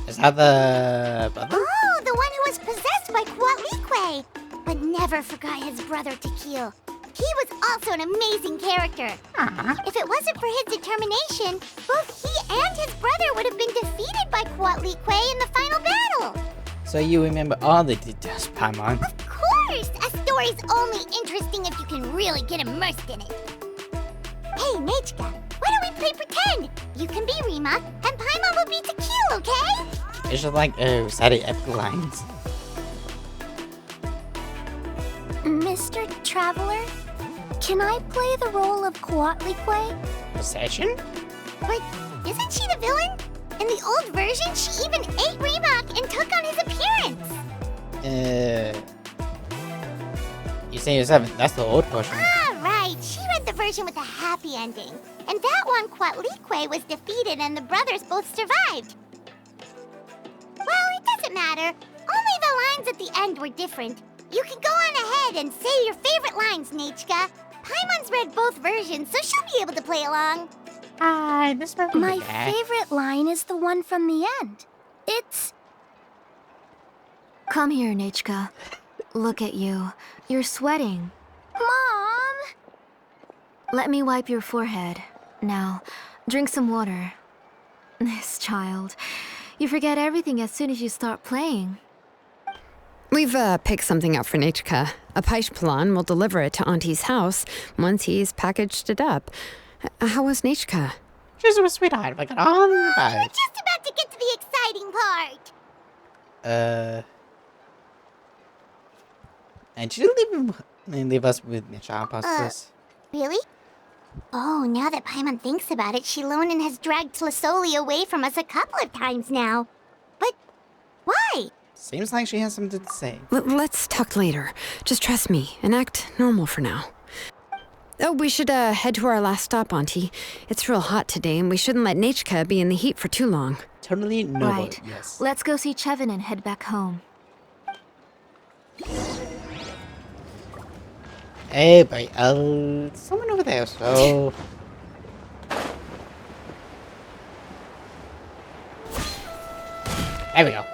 Is that the brother? Oh, the one who was possessed by Quatlique, but never forgot his brother Tequil. He was also an amazing character. If it wasn't for his determination, both he and his brother would have been defeated by Quatlique in the final battle. So you remember all the details, Paimon. Of course! A story's only interesting if you can really get immersed in it. Hey, Nachka, why don't we play pretend? You can be Rima, and Paimon will be Tequil, okay? It's just like reciting epic lines. Mr. Traveler, can I play the role of Quatlique? Possession? But isn't she the villain? In the old version, she even ate Reebok and took on his appearance. You say yourself, that's the old version. Ah, right. She read the version with a happy ending. And that one, Quatlique was defeated and the brothers both survived. Well, it doesn't matter. Only the lines at the end were different. You can go on ahead and say your favorite lines, Nachka. Paimon's read both versions, so she'll be able to play along. This one. My favorite line is the one from the end. It's... Come here, Nachka. Look at you. You're sweating. Mom! Let me wipe your forehead. Now, drink some water. This child. You forget everything as soon as you start playing. We've picked something out for Nachka. A Paishpalan will deliver it to Auntie's house once he's packaged it up. How was Nachka? She's a sweetheart. I got all about We're it. just about to get to the exciting part. And she didn't leave us with Nisha past this. Really? Oh, now that Paimon thinks about it, Xilonen has dragged Tlasoli away from us a couple of times now. But why? Seems like she has something to say. Let's talk later. Just trust me and act normal for now. Oh, we should head to our last stop, Auntie. It's real hot today, and we shouldn't let Nachka be in the heat for too long. Totally noble, Right. yes. Let's go see Chevin and head back home. Hey, buddy. Someone over there, so... There we go.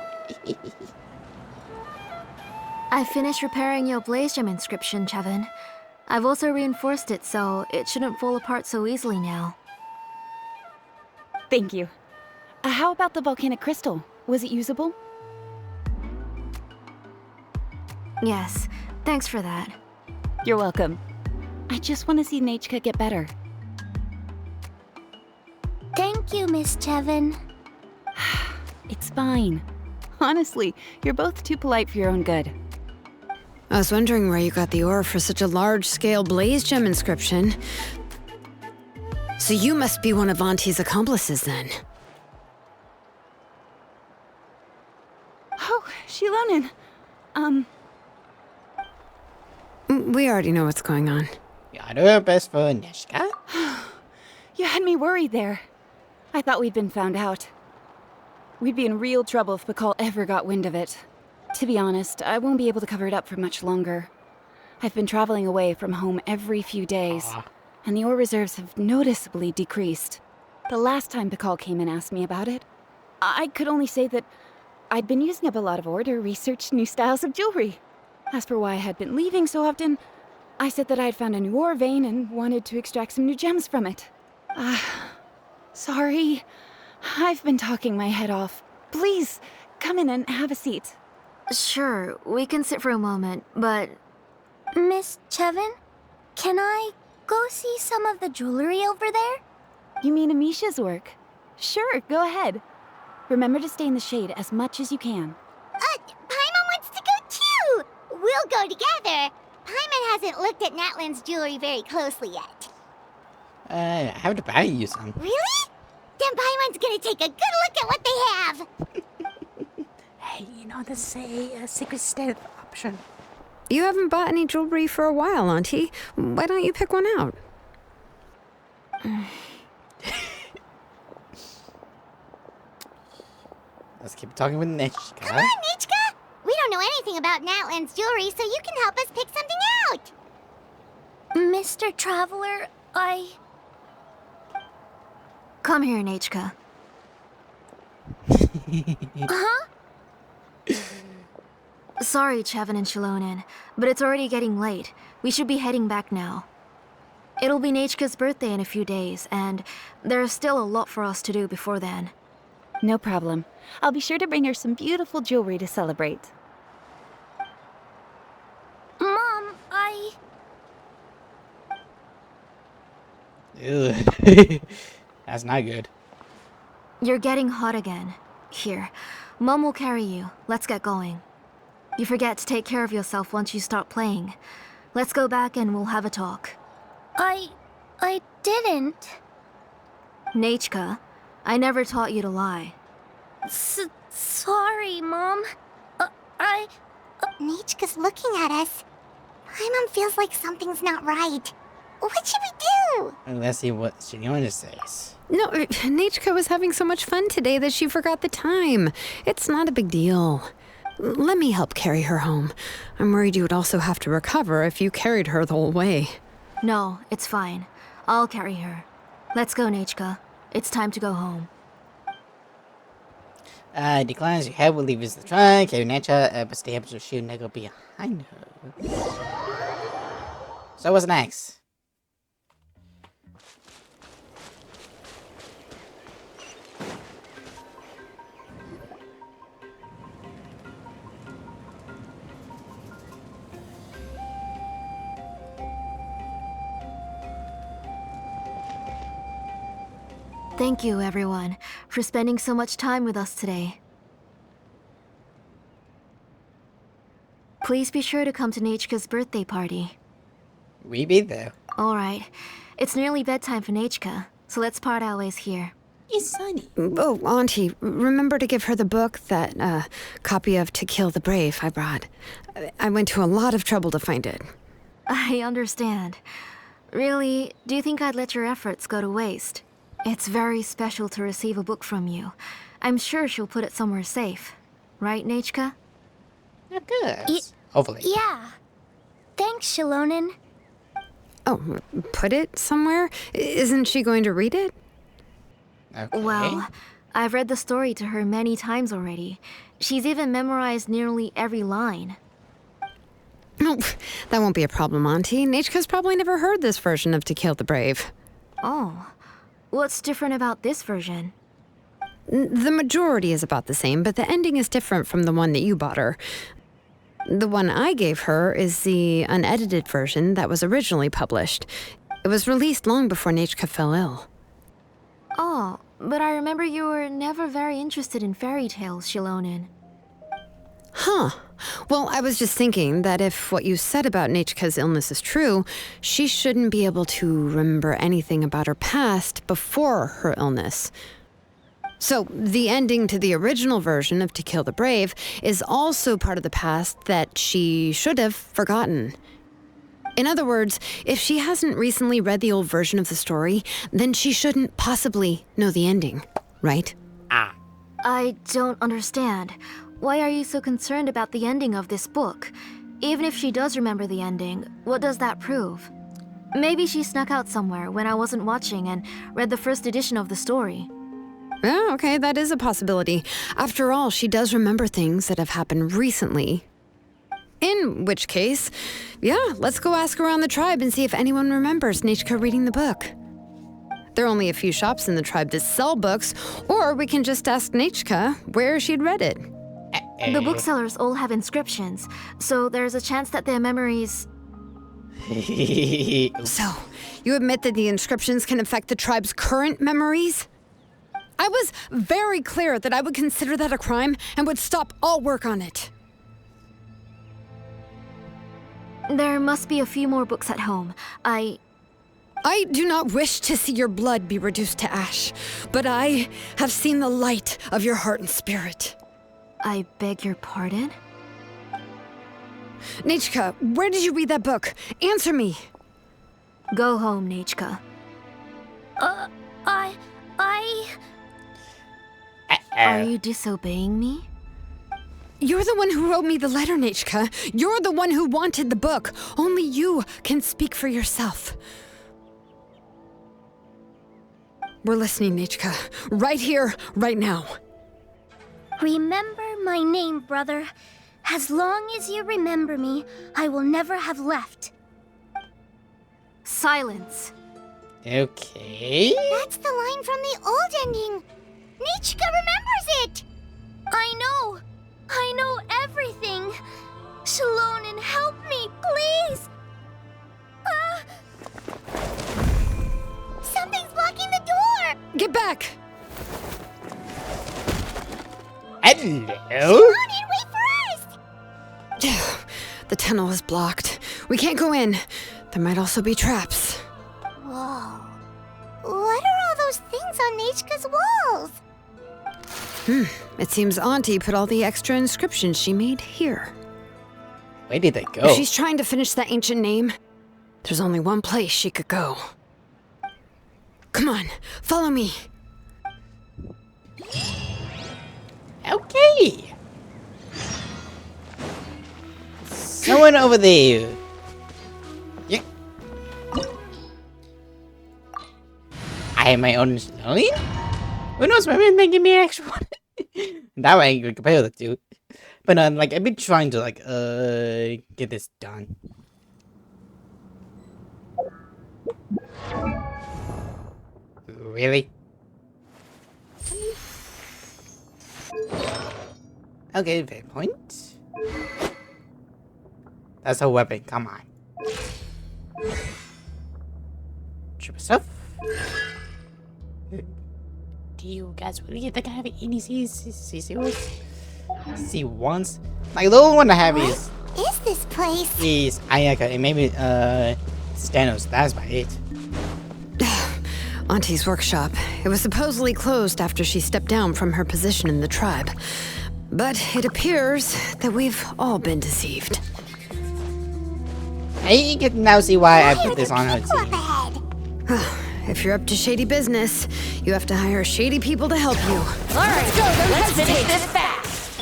I finished repairing your Blaze Gem inscription, Chevin. I've also reinforced it so it shouldn't fall apart so easily now. Thank you. How about the volcanic crystal? Was it usable? Yes, thanks for that. You're welcome. I just want to see Nachka get better. Thank you, Miss Chevin. It's fine. Honestly, you're both too polite for your own good. I was wondering where you got the ore for such a large-scale Blaze Gem inscription. So you must be one of Auntie's accomplices, then. Oh, Xilonen. We already know what's going on. Gotta do our best for Nishka. You had me worried there. I thought we'd been found out. We'd be in real trouble if Bakal ever got wind of it. To be honest, I won't be able to cover it up for much longer. I've been traveling away from home every few days, and the ore reserves have noticeably decreased. The last time Bakal came and asked me about it, I could only say that I'd been using up a lot of ore to research new styles of jewelry. As for why I had been leaving so often, I said that I had found a new ore vein and wanted to extract some new gems from it. Sorry. I've been talking my head off. Please, come in and have a seat. Sure, we can sit for a moment, but Miss Chevin, can I go see some of the jewelry over there? You mean Amisha's work? Sure, go ahead. Remember to stay in the shade as much as you can. Paimon wants to go too! We'll go together. Paimon hasn't looked at Natlan's jewelry very closely yet. I have to buy you some. Really? Then Paimon's gonna take a good look at what they have. Hey, you know, this is a secret stealth option. You haven't bought any jewelry for a while, Auntie. Why don't you pick one out? Let's keep talking with Nichka. Come on, Nichka! We don't know anything about Natlan's jewelry, so you can help us pick something out. Mr. Traveler, come here, Nachka. Huh? Sorry, Chevin and Xilonen, but it's already getting late. We should be heading back now. It'll be Nachka's birthday in a few days, and there's still a lot for us to do before then. No problem. I'll be sure to bring her some beautiful jewelry to celebrate. Mom, Ew. That's not good. You're getting hot again. Here, Mom will carry you. Let's get going. You forget to take care of yourself once you start playing. Let's go back and we'll have a talk. I didn't. Nachka, I never taught you to lie. Sorry, Mom. Nichka's looking at us. Paimon feels like something's not right. What should we do? Let's see what Xilonen says. No, Nachka was having so much fun today that she forgot the time. It's not a big deal. Let me help carry her home. I'm worried you would also have to recover if you carried her the whole way. No, it's fine. I'll carry her. Let's go, Nachka. It's time to go home. Declines your head will leave us the truck. Carry Necha, but stay up to shoot Neko behind her. So what's next? Thank you, everyone, for spending so much time with us today. Please be sure to come to Nachka's birthday party. We be there. Alright, it's nearly bedtime for Nachka, so let's part our ways here. It's sunny. Oh, Auntie, remember to give her the book, that copy of To Kill the Brave I brought. I went to a lot of trouble to find it. I understand. Really, do you think I'd let your efforts go to waste? It's very special to receive a book from you. I'm sure she'll put it somewhere safe. Right, Nachka? Yeah, good. Hopefully. Yeah. Thanks, Xilonen. Oh, put it somewhere? Isn't she going to read it? Okay. Well, I've read the story to her many times already. She's even memorized nearly every line. Oh, that won't be a problem, Auntie. Nachka's probably never heard this version of To Kill the Brave. Oh. What's different about this version? The majority is about the same, but the ending is different from the one that you bought her. The one I gave her is the unedited version that was originally published. It was released long before Nachka fell ill. Oh, but I remember you were never very interested in fairy tales, Xilonen. Huh. Well, I was just thinking that if what you said about Nachka's illness is true, she shouldn't be able to remember anything about her past before her illness. So, the ending to the original version of To Kill the Brave is also part of the past that she should have forgotten. In other words, if she hasn't recently read the old version of the story, then she shouldn't possibly know the ending, right? I don't understand. Why are you so concerned about the ending of this book? Even if she does remember the ending, what does that prove? Maybe she snuck out somewhere when I wasn't watching and read the first edition of the story. Oh, okay, that is a possibility. After all, she does remember things that have happened recently. In which case, yeah, let's go ask around the tribe and see if anyone remembers Nichka reading the book. There are only a few shops in the tribe that sell books, or we can just ask Nichka where she'd read it. The booksellers all have inscriptions, so there's a chance that their memories. So, you admit that the inscriptions can affect the tribe's current memories? I was very clear that I would consider that a crime and would stop all work on it. There must be a few more books at home. I do not wish to see your blood be reduced to ash, but I have seen the light of your heart and spirit. I beg your pardon? Nichka, where did you read that book? Answer me. Go home, Nichka. Are you disobeying me? You're the one who wrote me the letter, Nichka. You're the one who wanted the book. Only you can speak for yourself. We're listening, Nichka. Right here, right now. Remember my name, brother. As long as you remember me, I will never have left. Silence. Okay. That's the line from the old ending. Nichka remembers it. I know everything. Xilonen, help me, please. Something's blocking the door. Get back. Hello? Xilonen, wait for us. The tunnel is blocked. We can't go in. There might also be traps. Whoa. What are all those things on Nichka's walls? It seems Auntie put all the extra inscriptions she made here. Where did they go? If she's trying to finish that ancient name, there's only one place she could go. Come on, follow me. Okay. Someone over there. Yeah. I have my own Xilonen? Who knows, maybe they give me an extra one. That way I can compare the two. But like I've been trying to like get this done. Really? Okay, fair point. That's a weapon, come on. Triple stuff. Do you guys really think I have any C0s? C1s? Like the only one I have Is this place? is Ayaka and maybe Stanos. That's about it. Auntie's workshop. It was supposedly closed after she stepped down from her position in the tribe. But it appears that we've all been deceived. I can now see why I put this on her Up team. ahead. If you're up to shady business, you have to hire shady people to help you. All right, Let's go, let's finish this fast.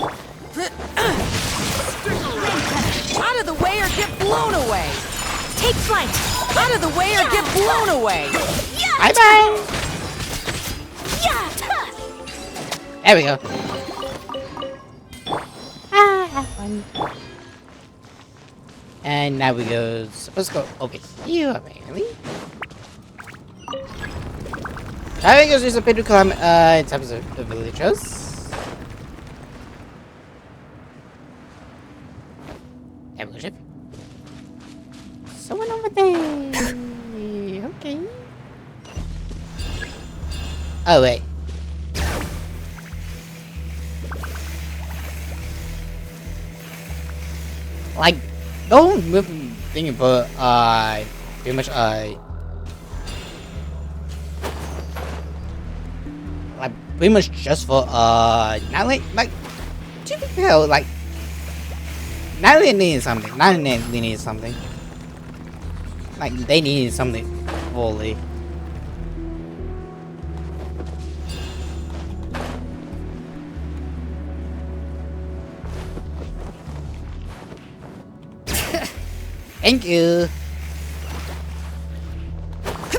Out of the way or get blown away. Take flight. Out of the way or get blown away. Bye bye. There we go. Have fun. And now we go. Supposed to go over here, apparently. I think there's a bit to come in terms of the villagers. There we go, ship. Someone over there. Okay. Oh, wait. Like, don't move thinking for, pretty much, like, pretty much just for, Natalie, like, to be fair, like, Natalie needed something. Natalie needed something. Like, they needed something fully. Thank you.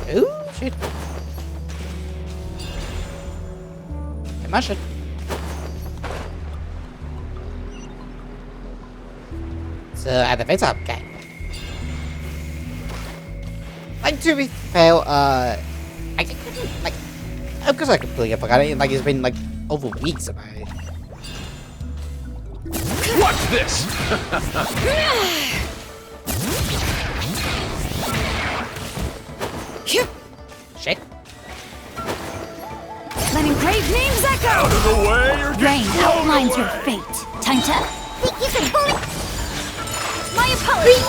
Oh shit. Come on, shit. So at the face up, okay. Like to be fair, I couldn't, like, of course I completely forgot it. Like it's been like over weeks about it. Watch this! Shit. Letting brave names echo! Out of the way or Rain get blown outlines your away. fate. Time to think you can bully my opponent.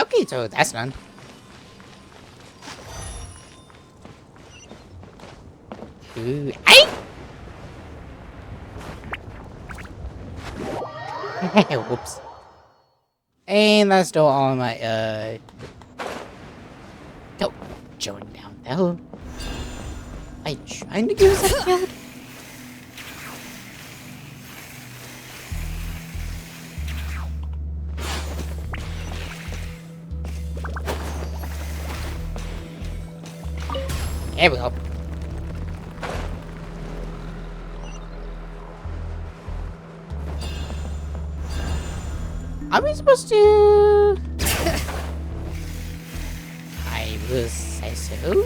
Okay, so that's done. Ooh, ay! Whoops. And that's still all my, Don't join down though. I trying to give us a killed? There we go. Are we supposed to? I will say so.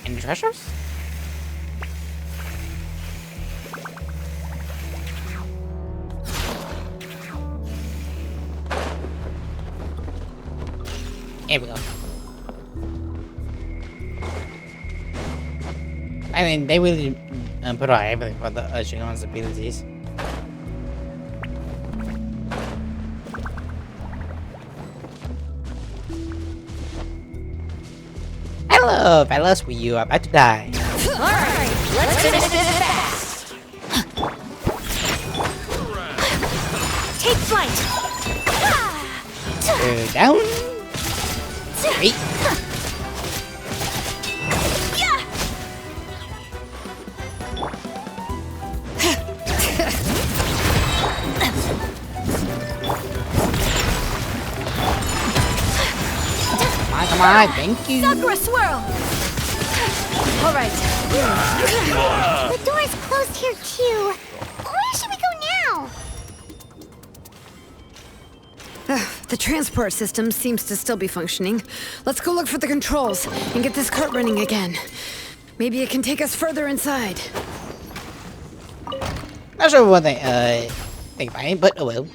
Any treasures? Here we go. I mean, they really put out everything for the Xilonen's abilities. Hello, fellas. We are about to die. Alright, let's finish this fast. Take flight. Down. Wait. Come on, thank you. Sakura swirl. All right. The door's closed here too. Where should we go now? The transport system seems to still be functioning. Let's go look for the controls and get this cart running again. Maybe it can take us further inside. Not sure what they think about it, but oh well.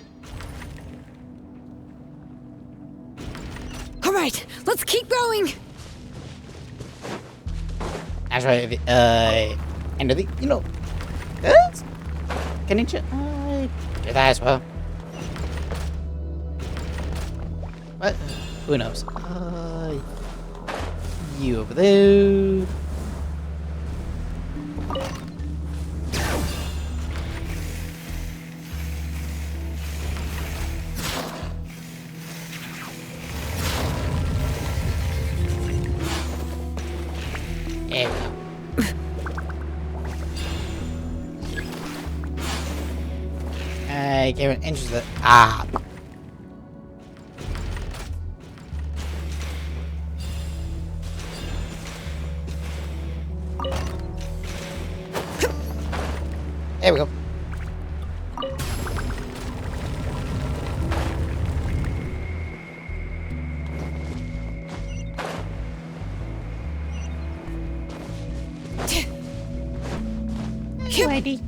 All right, let's keep going. That's right. And the can you do that as well? What? Who knows? You over there. There we go. I gave an inch to the There we go. Ready.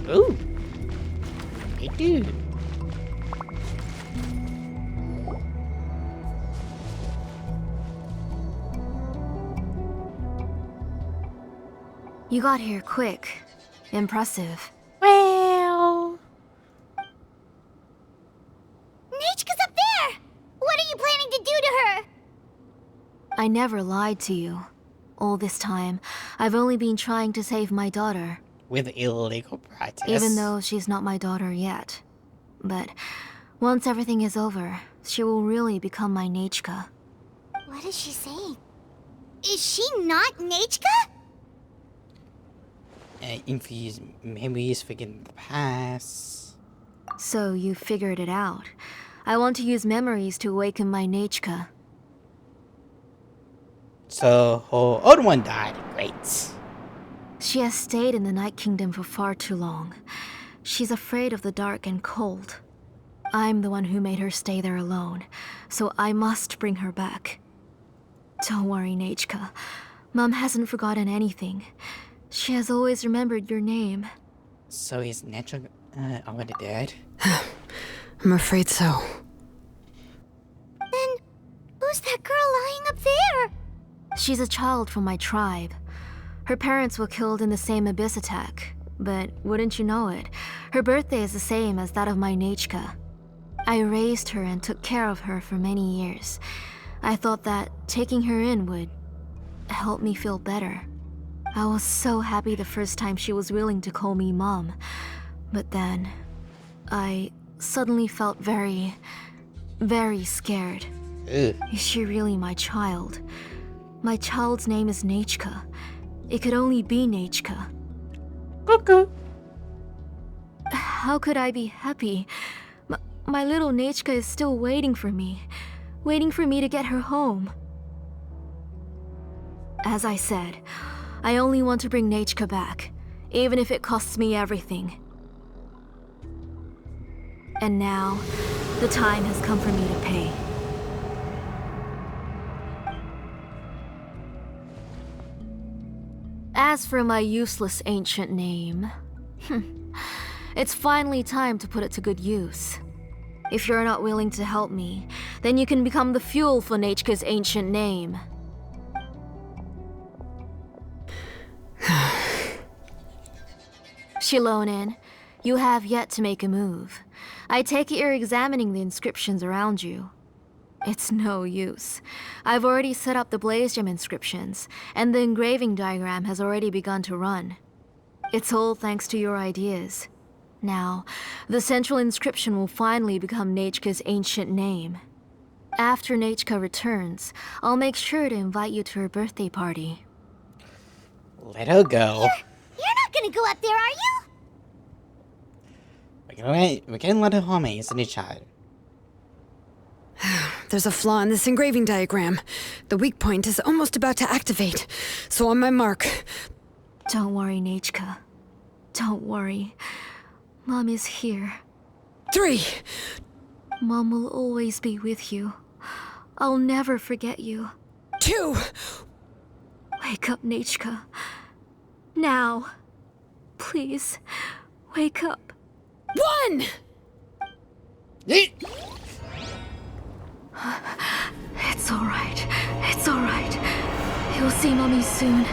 Ooh. Hey, dude. You got here quick. Impressive. Well. Nichika's up there! What are you planning to do to her? I never lied to you. All this time, I've only been trying to save my daughter. With illegal practice. Even though she's not my daughter yet. But once everything is over, she will really become my Nichika. What is she saying? Is she not Nechka? Infused memories, forgetting the past. So you figured it out. I want to use memories to awaken my Nechka. So, her old one died. Great. She has stayed in the Night Kingdom for far too long. She's afraid of the dark and cold. I'm the one who made her stay there alone, so I must bring her back. Don't worry, Nechka. Mom hasn't forgotten anything. She has always remembered your name. So is Natural already dead? I'm afraid so. Then, who's that girl lying up there? She's a child from my tribe. Her parents were killed in the same abyss attack. But wouldn't you know it, her birthday is the same as that of my Nechka. I raised her and took care of her for many years. I thought that taking her in would help me feel better. I was so happy the first time she was willing to call me Mom. But then, I suddenly felt very, very scared. Ugh. Is she really my child? My child's name is Nechka. It could only be Nechka. Cuckoo. How could I be happy? My little Nechka is still waiting for me to get her home. As I said, I only want to bring Nechka back, even if it costs me everything. And now, the time has come for me to pay. As for my useless ancient name, it's finally time to put it to good use. If you're not willing to help me, then you can become the fuel for Nechka's ancient name. Xilonen, you have yet to make a move. I take it you're examining the inscriptions around you. It's no use. I've already set up the blaze gem inscriptions, and the engraving diagram has already begun to run. It's all thanks to your ideas. Now, the central inscription will finally become Nechka's ancient name. After Nechka returns, I'll make sure to invite you to her birthday party. Let her go. You're not gonna go up there, are you? We're gonna let her home, isn't it, child? There's a flaw in this engraving diagram. The weak point is almost about to activate. So on my mark. Don't worry, Nechka. Don't worry. Mom is here. 3. Mom will always be with you. I'll never forget you. 2. Wake up, Nechka. Now. Please, wake up. 1. It's alright. It's alright. You'll see Mommy soon.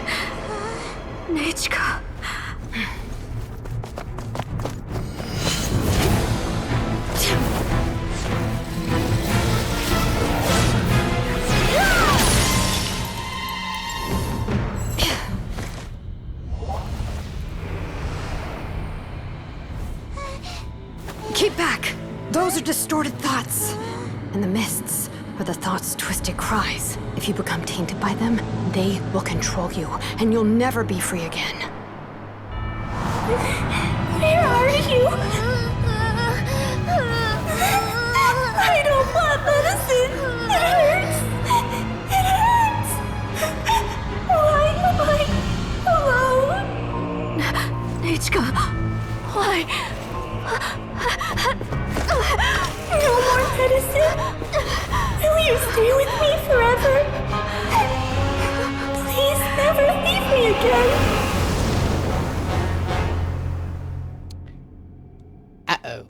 Nechka. Keep back! Those are distorted thoughts. And the mists are the thoughts' twisted cries. If you become tainted by them, they will control you, and you'll never be free again. Where are you? I don't want medicine. It hurts. It hurts. Why am I alone? Nechka, why? No more medicine. Will you stay with me forever? Please never leave me again. Uh-oh.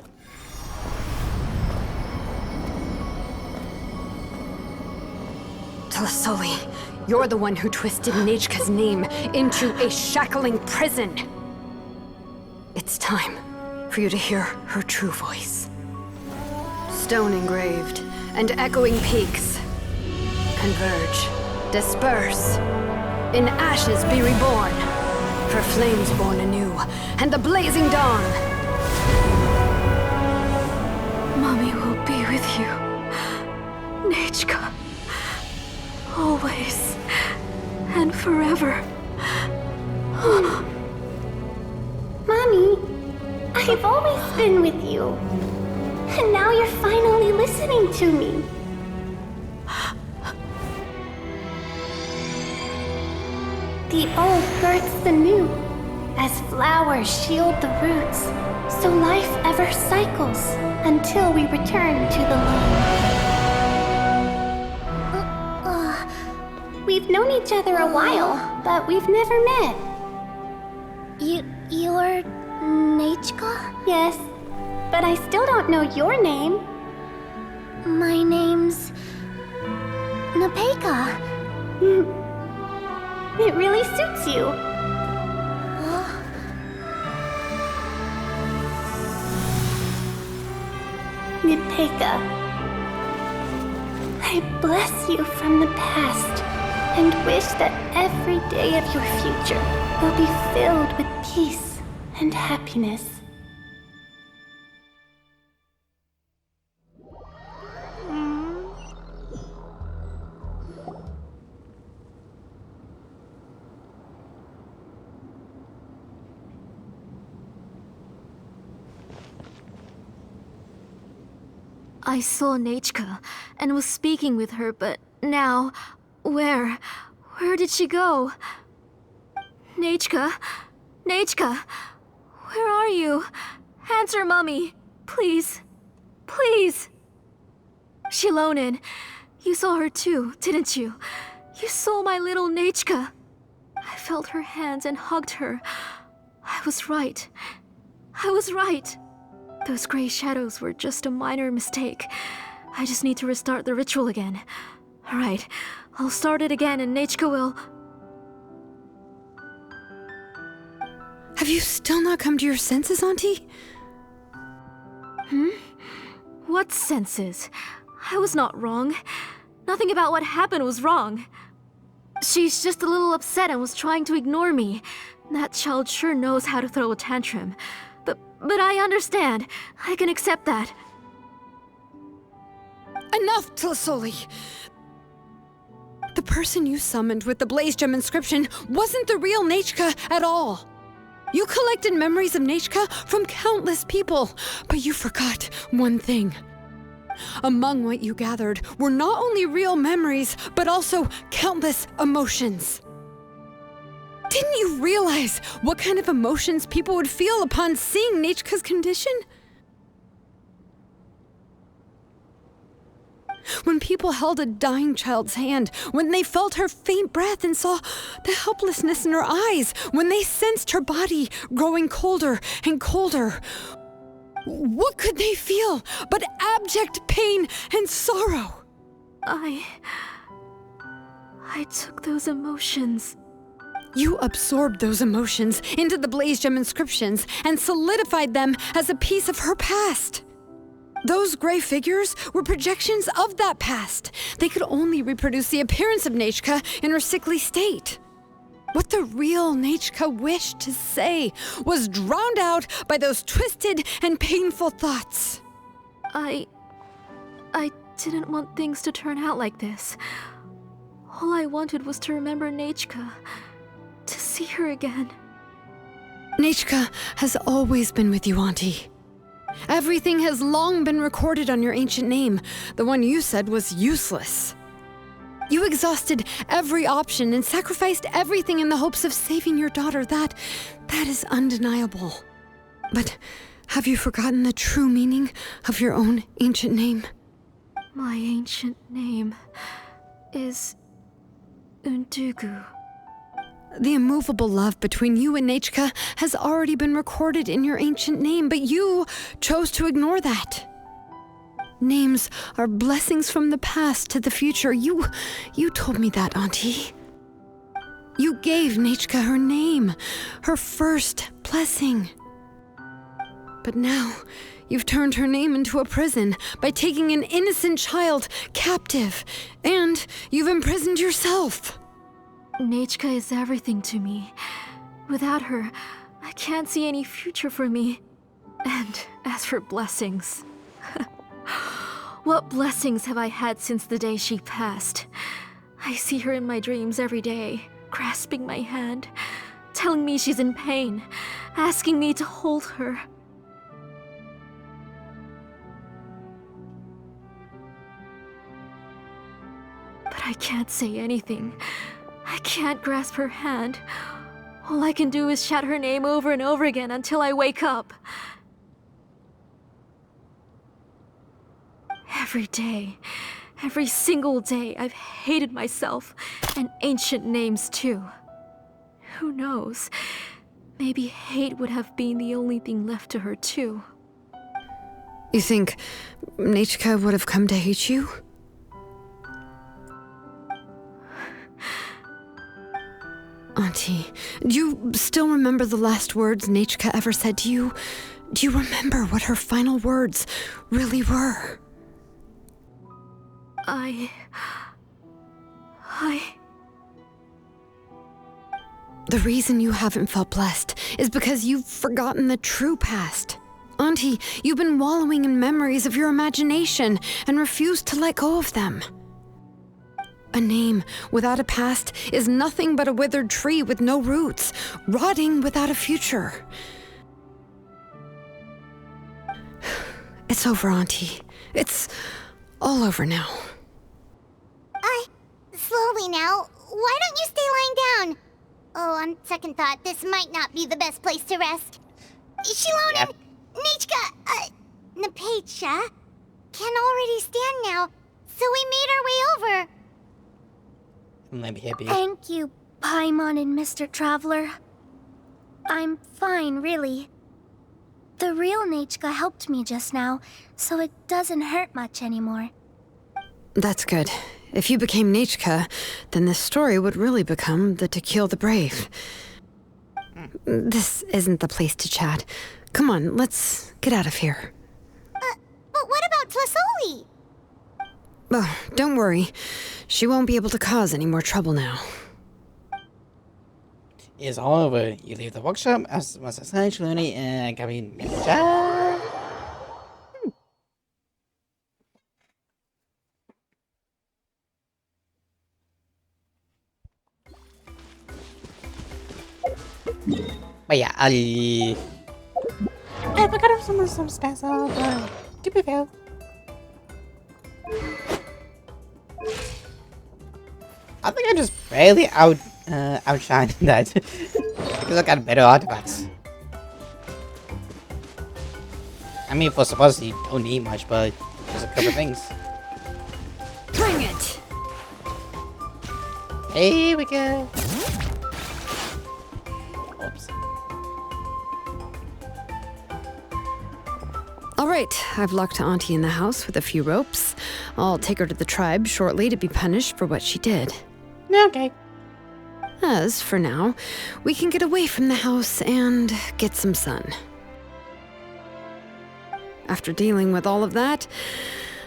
Telasoli, you're the one who twisted Nechka's name into a shackling prison. It's time for you to hear her true voice. Stone engraved and echoing peaks converge, disperse, in ashes be reborn, for flames born anew, and the blazing dawn. Mommy will be with you. Nechka. Always. and forever. Mommy, I've always been with you. And now you're finally listening to me. The old births the new, as flowers shield the roots, so life ever cycles until we return to the loam. We've known each other a while, but we've never met. You're Nechka? Yes, but I still don't know your name. My name's Nepeka. It really suits you. Nepeka, I bless you from the past and wish that every day of your future will be filled with peace and happiness. I saw Nechka and was speaking with her, but now, where did she go? Nechka? Nechka? Where are you? Answer, Mummy. Please. Please. Xilonen, you saw her too, didn't you? You saw my little Nechka. I felt her hands and hugged her. I was right. I was right. Those gray shadows were just a minor mistake. I just need to restart the ritual again. Alright, I'll start it again and Nechka will... Have you still not come to your senses, Auntie? What senses? I was not wrong. Nothing about what happened was wrong. She's just a little upset and was trying to ignore me. That child sure knows how to throw a tantrum. But I understand. I can accept that. Enough, Tlasoli! The person you summoned with the Blaze Gem inscription wasn't the real Nechka at all. You collected memories of Nechka from countless people, but you forgot one thing. Among what you gathered were not only real memories, but also countless emotions. Didn't you realize what kind of emotions people would feel upon seeing Nechka's condition? When people held a dying child's hand, when they felt her faint breath and saw the helplessness in her eyes, when they sensed her body growing colder and colder, what could they feel but abject pain and sorrow? I took those emotions. You absorbed those emotions into the Blaze Gem inscriptions and solidified them as a piece of her past. Those gray figures were projections of that past. They could only reproduce the appearance of Nechka in her sickly state. What the real Nechka wished to say was drowned out by those twisted and painful thoughts. I didn't want things to turn out like this. All I wanted was to remember Nechka. To see her again. Nechka has always been with you, Auntie. Everything has long been recorded on your ancient name, the one you said was useless. You exhausted every option and sacrificed everything in the hopes of saving your daughter. That is undeniable. But have you forgotten the true meaning of your own ancient name? My ancient name is Undugu. The immovable love between you and Nechka has already been recorded in your ancient name, but you chose to ignore that. Names are blessings from the past to the future. You told me that, Auntie. You gave Nechka her name, her first blessing. But now, you've turned her name into a prison by taking an innocent child captive, and you've imprisoned yourself. Nechka is everything to me. Without her, I can't see any future for me. And as for blessings... What blessings have I had since the day she passed? I see her in my dreams every day. grasping my hand, telling me she's in pain, asking me to hold her. But I can't say anything. I can't grasp her hand. All I can do is shout her name over and over again until I wake up. Every day, every single day, I've hated myself, and ancient names too. Who knows? Maybe hate would have been the only thing left to her too. You think Nechka would have come to hate you? Auntie, do you still remember the last words Nechka ever said to you? Do you remember what her final words really were? The reason you haven't felt blessed is because you've forgotten the true past. Auntie, you've been wallowing in memories of your imagination and refused to let go of them. A name without a past is nothing but a withered tree with no roots, rotting without a future. It's over, Auntie. It's all over now. Slowly now. Why don't you stay lying down? Oh, on second thought, this might not be the best place to rest. Xilonen, Nechka, Napecha can already stand now, so we made our way over. Let me help you. Thank you, Paimon and Mr. Traveler. I'm fine, really. The real Nechka helped me just now, so it doesn't hurt much anymore. That's good. If you became Nechka, then this story would really become the To Kill the Brave. This isn't the place to chat. Come on, let's get out of here. But what about Tlasoli? Oh, don't worry. She won't be able to cause any more trouble now. It's all over. You leave the workshop as was assigned Xilonen and Gavin Ninja. But yeah, I forgot some special, but to be fair. I think I just barely outshined that because I got better artifacts. I mean, for suppose you don't need much, but there's a couple things. Bring it! Here we go. Oops. All right, I've locked Auntie in the house with a few ropes. I'll take her to the tribe shortly to be punished for what she did. Okay. As for now, we can get away from the house and get some sun. After dealing with all of that,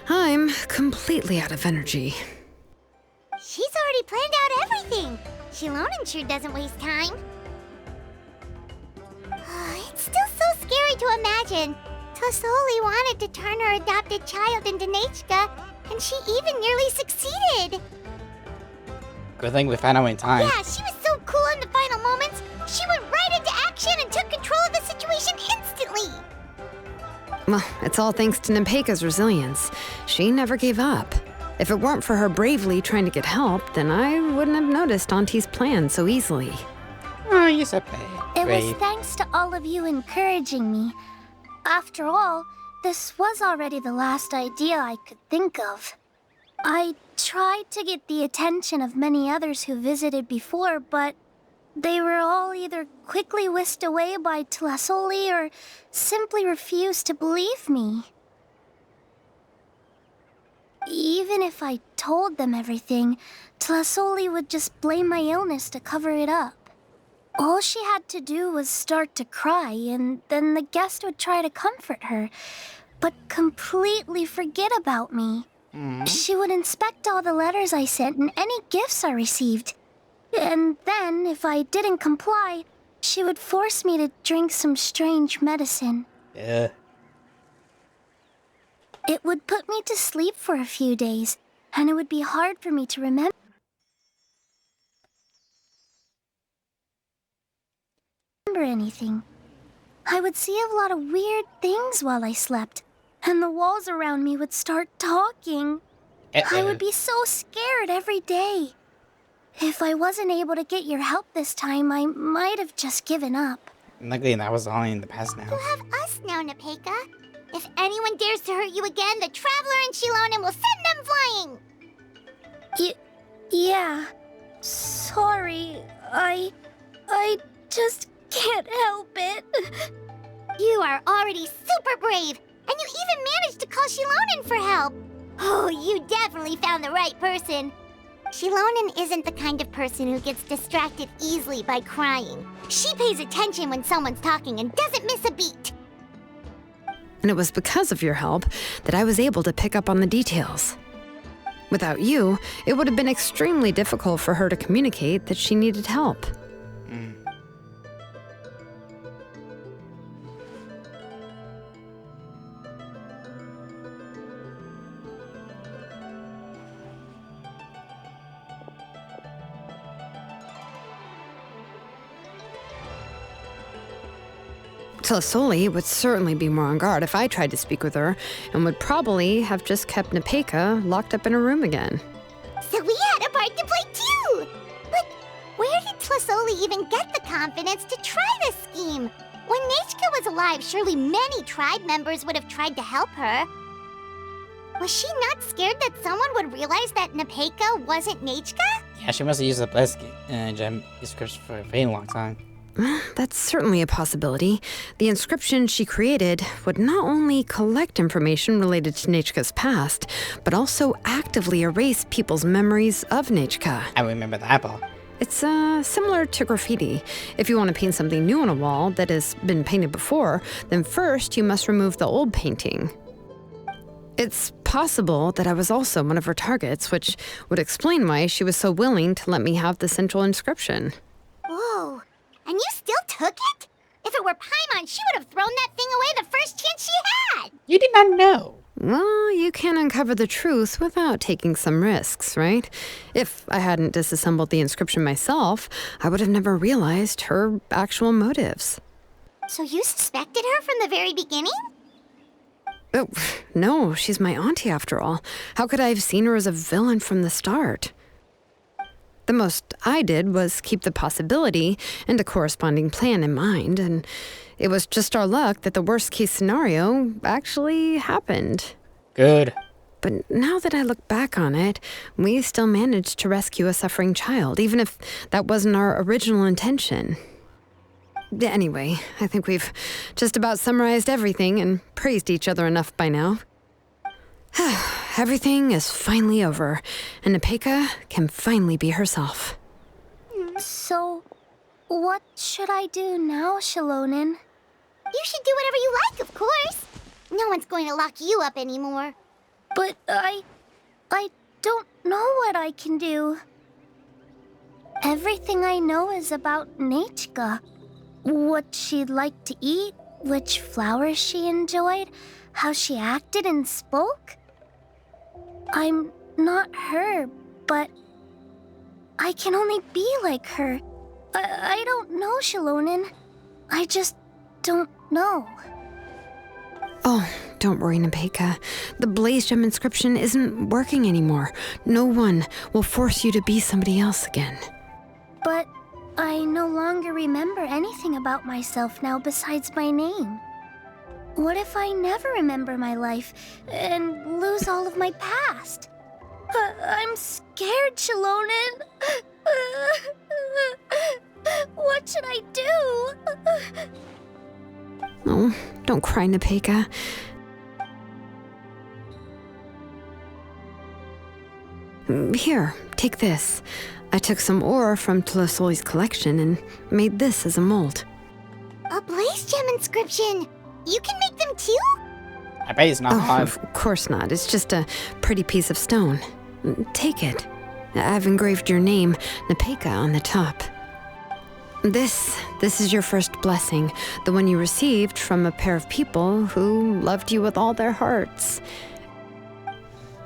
I'm completely out of energy. She's already planned out everything. Xilonen sure doesn't waste time. It's still so scary to imagine. Tlasoli wanted to turn her adopted child into Nechka, and she even nearly succeeded. Good thing we found out in time. Yeah, she was so cool in the final moments. She went right into action and took control of the situation instantly. Well, it's all thanks to Nempeka's resilience. She never gave up. If it weren't for her bravely trying to get help, then I wouldn't have noticed Auntie's plan so easily. Oh, you're so It was brave. thanks to all of you encouraging me. After all, this was already the last idea I could think of. I tried to get the attention of many others who visited before, but they were all either quickly whisked away by Tlasoli or simply refused to believe me. Even if I told them everything, Tlasoli would just blame my illness to cover it up. All she had to do was start to cry, and then the guest would try to comfort her, but completely forget about me. She would inspect all the letters I sent and any gifts I received. And then, if I didn't comply, she would force me to drink some strange medicine. Yeah. It would put me to sleep for a few days, and it would be hard for me to remember. remember anything. I would see a lot of weird things while I slept, and the walls around me would start talking. I would be so scared every day. If I wasn't able to get your help this time, I might have just given up. Luckily, that was only in the past now. You have us now, Nepeka. If anyone dares to hurt you again, the Traveler and Xilonen will send them flying! Yeah. Sorry. I just can't help it. You are already super brave, and you even managed to call Xilonen for help. Oh, you definitely found the right person. Xilonen isn't the kind of person who gets distracted easily by crying. She pays attention when someone's talking and doesn't miss a beat. And it was because of your help that I was able to pick up on the details. Without you, it would have been extremely difficult for her to communicate that she needed help. Tlasoli would certainly be more on guard if I tried to speak with her, and would probably have just kept Nepeka locked up in her room again. So we had a part to play too! But where did Tlasoli even get the confidence to try this scheme? When Nechka was alive, surely many tribe members would have tried to help her. Was she not scared that someone would realize that Nepeka wasn't Nechka? Yeah, she must have used the blessed gem inscription for a very long time. That's certainly a possibility. The inscription she created would not only collect information related to Nechka's past, but also actively erase people's memories of Nechka. I remember that part. It's similar to graffiti. If you want to paint something new on a wall that has been painted before, then first you must remove the old painting. It's possible that I was also one of her targets, which would explain why she was so willing to let me have the central inscription. Whoa. And you still took it? If it were Paimon, she would have thrown that thing away the first chance she had! You did not know. Well, you can uncover the truth without taking some risks, right? If I hadn't disassembled the inscription myself, I would have never realized her actual motives. So you suspected her from the very beginning? Oh, no, she's my auntie after all. How could I have seen her as a villain from the start? The most I did was keep the possibility and a corresponding plan in mind, and it was just our luck that the worst-case scenario actually happened. Good. But now that I look back on it, we still managed to rescue a suffering child, even if that wasn't our original intention. Anyway, I think we've just about summarized everything and praised each other enough by now. Everything is finally over, and Nepeka can finally be herself. So, what should I do now, Xilonen? You should do whatever you like, of course. No one's going to lock you up anymore. But I don't know what I can do. Everything I know is about Nechka. What she'd like to eat, which flowers she enjoyed, how she acted and spoke. I'm not her, but I can only be like her. I don't know, Xilonen. I just don't know. Oh, don't worry, Nepeka. The Blaze Gem inscription isn't working anymore. No one will force you to be somebody else again. But I no longer remember anything about myself now besides my name. What if I never remember my life and lose all of my past? I'm scared, Xilonen. What should I do? Oh, don't cry, Nepeka. Here, take this. I took some ore from Tlasoli's collection and made this as a mold. A Blaze Gem inscription! You can make them too? I bet it's not hard. Of course not. It's just a pretty piece of stone. Take it. I've engraved your name, Nepeka, on the top. This is your first blessing, the one you received from a pair of people who loved you with all their hearts.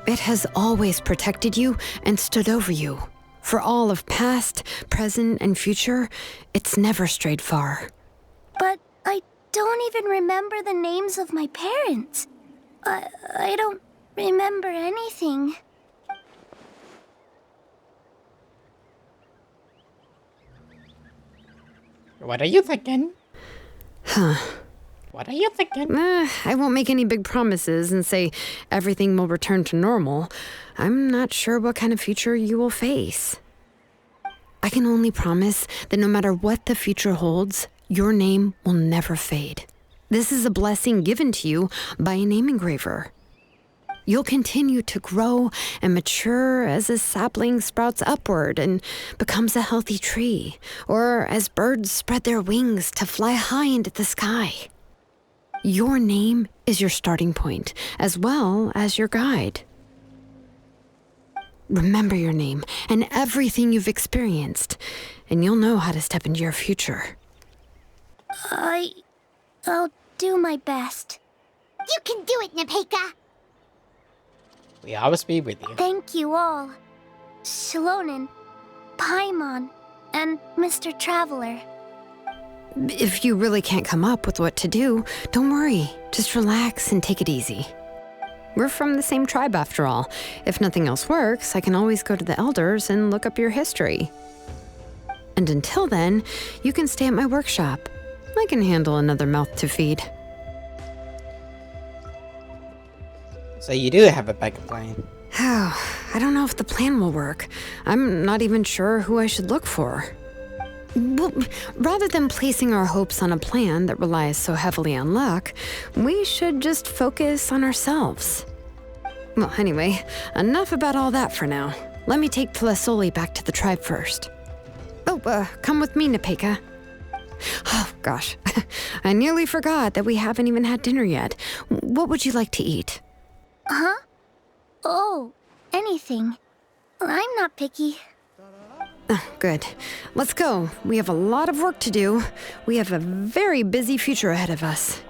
It has always protected you and stood over you. For all of past, present, and future, it's never strayed far. But I don't even remember the names of my parents. I don't remember anything. What are you thinking? Huh. What are you thinking? I won't make any big promises and say everything will return to normal. I'm not sure what kind of future you will face. I can only promise that no matter what the future holds, your name will never fade. This is a blessing given to you by a name engraver. You'll continue to grow and mature as a sapling sprouts upward and becomes a healthy tree, or as birds spread their wings to fly high into the sky. Your name is your starting point, as well as your guide. Remember your name and everything you've experienced, and you'll know how to step into your future. I'll do my best. You can do it, Nepeka! We always be with you. Thank you all. Xilonen, Paimon, and Mr. Traveler. If you really can't come up with what to do, don't worry. Just relax and take it easy. We're from the same tribe after all. If nothing else works, I can always go to the elders and look up your history. And until then, you can stay at my workshop. I can handle another mouth to feed. So you do have a backup plan. Oh, I don't know if the plan will work. I'm not even sure who I should look for. Well, rather than placing our hopes on a plan that relies so heavily on luck, we should just focus on ourselves. Well, anyway, enough about all that for now. Let me take Tlasoli back to the tribe first. Oh, come with me, Nepeka. Oh, gosh. I nearly forgot that we haven't even had dinner yet. What would you like to eat? Huh? Oh, anything. I'm not picky. Oh, good. Let's go. We have a lot of work to do. We have a very busy future ahead of us.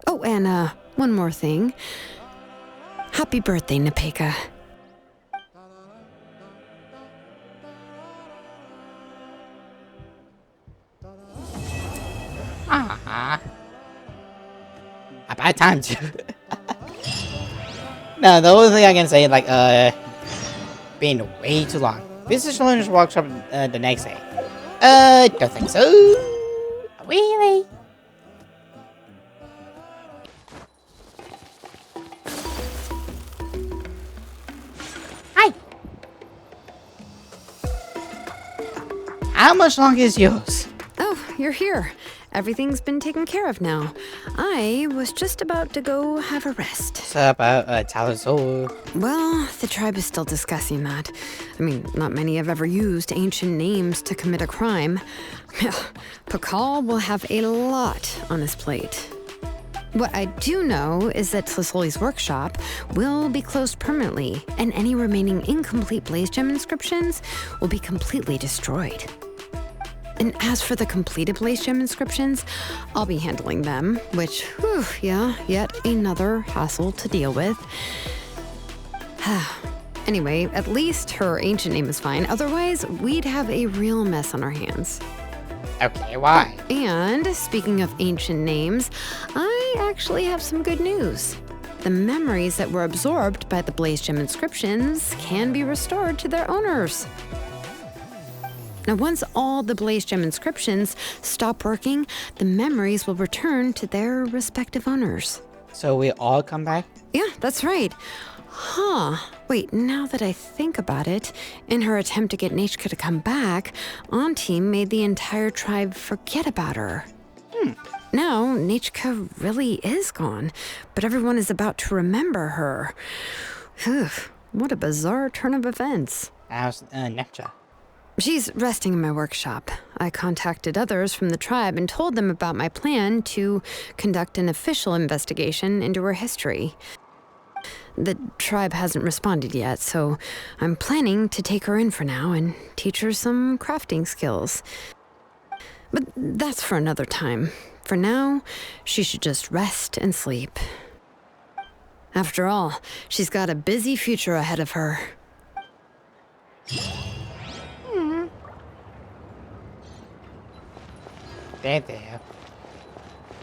Oh, and one more thing. Happy birthday, Nepeka. About time too. No, the only thing I can say, like, been way too long. Visit Xilone's workshop the next day. Don't think so. Really? Hi. How much longer is yours? Oh, you're here. Everything's been taken care of now. I was just about to go have a rest. So about Talisol. Well, the tribe is still discussing that. I mean, not many have ever used ancient names to commit a crime. Pakal will have a lot on his plate. What I do know is that Tlasoli's workshop will be closed permanently, and any remaining incomplete Blaze Gem inscriptions will be completely destroyed. And as for the completed Blaze Gem inscriptions, I'll be handling them, which, whew, yeah, yet another hassle to deal with. Anyway, at least her ancient name is fine. Otherwise, we'd have a real mess on our hands. Okay, why? And speaking of ancient names, I actually have some good news. The memories that were absorbed by the Blaze Gem inscriptions can be restored to their owners. Now, once all the Blaze Gem inscriptions stop working, the memories will return to their respective owners. So we all come back? Yeah, that's right. Huh. Wait, now that I think about it, in her attempt to get Nechka to come back, Auntie made the entire tribe forget about her. Now, Nechka really is gone, but everyone is about to remember her. Phew, what a bizarre turn of events. How's Nepcha? She's resting in my workshop. I contacted others from the tribe and told them about my plan to conduct an official investigation into her history. The tribe hasn't responded yet, so I'm planning to take her in for now and teach her some crafting skills. But that's for another time. For now, she should just rest and sleep. After all, she's got a busy future ahead of her. They're there.